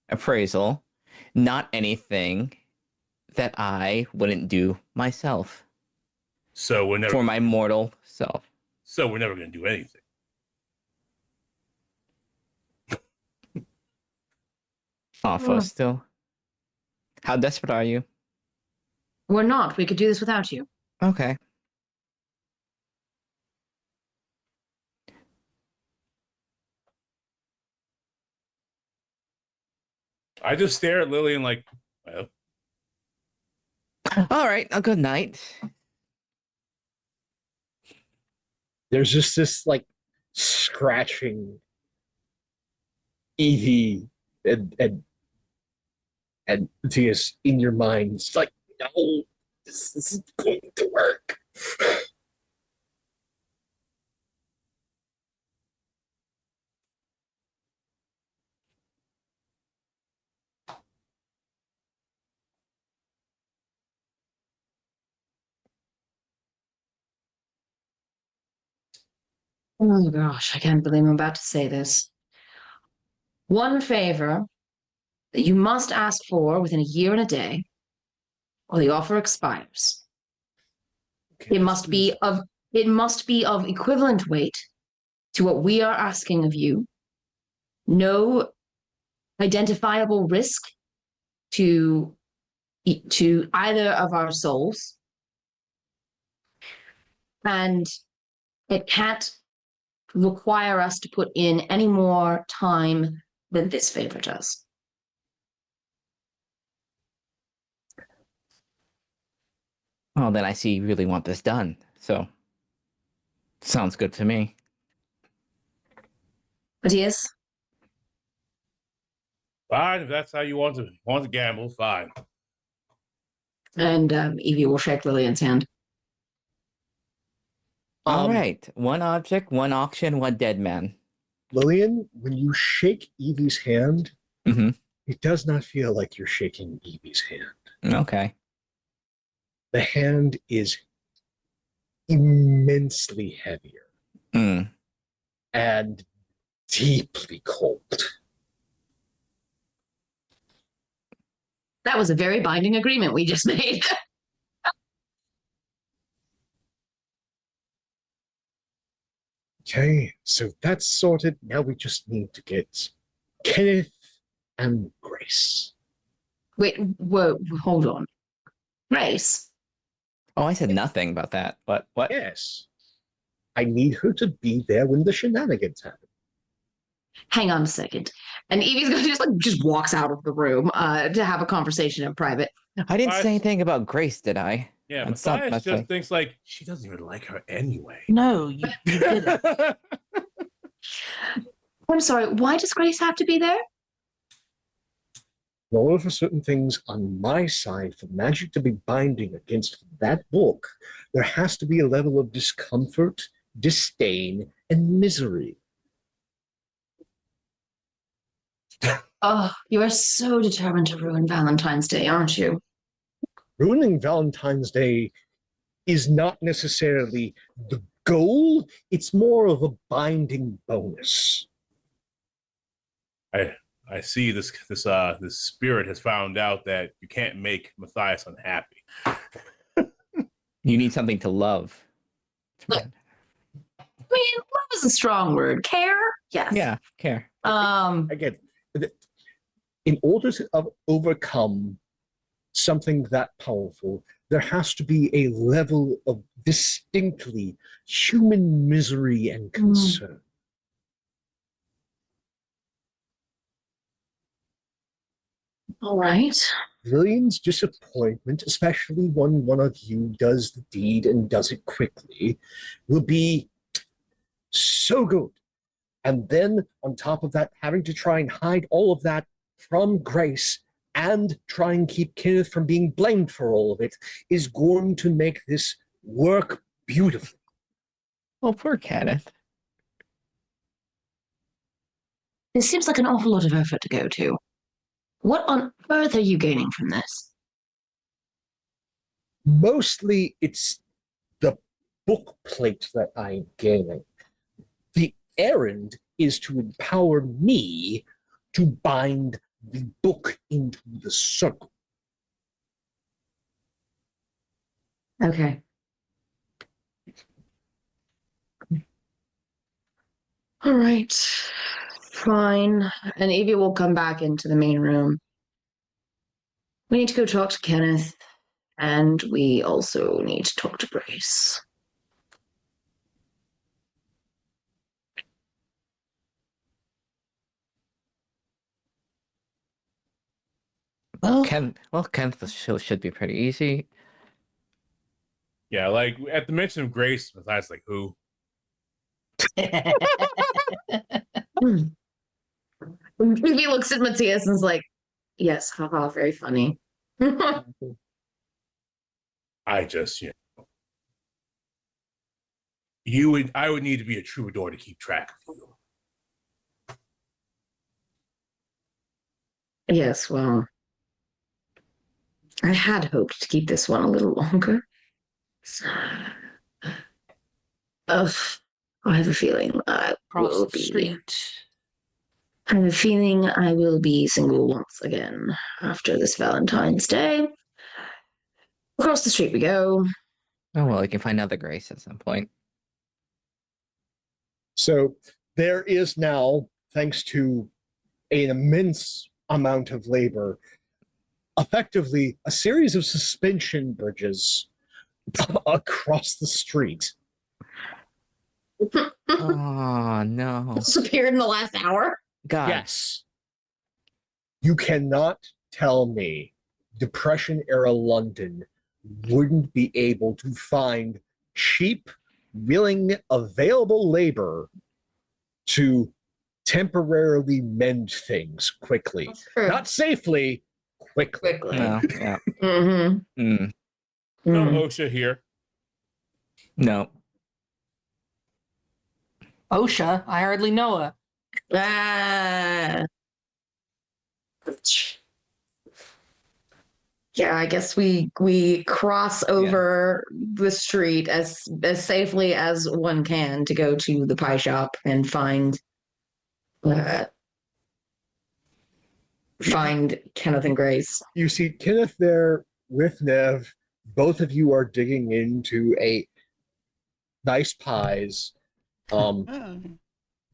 appraisal, not anything that I wouldn't do myself. So we're never for my mortal self. So we're never going to do anything. Awful still. How desperate are you? We're not. We could do this without you. Okay. I just stare at Lillian like, well. All right. A good night. There's just this like scratching Evie and Matthias in your mind. It's like, no, this isn't going to work. Oh gosh, I can't believe I'm about to say this. One favor that you must ask for within a year and a day, or the offer expires. Okay, It must be of equivalent weight to what we are asking of you. No identifiable risk to either of our souls. And it can't require us to put in any more time than this favor does. Well, then I see you really want this done. So, sounds good to me. Matthias? Fine, if that's how you want to gamble, fine. And Evie will shake Lillian's hand. All right. One object, one auction, one dead man. Lillian, when you shake Evie's hand, Mm-hmm. it does not feel like you're shaking Evie's hand. Okay. The hand is immensely heavier and deeply cold. That was a very binding agreement we just made. Okay, so that's sorted. Now we just need to get Kenneth and Grace. Wait, whoa, hold on. Grace? Oh, I said nothing about that. What? Yes. I need her to be there when the shenanigans happen. Hang on a second. And Evie's going to just walks out of the room to have a conversation in private. I didn't say anything about Grace, did I? Yeah, That's not Matthias much just like- thinks like she doesn't even like her anyway. No, you didn't. I'm sorry, why does Grace have to be there? In order for certain things on my side for magic to be binding against that book, there has to be a level of discomfort, disdain, and misery. Oh, you are so determined to ruin Valentine's Day, aren't you? Ruining Valentine's Day is not necessarily the goal, it's more of a binding bonus. I see this spirit has found out that you can't make Matthias unhappy. You need something to love. Look, I mean, love is a strong word. Care? Yes. Yeah, care. Again, in order to overcome something that powerful, there has to be a level of distinctly human misery and concern. All right. Lillian's disappointment, especially when one of you does the deed and does it quickly, will be so good. And then, on top of that, having to try and hide all of that from Grace and try and keep Kenneth from being blamed for all of it is going to make this work beautifully. Oh, poor Kenneth. It seems like an awful lot of effort to go to. What on earth are you gaining from this? Mostly it's the book plate that I'm gaining. The errand is to empower me to bind the book into the circle. Okay. All right. Fine. And Evie will come back into the main room. We need to go talk to Kenneth, and we also need to talk to Grace. Kenneth should be pretty easy. Yeah, like at the mention of Grace, Matthias like, who? Evie looks at Matthias and is like, yes, haha, very funny. I just, I would need to be a troubadour to keep track of you. Yes, well, I had hoped to keep this one a little longer. Ugh, I have a feeling I will be. I have a feeling I will be single once again after this Valentine's Day. Across the street we go. Oh, well, you can find other Grace at some point. So there is now, thanks to an immense amount of labor, effectively a series of suspension bridges across the street. Oh, no. Disappeared in the last hour? God. Yes. You cannot tell me Depression-era London wouldn't be able to find cheap, willing, available labor to temporarily mend things quickly. Not safely, quickly. No, yeah. Mm-hmm. Mm, No Mm. OSHA here. no. OSHA, I hardly know her. Ah. Yeah, I guess we cross over the street as safely as one can to go to the pie shop and find Kenneth and Grace. You see Kenneth there with Nev. Both of you are digging into a nice pies.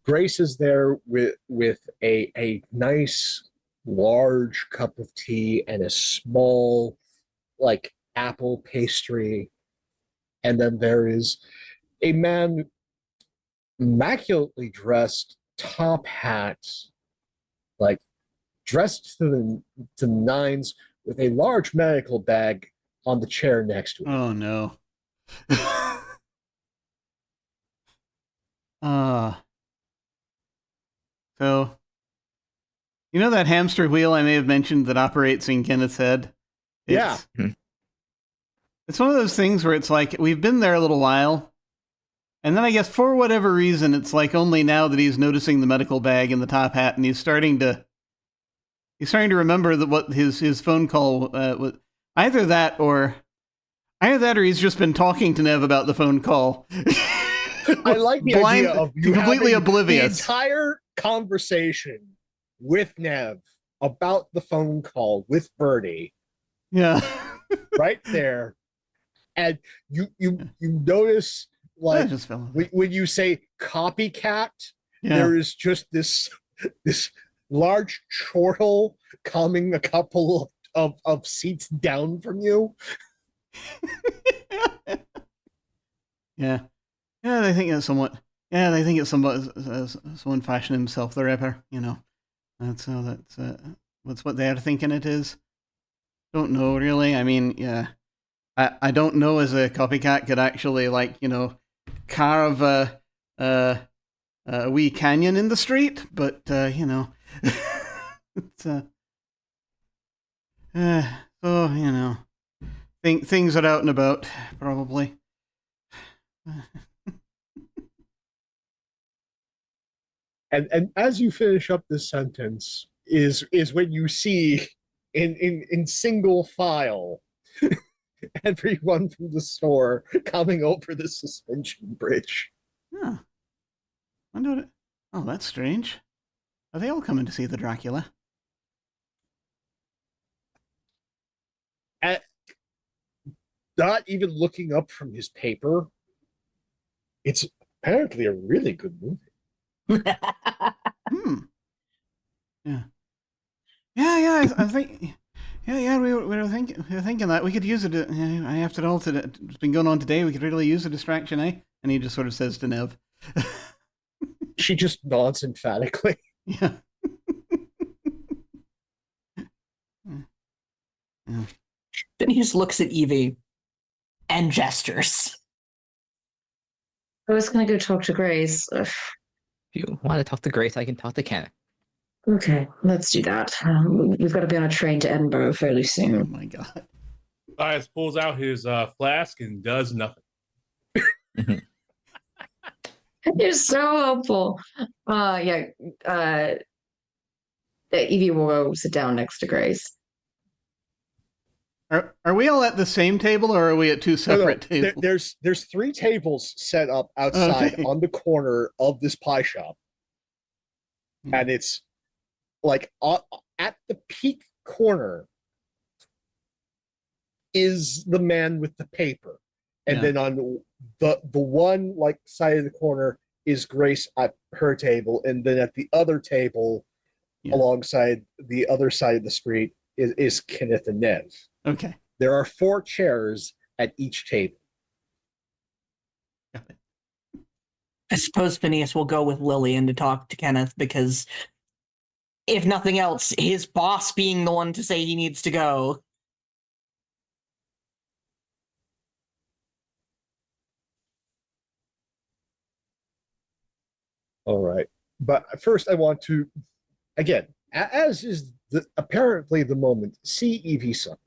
Grace is there with a nice large cup of tea and a small like apple pastry. And then there is a man immaculately dressed, top hat, like dressed to the nines, with a large medical bag on the chair next to him. Oh no. So, you know that hamster wheel I may have mentioned that operates in Kenneth's head? Yeah. It's one of those things where it's like, we've been there a little while, and then I guess for whatever reason, it's like only now that he's noticing the medical bag and the top hat, and he's starting to remember that what his phone call was. Either that or he's just been talking to Nev about the phone call. I like the idea of you completely having oblivious. the entire conversation with Nev about the phone call with Birdie. Yeah. Right there. And you notice, like, when you say copycat, there is just this large chortle coming a couple of seats down from you. Yeah. Yeah, they think it's somewhat. Yeah, they think it's somewhat. Someone fashioned himself the Ripper. You know, that's what they're thinking it is. Don't know really. I mean, yeah, I don't know as a copycat could actually carve a wee canyon in the street, but it's So, you know, things are out and about, probably. And as you finish up this sentence is when you see in single file everyone from the store coming over the suspension bridge. Huh. Wonder what oh, that's strange. Are they all coming to see the Dracula? Not even looking up from his paper. It's apparently a really good movie. Hmm. Yeah. Yeah. I think. Yeah. We were thinking that we could use it. After all, it's been going on today. We could really use a distraction, eh? And he just sort of says to Nev. She just nods emphatically. Yeah. Yeah. Then he just looks at Evie and gestures. I was going to go talk to Grace. Ugh. If you want to talk to Grace, I can talk to Kenneth. Okay, let's do that. We've got to be on a train to Edinburgh fairly Oh soon. my god. Matthias pulls out his flask and does nothing. You're so helpful. Evie will go sit down next to Grace. Are we all at the same table, or are we at two separate tables? There's 3 tables set up outside on the corner of this pie shop, and it's like at the peak corner is the man with the paper, and then on the one like side of the corner is Grace at her table, and then at the other table alongside the other side of the street is Kenneth and Nev. Okay. There are 4 chairs at each table. I suppose Phineas will go with Lillian to talk to Kenneth because, if nothing else, his boss being the one to say he needs to go. All right. But first, I want to, again, as is apparently the moment, see Evie suffer.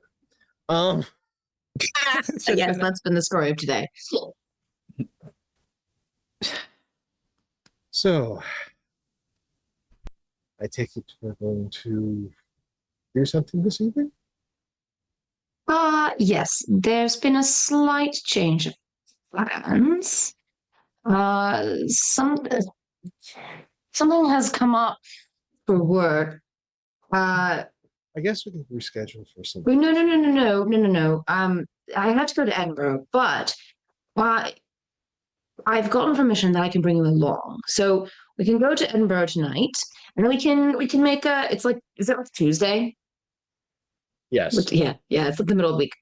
Yes, that's been the story of today. So, I take it we're going to do something this evening? Yes, there's been a slight change of plans. Something has come up for work. I guess we can reschedule for some. No. I had to go to Edinburgh, but I've gotten permission that I can bring you along. So we can go to Edinburgh tonight, and then we can make a. It's like, is it like Tuesday? Yes. Yeah, it's like the middle of the week.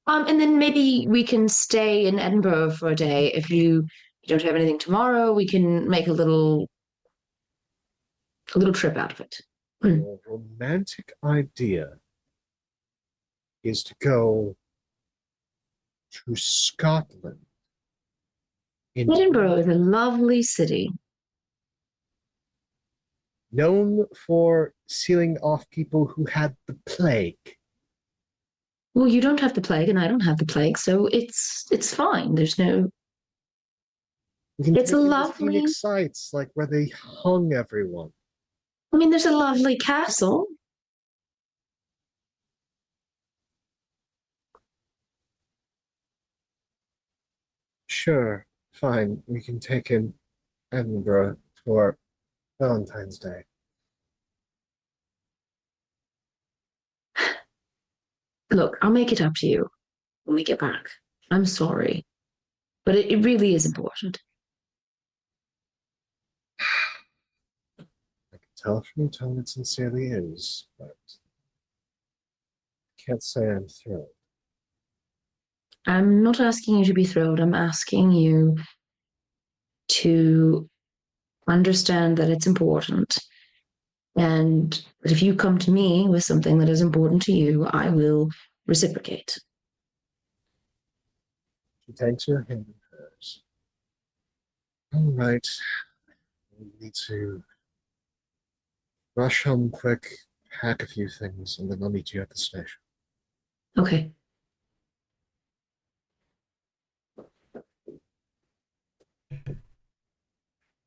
And then maybe we can stay in Edinburgh for a day. If you don't have anything tomorrow, we can make a little trip out of it. A romantic idea is to go to Scotland. Edinburgh is a lovely city. Known for sealing off people who had the plague. Well, you don't have the plague, and I don't have the plague, so it's fine. There's no. It's a lovely Phoenix sites, like where they hung everyone. I mean, there's a lovely castle. Sure, fine. We can take in Edinburgh for Valentine's Day. Look, I'll make it up to you when we get back. I'm sorry, but it really is important. I can tell from your tone it sincerely is, but I can't say I'm thrilled. I'm not asking you to be thrilled. I'm asking you to understand that it's important. And that if you come to me with something that is important to you, I will reciprocate. She takes her hand in hers. All right. We need to rush home quick, pack a few things, and then I'll meet you at the station. Okay.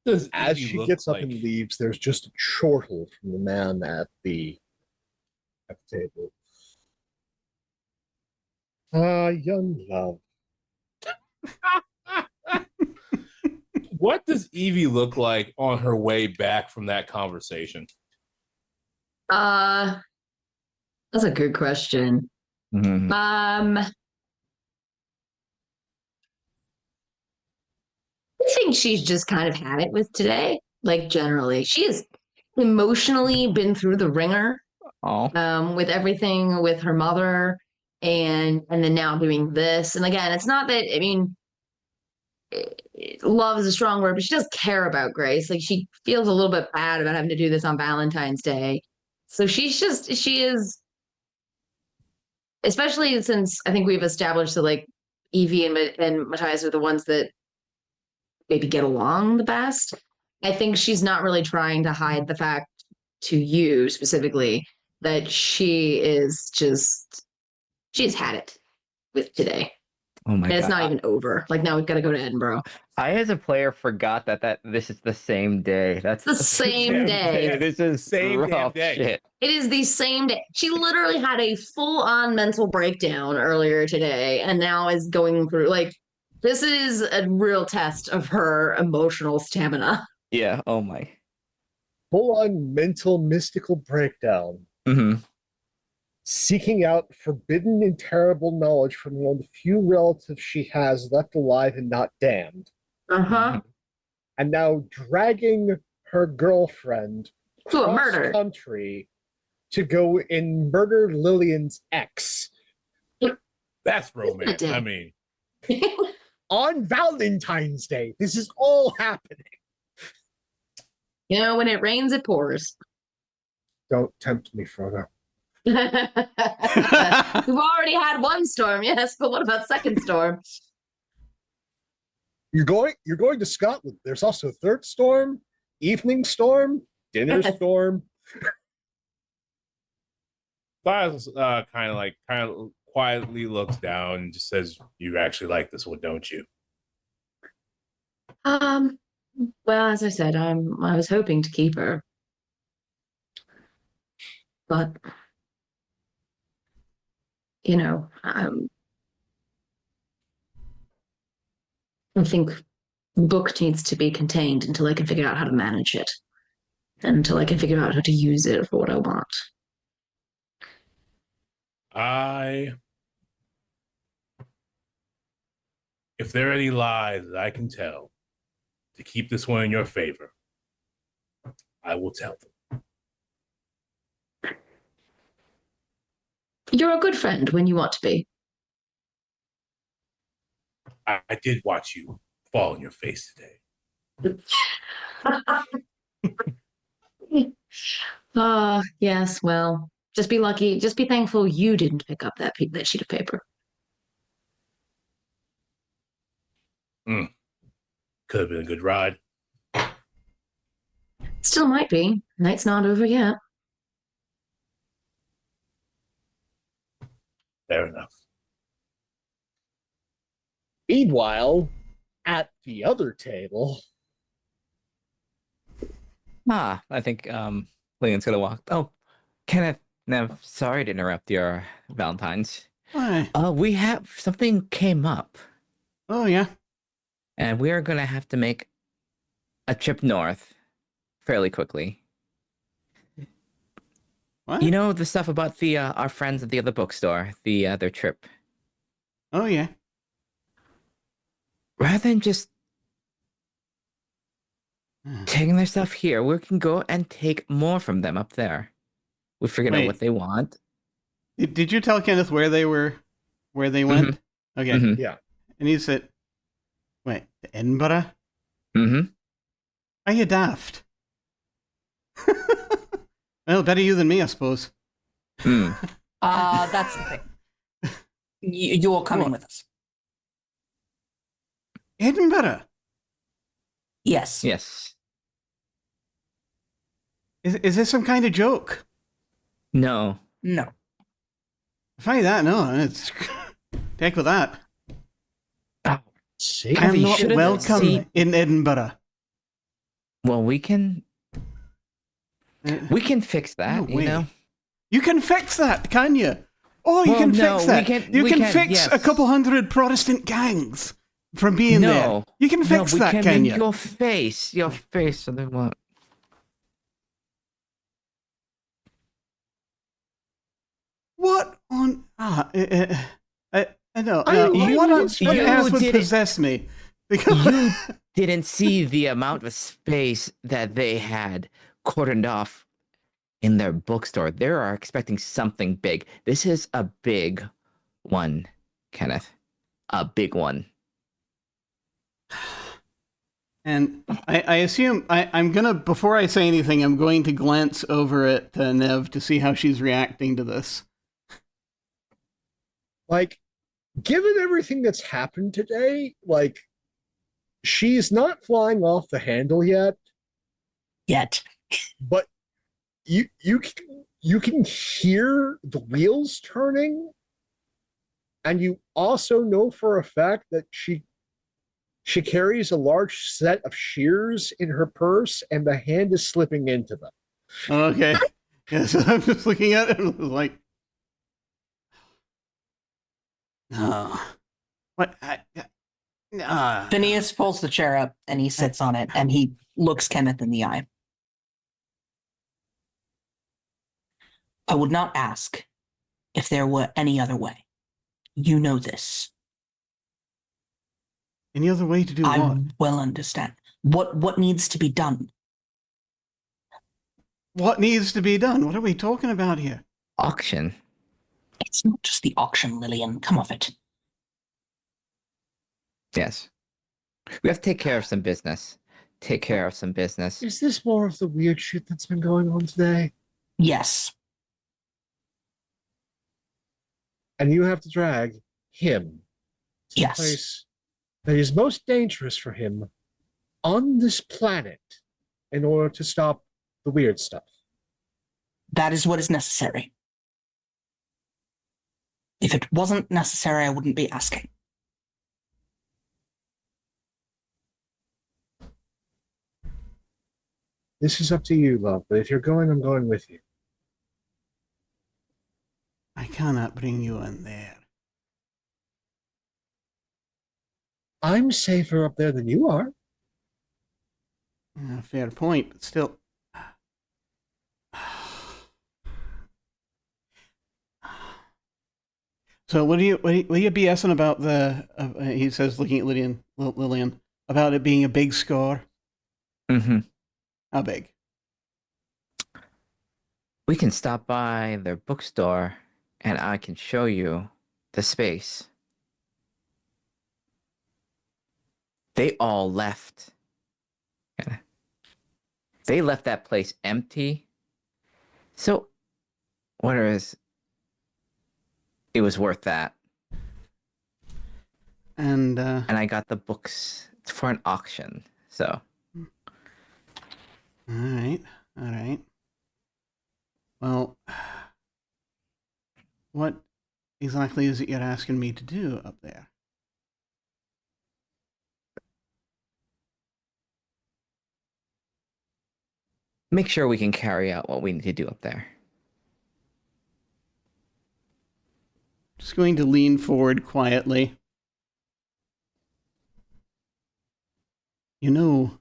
Does As Evie she look gets up like? and leaves, there's just a chortle from the man at the table. Ah, young love. What does Evie look like on her way back from that conversation? That's a good question. Mhm. I think she's just kind of had it with today. Like generally, she has emotionally been through the ringer Oh, with everything with her mother, and then now doing this. And again, it's not that I mean, love is a strong word, but she does care about Grace. Like she feels a little bit bad about having to do this on Valentine's Day. So she is, especially since I think we've established that like Evie and Matthias are the ones that maybe get along the best. I think she's not really trying to hide the fact to you specifically that she's had it with today. oh my And it's God. not even over. Like now we've got to go to Edinburgh. I, as a player, forgot that this is the same day. That's The same day. This is Same damn rough day. shit. It is the same day. She literally had a full-on mental breakdown earlier today and now is going through like this is a real test of her emotional stamina. Yeah. Oh my. Full-on mental mystical breakdown. Mm-hmm. Seeking out forbidden and terrible knowledge from one of the few relatives she has left alive and not damned. Uh-huh. And now dragging her girlfriend To a cross murder. country to go and murder Lillian's ex That's romance. I mean, on Valentine's Day. This is all happening. You know, when it rains, it pours. Don't tempt me, Frodo. We've already had one storm, yes, but what about second storm? You're going to Scotland. There's also a third storm, evening storm, dinner storm. Styles kind of quietly looks down and just says, "You actually like this one, don't you?" Well, as I said, I was hoping to keep her. But you know, I think the book needs to be contained until I can figure out how to manage it. And until I can figure out how to use it for what I want. If there are any lies that I can tell to keep this one in your favor, I will tell them. You're a good friend when you want to be. I did watch you fall on your face today. Yes, well, just be lucky. Just be thankful you didn't pick up that sheet of paper. Could have been a good ride. Still might be. Night's not over yet. Fair enough. Meanwhile, at the other table, I think Lillian's gonna walk. Oh, Kenneth. Now, sorry to interrupt your Valentine's. Why? We have something came up, Oh, yeah. and we are gonna have to make a trip north fairly quickly. What? You know the stuff about the our friends at the other bookstore, their trip. Oh, yeah. Rather than just taking their stuff here, we can go and take more from them up there. We figured out Wait. what they want. Did you tell Kenneth where they went? Okay. Mm-hmm. yeah. And he said, wait, to Edinburgh? Mm-hmm. Are you daft? Well, better you than me, I suppose. Mm. That's the thing. You're coming with us. Edinburgh? Yes. Yes. Is this some kind of joke? No. No. Try that, no, it's heck with that. Oh, See? I am you not should've welcome seen- in Edinburgh. well, we can fix that. No you know. way. You can fix that, can you? Oh, you Well, can no, fix we that. can- you we can can, fix a yes. couple hundred Protestant gangs from being there. You can fix we that, can you? make your face, so they won't. What on? I know. I What once what read- else would You did it. possess me? Because You didn't see the amount of space that they had cordoned off in their bookstore. They are expecting something big. This is a big one, Kenneth. A big one. And I assume I'm gonna, before I say anything, I'm going to glance over at Nev to see how she's reacting to this. Like, given everything that's happened today, like, she's not flying off the handle yet, Yet. but you can hear the wheels turning, and you also know for a fact that she carries a large set of shears in her purse, and the hand is slipping into them. Okay. Yeah, so I'm just looking at it and I was like, no. What? No. Phineas pulls the chair up and he sits on it and he looks Kenneth in the eye. I would not ask if there were any other way. You know this. Any other way to do I what? well understand. What needs to be done? What needs to be done? What are we talking about here? Auction. It's not just the auction, Lillian. Come off it. Yes. We have to take care of some business. Take care of some business. Is this more of the weird shit that's been going on today? Yes. And you have to drag him to Yes. the place that is most dangerous for him on this planet in order to stop the weird stuff. That is what is necessary. If it wasn't necessary, I wouldn't be asking. This is up to you, love, but if you're going, I'm going with you. I cannot bring you in there. I'm safer up there than you are. Fair point, but still. So what are you BSing about the? He says, looking at Lillian, about it being a big score. Mm-hmm. How big? We can stop by their bookstore and I can show you the space. They all left. They left that place empty. So, it was worth that. And I got the books for an auction. So, all right. Well, what exactly is it you're asking me to do up there? make sure we can carry out what we need to do up there. Just going to lean forward quietly. You know,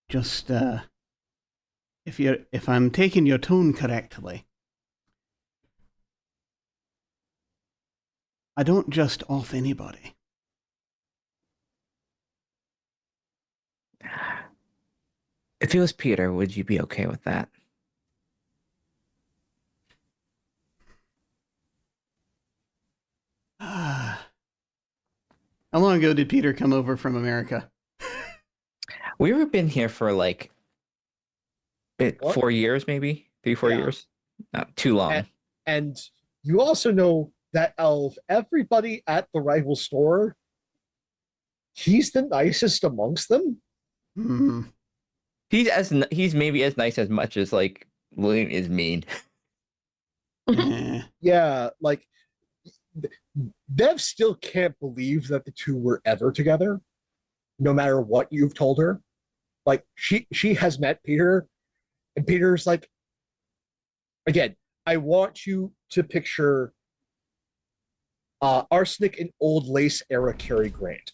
just if I'm taking your tone correctly, I don't just off anybody. If it was Peter, would you be okay with that? How long ago did Peter come over from America? We've been here for like 4 years, maybe 3-4 Yeah. years. Not too long. And you also know that of everybody at the rival store, he's the nicest amongst them. Hmm. He's maybe as nice as much as like William is mean. Yeah, like Dev still can't believe that the two were ever together, no matter what you've told her. Like she has met Peter, and Peter's like, again, I want you to picture arsenic and old lace era Cary Grant.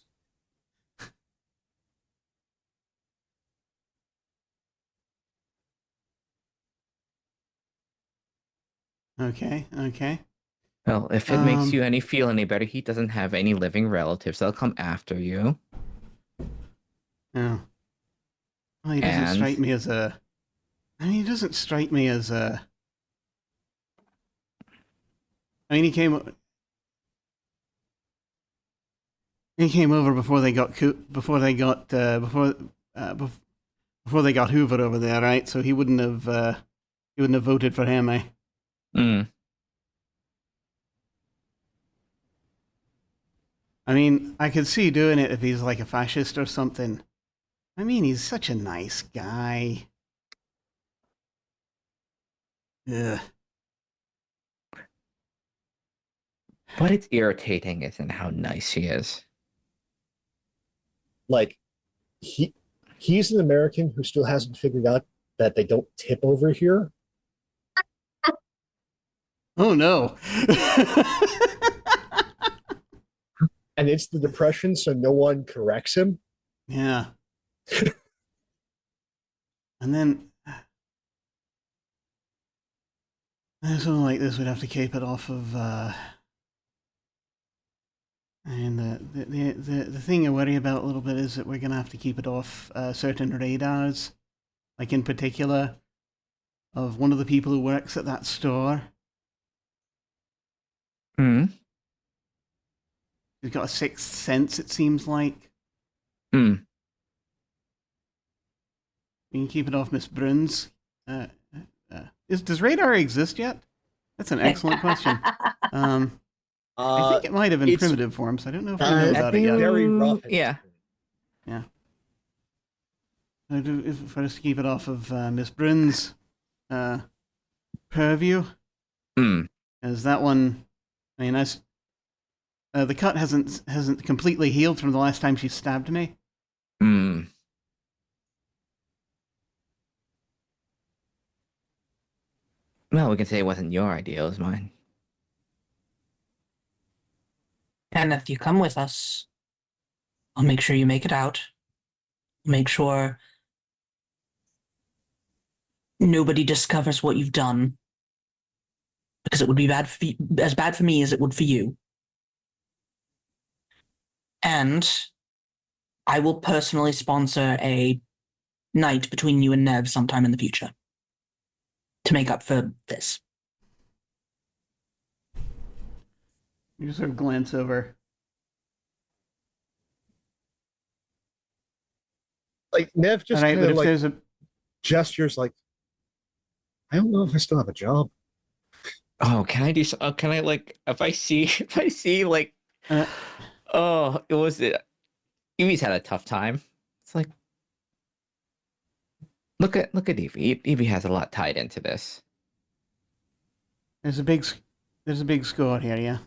Okay. Well, if it makes you feel any better, he doesn't have any living relatives. They'll come after you. Oh. Well, he doesn't strike me as a... I mean, he doesn't strike me as a... I mean, he came over before they got Hoover over there, right? So he wouldn't have voted for him, eh? I mean, I could see doing it if he's like a fascist or something. I mean, he's such a nice guy. Ugh. What it's irritating isn't how nice he is. Like, he's an American who still hasn't figured out that they don't tip over here. Oh no. And it's the Depression, so no one corrects him. Yeah. And then something like this, we'd have to cape it off of. And the thing I worry about a little bit is that we're gonna have to keep it off certain radars, like in particular, of one of the people who works at that store. He's got a sixth sense, it seems like. We can keep it off Miss Bruns. Does radar exist yet? That's an excellent question. I think it might have in primitive form, so I don't know if we know about it yet. Very rough. Yeah. Yeah. For us to keep it off of Miss Bruns' purview. As that one, I mean, the cut hasn't completely healed from the last time she stabbed me. Well, we can say it wasn't your idea, it was mine. Kenneth, you come with us. I'll make sure you make it out. Make sure nobody discovers what you've done. Because it would be as bad for me as it would for you. And I will personally sponsor a night between you and Nev sometime in the future to make up for this. You just sort of glance over. Like Nev just Right, kind of like there's a gestures like, I don't know if I still have a job. Oh, can I do? Can I like if I see like, oh, it was it. Evie's had a tough time. It's like, look at Evie. Evie has a lot tied into this. there's a big score here, yeah.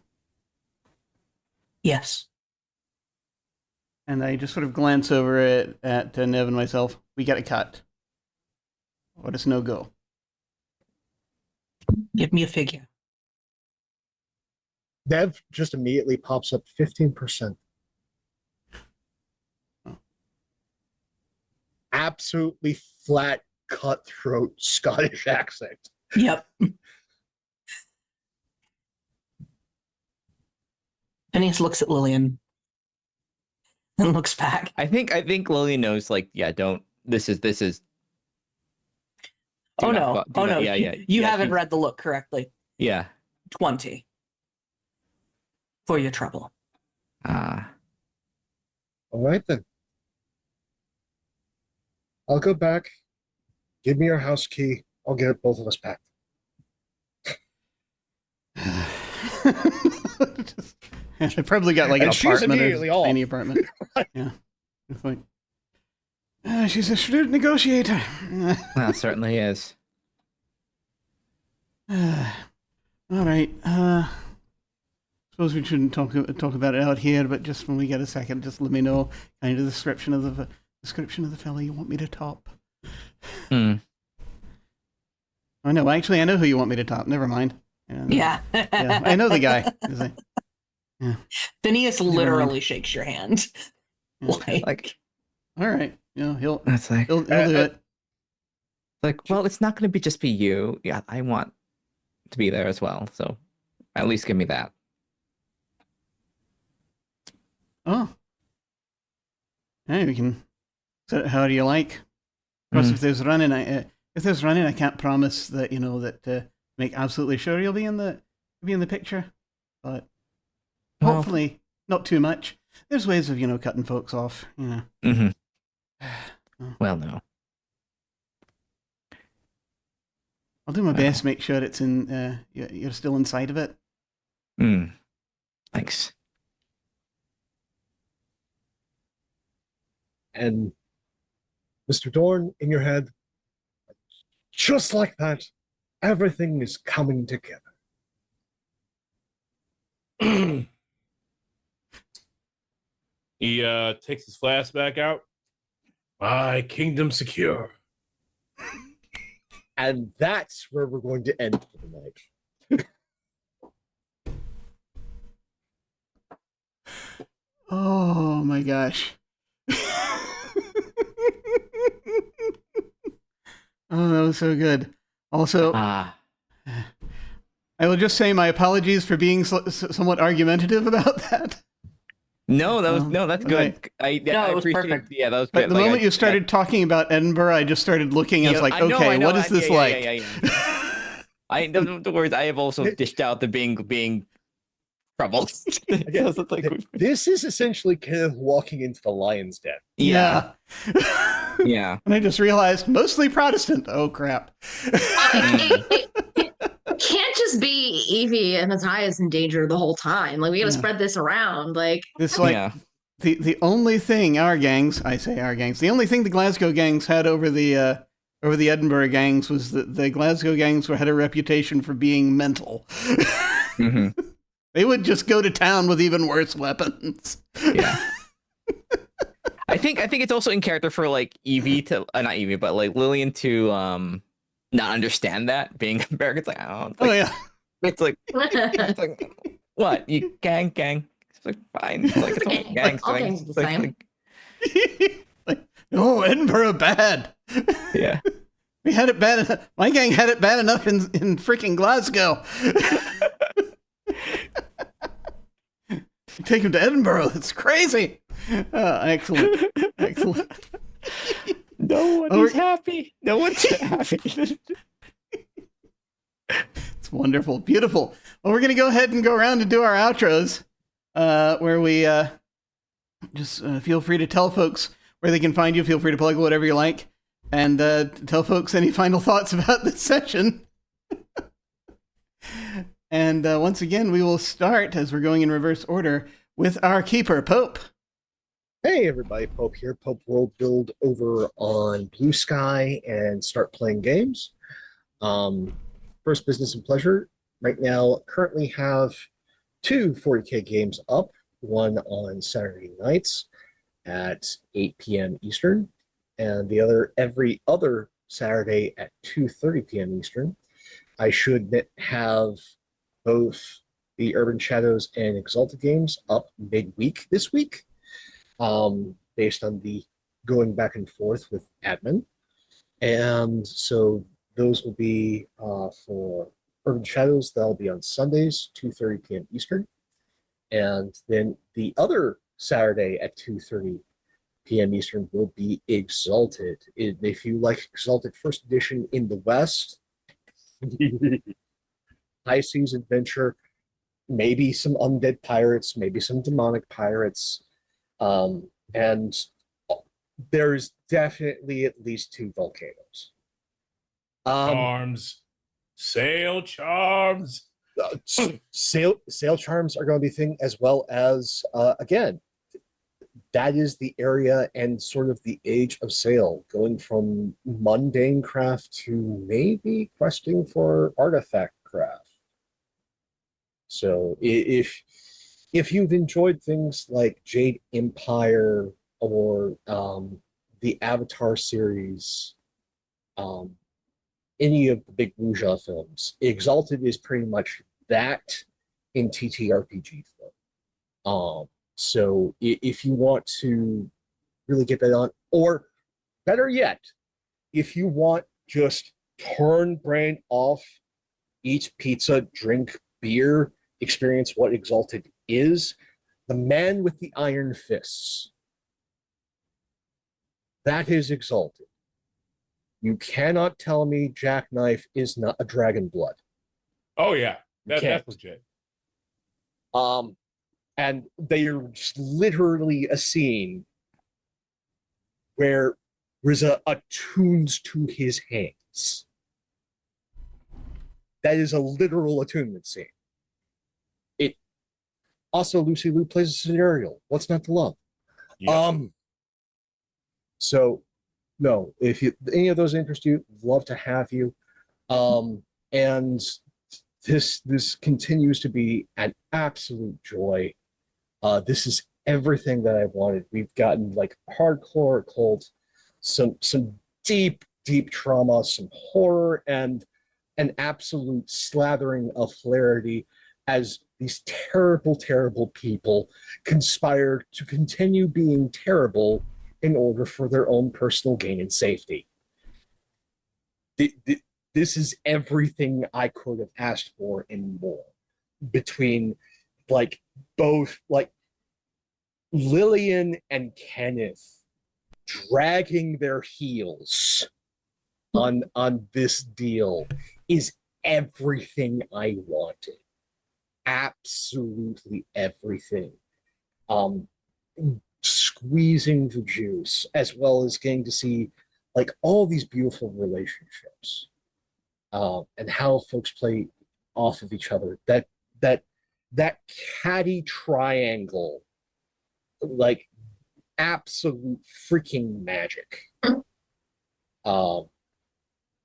Yes. And I just sort of glance over it at Nev and myself. We got a cut. Or it's no go. Give me a figure. Nev just immediately pops up 15%. Oh. Absolutely flat, cutthroat Scottish accent. Yep. Phineas looks at Lillian and looks back. I think Lily knows. Like, yeah, don't. This is. Oh no! Yeah. You haven't read the look correctly. Yeah. 20 for your trouble. All right then. I'll go back. Give me your house key. I'll get both of us packed. I probably got like an And she's apartment, immediately a off. tiny apartment. Yeah, it's like she's a shrewd negotiator. Well, it certainly is. All right. Suppose we shouldn't talk about it out here, but just when we get a second, just let me know kind of the description of the fellow you want me to top. Hmm. Oh no, actually, I know who you want me to top. Never mind. Yeah. Yeah, I know the guy. Phineas Never literally mind. shakes your hand. Okay. Like, All right. Yeah, he'll that's like, do it. well, it's not going to just be you. Yeah, I want to be there as well. So at least give me that. Oh. Hey, we can. So, how do you like? Of course, if there's running, I can't promise that make absolutely sure you'll be in the picture, but Well, hopefully not too much. There's ways of cutting folks off. Mm-hmm. Well, no. I'll do my best to make sure it's in. You're still inside of it. Thanks. And Mr. Dorn, in your head, just like that, everything is coming together. He takes his flask back out. My kingdom secure. And that's where we're going to end for the night. Oh my gosh. Oh, that was so good. Also, I will just say my apologies for being somewhat argumentative about that. No, that's good. I it was appreciate. perfect. Yeah, that was But good. the moment you started talking about Edinburgh, I just started looking. I was like, okay, what is this like? I don't worry. I have also dished out the being troubled. This is essentially Kenneth walking into the lion's den. Yeah. Yeah. And I just realized mostly Protestant. Oh crap. It can't just be Evie and Matthias in danger the whole time. Like we gotta spread this around. Like it's like the only thing our gangs, the only thing the Glasgow gangs had over the Edinburgh gangs was that the Glasgow gangs had a reputation for being mental. Mm-hmm. They would just go to town with even worse weapons. Yeah. I think it's also in character for like Evie to not Evie, but like Lillian to not understand that being American. It's like, oh, it's like, it's like what you gang. It's like fine. It's like it's all gangs. All gangs are the same. No, Edinburgh bad. Yeah. We had it bad. My gang had it bad enough in freaking Glasgow. Take him to Edinburgh. It's crazy. Excellent. No one is happy. No one's happy. It's wonderful. Beautiful. Well, we're going to go ahead and go around and do our outros, where we just feel free to tell folks where they can find you. Feel free to plug whatever you like. And tell folks any final thoughts about this session. And once again, we will start, as we're going in reverse order, with our keeper, Pope. Hey everybody, Pope here. Pope will build over on Blue Sky and start playing games. First Business and Pleasure. Right now, currently have 2 40K games up. One on Saturday nights at 8 p.m. Eastern, and the other every other Saturday at 2:30 p.m. Eastern. I should have both the Urban Shadows and Exalted games up midweek this week, based on the going back and forth with admin. And so those will be for Urban Shadows, that'll be on Sundays, 2:30 p.m. Eastern. And then the other Saturday at 2:30 p.m. Eastern will be Exalted. If you like Exalted First Edition in the West, high seas adventure, maybe some undead pirates, maybe some demonic pirates, and there's definitely at least 2 volcanoes. Charms, sail charms. Sail charms are going to be a thing, as well as again, that is the area and sort of the age of sail, going from mundane craft to maybe questing for artifact craft. So if you've enjoyed things like Jade Empire or the Avatar series, any of the big Wuxia films, Exalted is pretty much that in TTRPG form. So if you want to really get that on, or better yet, if you want just turn brain off, eat pizza, drink beer, experience what Exalted is, the man with the iron fists. That is Exalted. You cannot tell me Jackknife is not a Dragon Blood. Oh yeah, that's legit. And there's literally a scene where Riza attunes to his hands. That is a literal attunement scene. It also, Lucy Liu plays a scenario. What's not to love? Yep. So no, if any of those interest you, love to have you. And this continues to be an absolute joy. This is everything that I wanted. We've gotten like hardcore occult, some deep trauma, some horror, and an absolute slathering of hilarity as these terrible people conspire to continue being terrible in order for their own personal gain and safety. This is everything I could have asked for and more, between like both like Lillian and Kenneth dragging their heels on this deal is everything I wanted. Absolutely everything. Squeezing the juice, as well as getting to see like all these beautiful relationships, and how folks play off of each other. That catty triangle, like absolute freaking magic.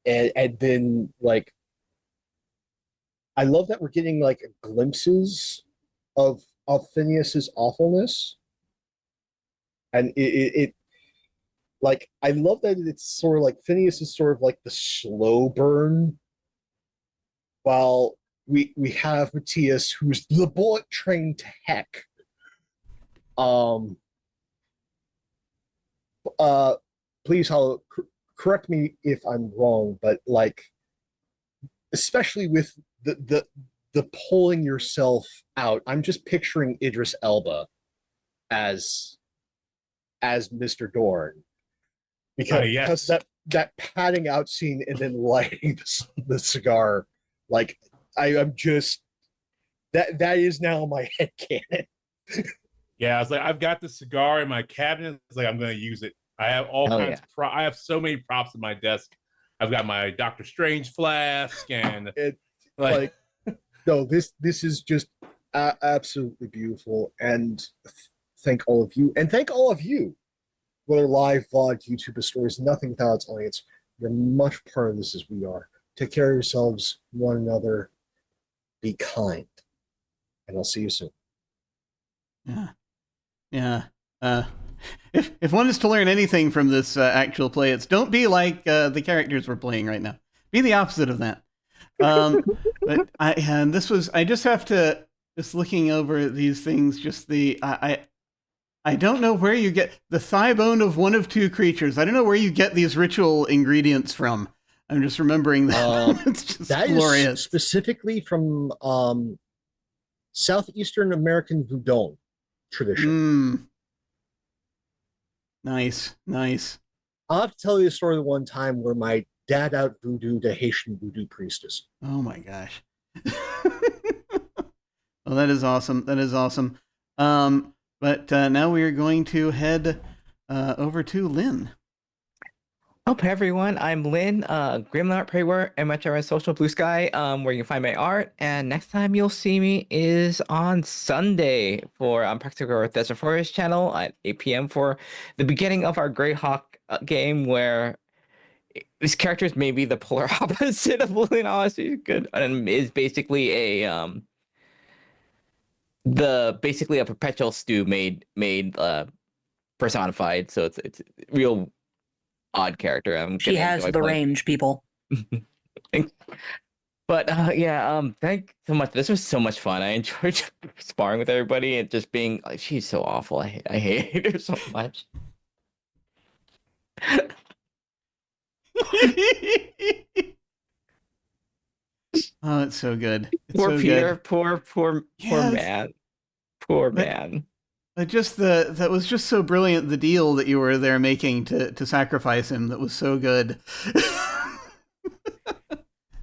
And then like I love that we're getting like glimpses of Phineas's awfulness. And it like I love that it's sort of like Phineas is sort of like the slow burn, while we have Matthias, who's the bullet train to heck. Please, correct me if I'm wrong, but like, especially with the pulling yourself out, I'm just picturing Idris Elba as Mr. Dorn, because that patting out scene and then lighting the cigar, like I'm just that is now my headcanon. Yeah, I was like, I've got the cigar in my cabinet. It's like I'm going to use it. I have all kinds of I have so many props in my desk. I've got my Doctor Strange flask and like no, this is just absolutely beautiful. And thank all of you, whether live, vlog, YouTube, or stories, nothing without its audience. You're much part of this as we are. Take care of yourselves, one another, be kind, and I'll see you soon. Yeah. If one is to learn anything from this actual play, it's don't be like the characters we're playing right now. Be the opposite of that. But I just have to, just looking over these things, just I don't know where you get the thigh bone of one of two creatures. I don't know where you get these ritual ingredients from. I'm just remembering that. It's just that glorious. Is specifically from Southeastern American voodoo tradition. Nice. I'll have to tell you a story one time where my dad out voodooed a Haitian voodoo priestess. Oh my gosh. Well, that is awesome. But now we are going to head over to Lynn. Hey everyone, I'm Lynn, Grimlar Prayware, and much on social Blue Sky, where you can find my art. And next time you'll see me is on Sunday for Practical Earth Desert Forest channel at 8 p.m. for the beginning of our Greyhawk game, where this character is maybe the polar opposite of Lynn, honestly, good, and is basically a basically a perpetual stew made personified. So it's real odd character. She has the range, people. But thank so much. This was so much fun. I enjoyed sparring with everybody and just being like, she's so awful. I hate her so much. Oh, it's so good. It's Poor so Peter. good. Poor Yes. man. Poor But- man. Just that was just so brilliant. The deal that you were there making to sacrifice him, that was so good.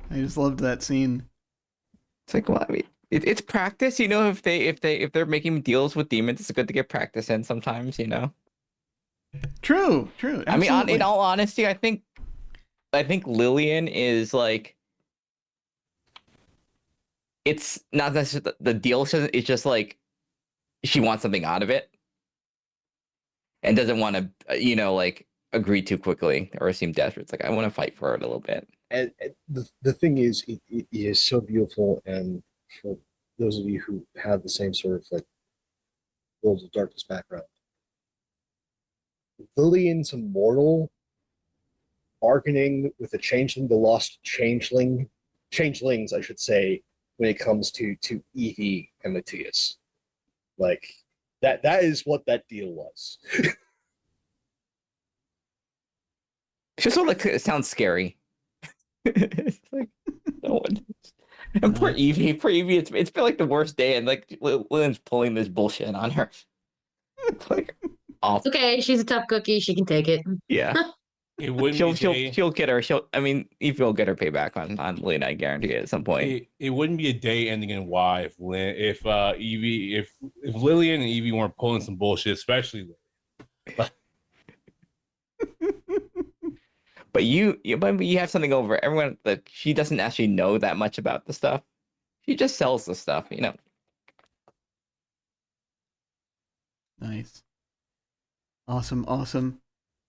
I just loved that scene. It's like, well, I mean, it's practice, you know. If they're making deals with demons, it's good to get practice in sometimes, you know. True. I mean, in Absolutely. all honesty, I think Lillian is like, it's not necessarily the deal. It's just like she wants something out of it and doesn't want to, like agree too quickly or seem desperate. It's like, I want to fight for it a little bit. And the thing is, it is so beautiful. And for those of you who have the same sort of like Worlds of Darkness background, Lillian's immortal bargaining with the changeling, the lost changelings, I should say, when it comes to Evie and Matthias. Like that is what that deal was. It's just sort of like, it sounds scary. It's like, no one. And poor Evie, it's been like the worst day, and like Lynn's pulling this bullshit on her. It's like awful. It's okay. She's a tough cookie. She can take it. Yeah. It wouldn't She'll get her. Evie will get her payback on Lynn, I guarantee it, at some point. it wouldn't be a day ending in Y if Lillian and Evie weren't pulling some bullshit, especially Lynn. But you have something over everyone that she doesn't actually know that much about the stuff. She just sells the stuff, you know. Nice. Awesome.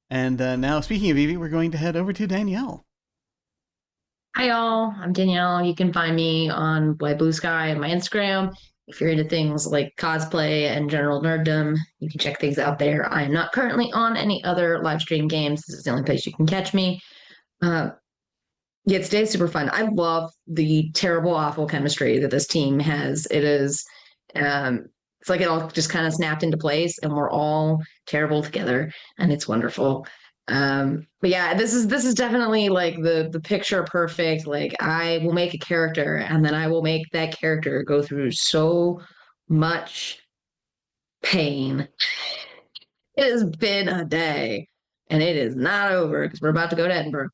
And now, speaking of Evie, we're going to head over to Danielle. Hi, y'all. I'm Danielle. You can find me on White Blue Sky and my Instagram. If you're into things like cosplay and general nerddom, you can check things out there. I am not currently on any other live stream games. This is the only place you can catch me. Yeah, today's super fun. I love the terrible, awful chemistry that this team has. It is, it's like it all just kind of snapped into place, and we're all terrible together, and it's wonderful. But yeah, this is definitely like the picture perfect. Like, I will make a character, and then I will make that character go through so much pain. It has been a day, and it is not over because we're about to go to Edinburgh.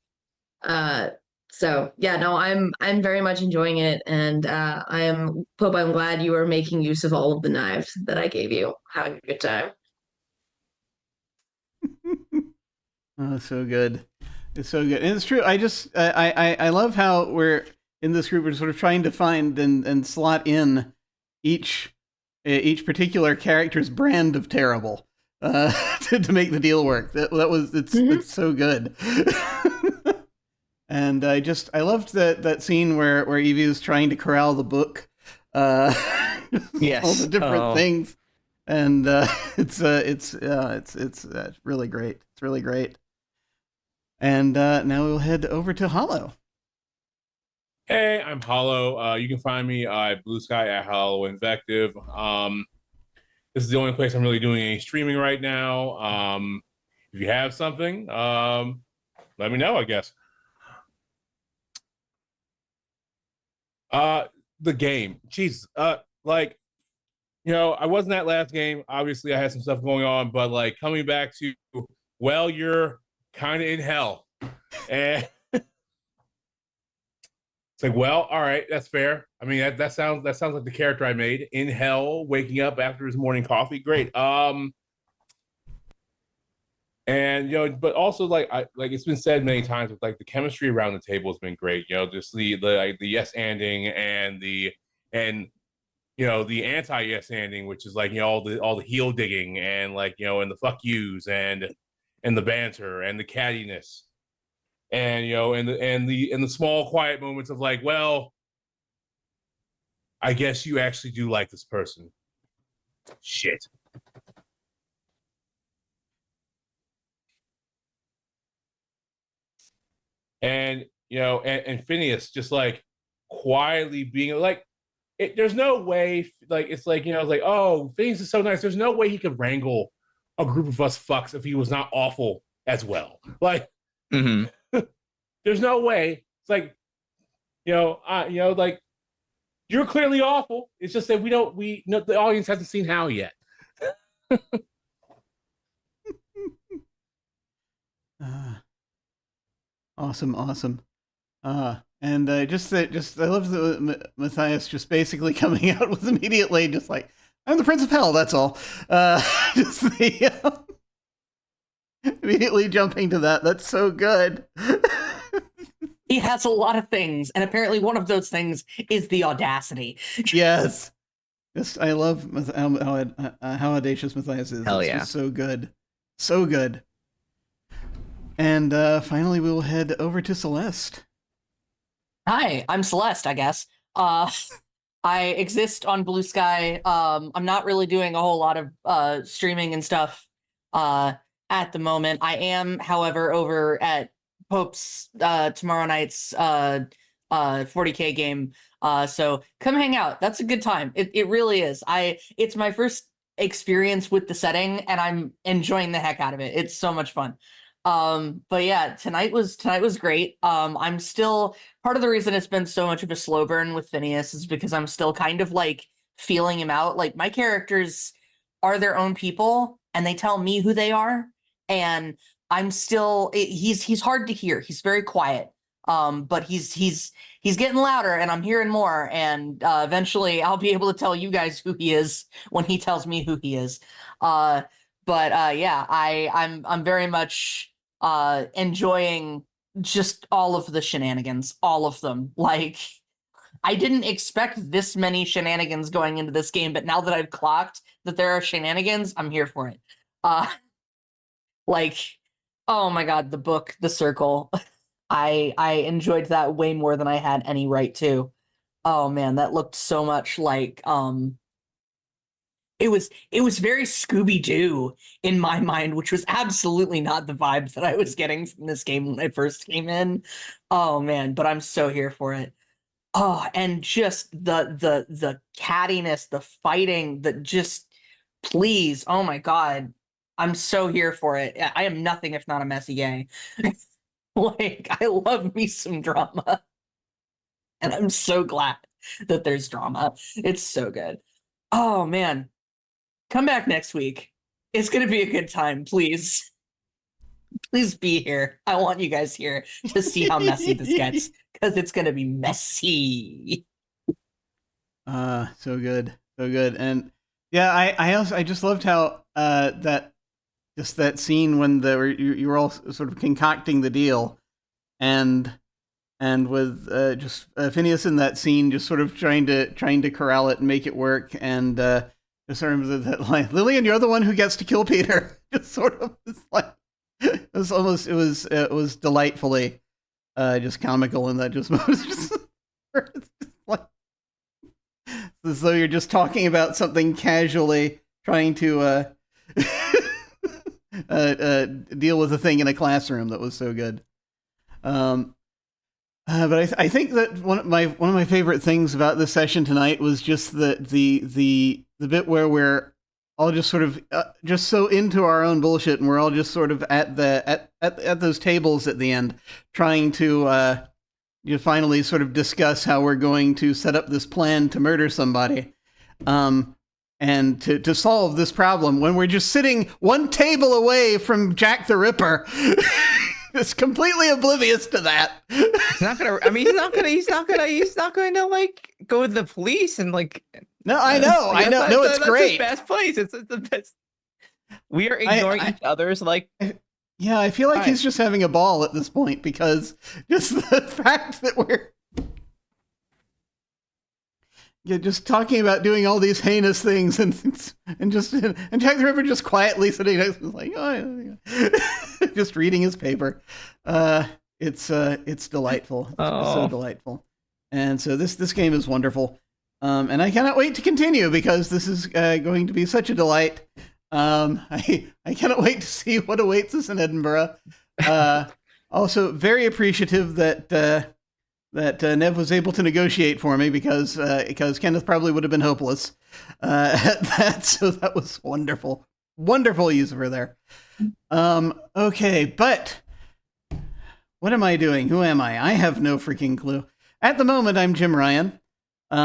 So yeah, no, I'm very much enjoying it, and I'm glad you are making use of all of the knives that I gave you. Having a good time. Oh, so good. It's so good. And it's true. I love how we're in this group, we're sort of trying to find and slot in each particular character's brand of terrible to make the deal work. It's so good. And I loved that scene where Evie is trying to corral the book. Yes. All the different things. And it's really great. It's really great. And now we'll head over to Hollow. Hey, I'm Hollow. You can find me at Blue Sky at Hollow Invective. This is the only place I'm really doing any streaming right now. If you have something, let me know, I guess. The game. Jeez. Like, I wasn't that last game. Obviously, I had some stuff going on, but like coming back to, well, you're kind of in hell. And it's like, well, all right, that's fair. I mean, that sounds like the character I made in hell, waking up after his morning coffee. Great. And but also like it's been said many times, with like the chemistry around the table has been great. Just the yes anding and the anti yes anding, which is like all the heel digging and like and the fuck yous and the banter and the cattiness and and the small quiet moments of like, well, I guess you actually do like this person. Shit. And and Phineas just like quietly being like, there's no way, like it's like it's like, oh, Phineas is so nice. There's no way he could wrangle a group of us fucks if he was not awful as well. Like, there's no way. It's like, like you're clearly awful. It's just that the audience hasn't seen how yet. Awesome. And I love the Matthias just basically coming out with immediately just like, I'm the Prince of Hell, that's all. Just immediately jumping to that. That's so good. He has a lot of things, and apparently one of those things is the audacity. Yes. I love how audacious Matthias is. Hell it's yeah. Just so good. So good. And finally, we will head over to Celeste. Hi, I'm Celeste, I guess. I exist on Blue Sky. I'm not really doing a whole lot of streaming and stuff at the moment. I am, however, over at Pope's tomorrow night's 40K game. So come hang out. That's a good time. It really is. It's my first experience with the setting, and I'm enjoying the heck out of it. It's so much fun. But yeah, tonight was great. I'm still, part of the reason it's been so much of a slow burn with Phineas is because I'm still kind of like feeling him out. Like, my characters are their own people and they tell me who they are, and I'm still, he's hard to hear. He's very quiet. But he's getting louder, and I'm hearing more, and eventually I'll be able to tell you guys who he is when he tells me who he is. But yeah, I'm very much enjoying just all of the shenanigans, all of them. Like, I didn't expect this many shenanigans going into this game, but now that I've clocked that there are shenanigans, I'm here for it. Like, oh my god, the book, The Circle. I enjoyed that way more than I had any right to. Oh man, that looked so much like it was very Scooby-Doo in my mind, which was absolutely not the vibe that I was getting from this game when I first came in. Oh man, but I'm so here for it. Oh, and just the cattiness, the fighting, please, oh my god. I'm so here for it. I am nothing if not a messy gay. Like, I love me some drama. And I'm so glad that there's drama. It's so good. Oh man. Come back next week. It's gonna be a good time, please. Please be here. I want you guys here to see how messy this gets, because it's gonna be messy. So good. And yeah, I just loved how that scene when you were all sort of concocting the deal, and with just Phineas in that scene, just sort of trying to corral it and make it work, and just remember that line, Lillian, you're the one who gets to kill Peter. Just sort of, it's like, it was delightfully just comical in that just moment. It's just like, as though you're just talking about something casually, trying to deal with a thing in a classroom. That was so good. But I think that one of my favorite things about this session tonight was just the bit where we're all just sort of just so into our own bullshit, and we're all just sort of at those tables at the end, trying to finally sort of discuss how we're going to set up this plan to murder somebody, and to solve this problem when we're just sitting one table away from Jack the Ripper. It's completely oblivious to that. He's not gonna. I mean, he's not gonna like go to the police and like. No, I know. No, it's great. That's his best place. It's the best. We are ignoring each other's like. Yeah, I feel like he's just having a ball at this point, because just the fact that we're just talking about doing all these heinous things, and Jack the Ripper just quietly sitting next to us, like, oh, yeah. Just reading his paper. It's delightful. It's so delightful. And so this game is wonderful. And I cannot wait to continue because this is going to be such a delight. I cannot wait to see what awaits us in Edinburgh. Also, very appreciative that Nev was able to negotiate for me because Kenneth probably would have been hopeless at that. So that was wonderful. Wonderful use of her there. Okay, but what am I doing? Who am I? I have no freaking clue. At the moment, I'm Jim Ryan. You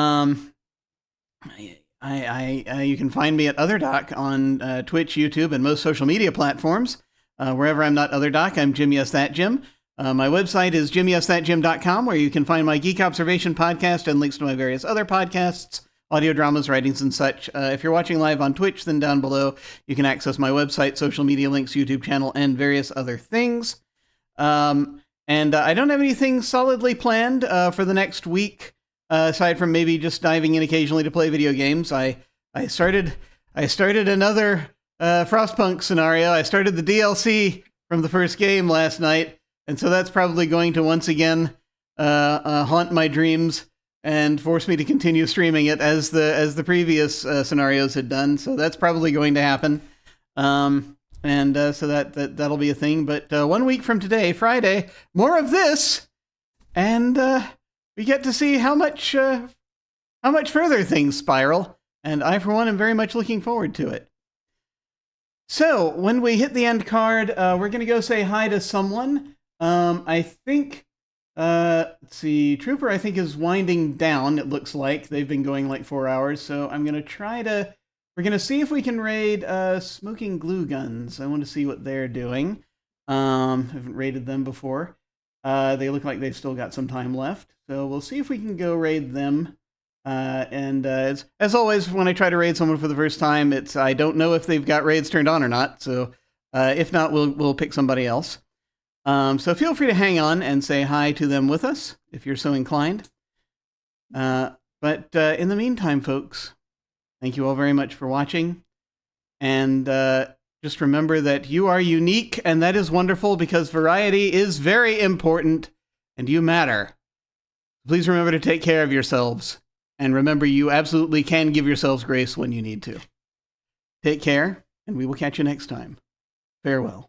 can find me at OtherDoc on Twitch, YouTube, and most social media platforms. Wherever I'm not OtherDoc, I'm Jim Yes That Jim. My website is jimyesthatjim.com, where you can find my Geek Observation podcast and links to my various other podcasts, audio dramas, writings, and such. If you're watching live on Twitch, then down below you can access my website, social media links, YouTube channel, and various other things. And I don't have anything solidly planned for the next week, aside from maybe just diving in occasionally to play video games. I started another Frostpunk scenario. I started the DLC from the first game last night. And so that's probably going to once again haunt my dreams and force me to continue streaming it as the previous scenarios had done. So that's probably going to happen, so that'll be a thing. But 1 week from today, Friday, more of this, and we get to see how much further things spiral. And I, for one, am very much looking forward to it. So when we hit the end card, we're going to go say hi to someone. I think, let's see, Trooper, I think, is winding down, it looks like. They've been going like 4 hours, so I'm going to we're going to see if we can raid Smoking Glue Guns. I want to see what they're doing. Haven't raided them before. They look like they've still got some time left, so we'll see if we can go raid them. As always, when I try to raid someone for the first time, I don't know if they've got raids turned on or not, so if not, we'll pick somebody else. So feel free to hang on and say hi to them with us, if you're so inclined. But in the meantime, folks, thank you all very much for watching. And just remember that you are unique, and that is wonderful because variety is very important, and you matter. Please remember to take care of yourselves, and remember you absolutely can give yourselves grace when you need to. Take care, and we will catch you next time. Farewell.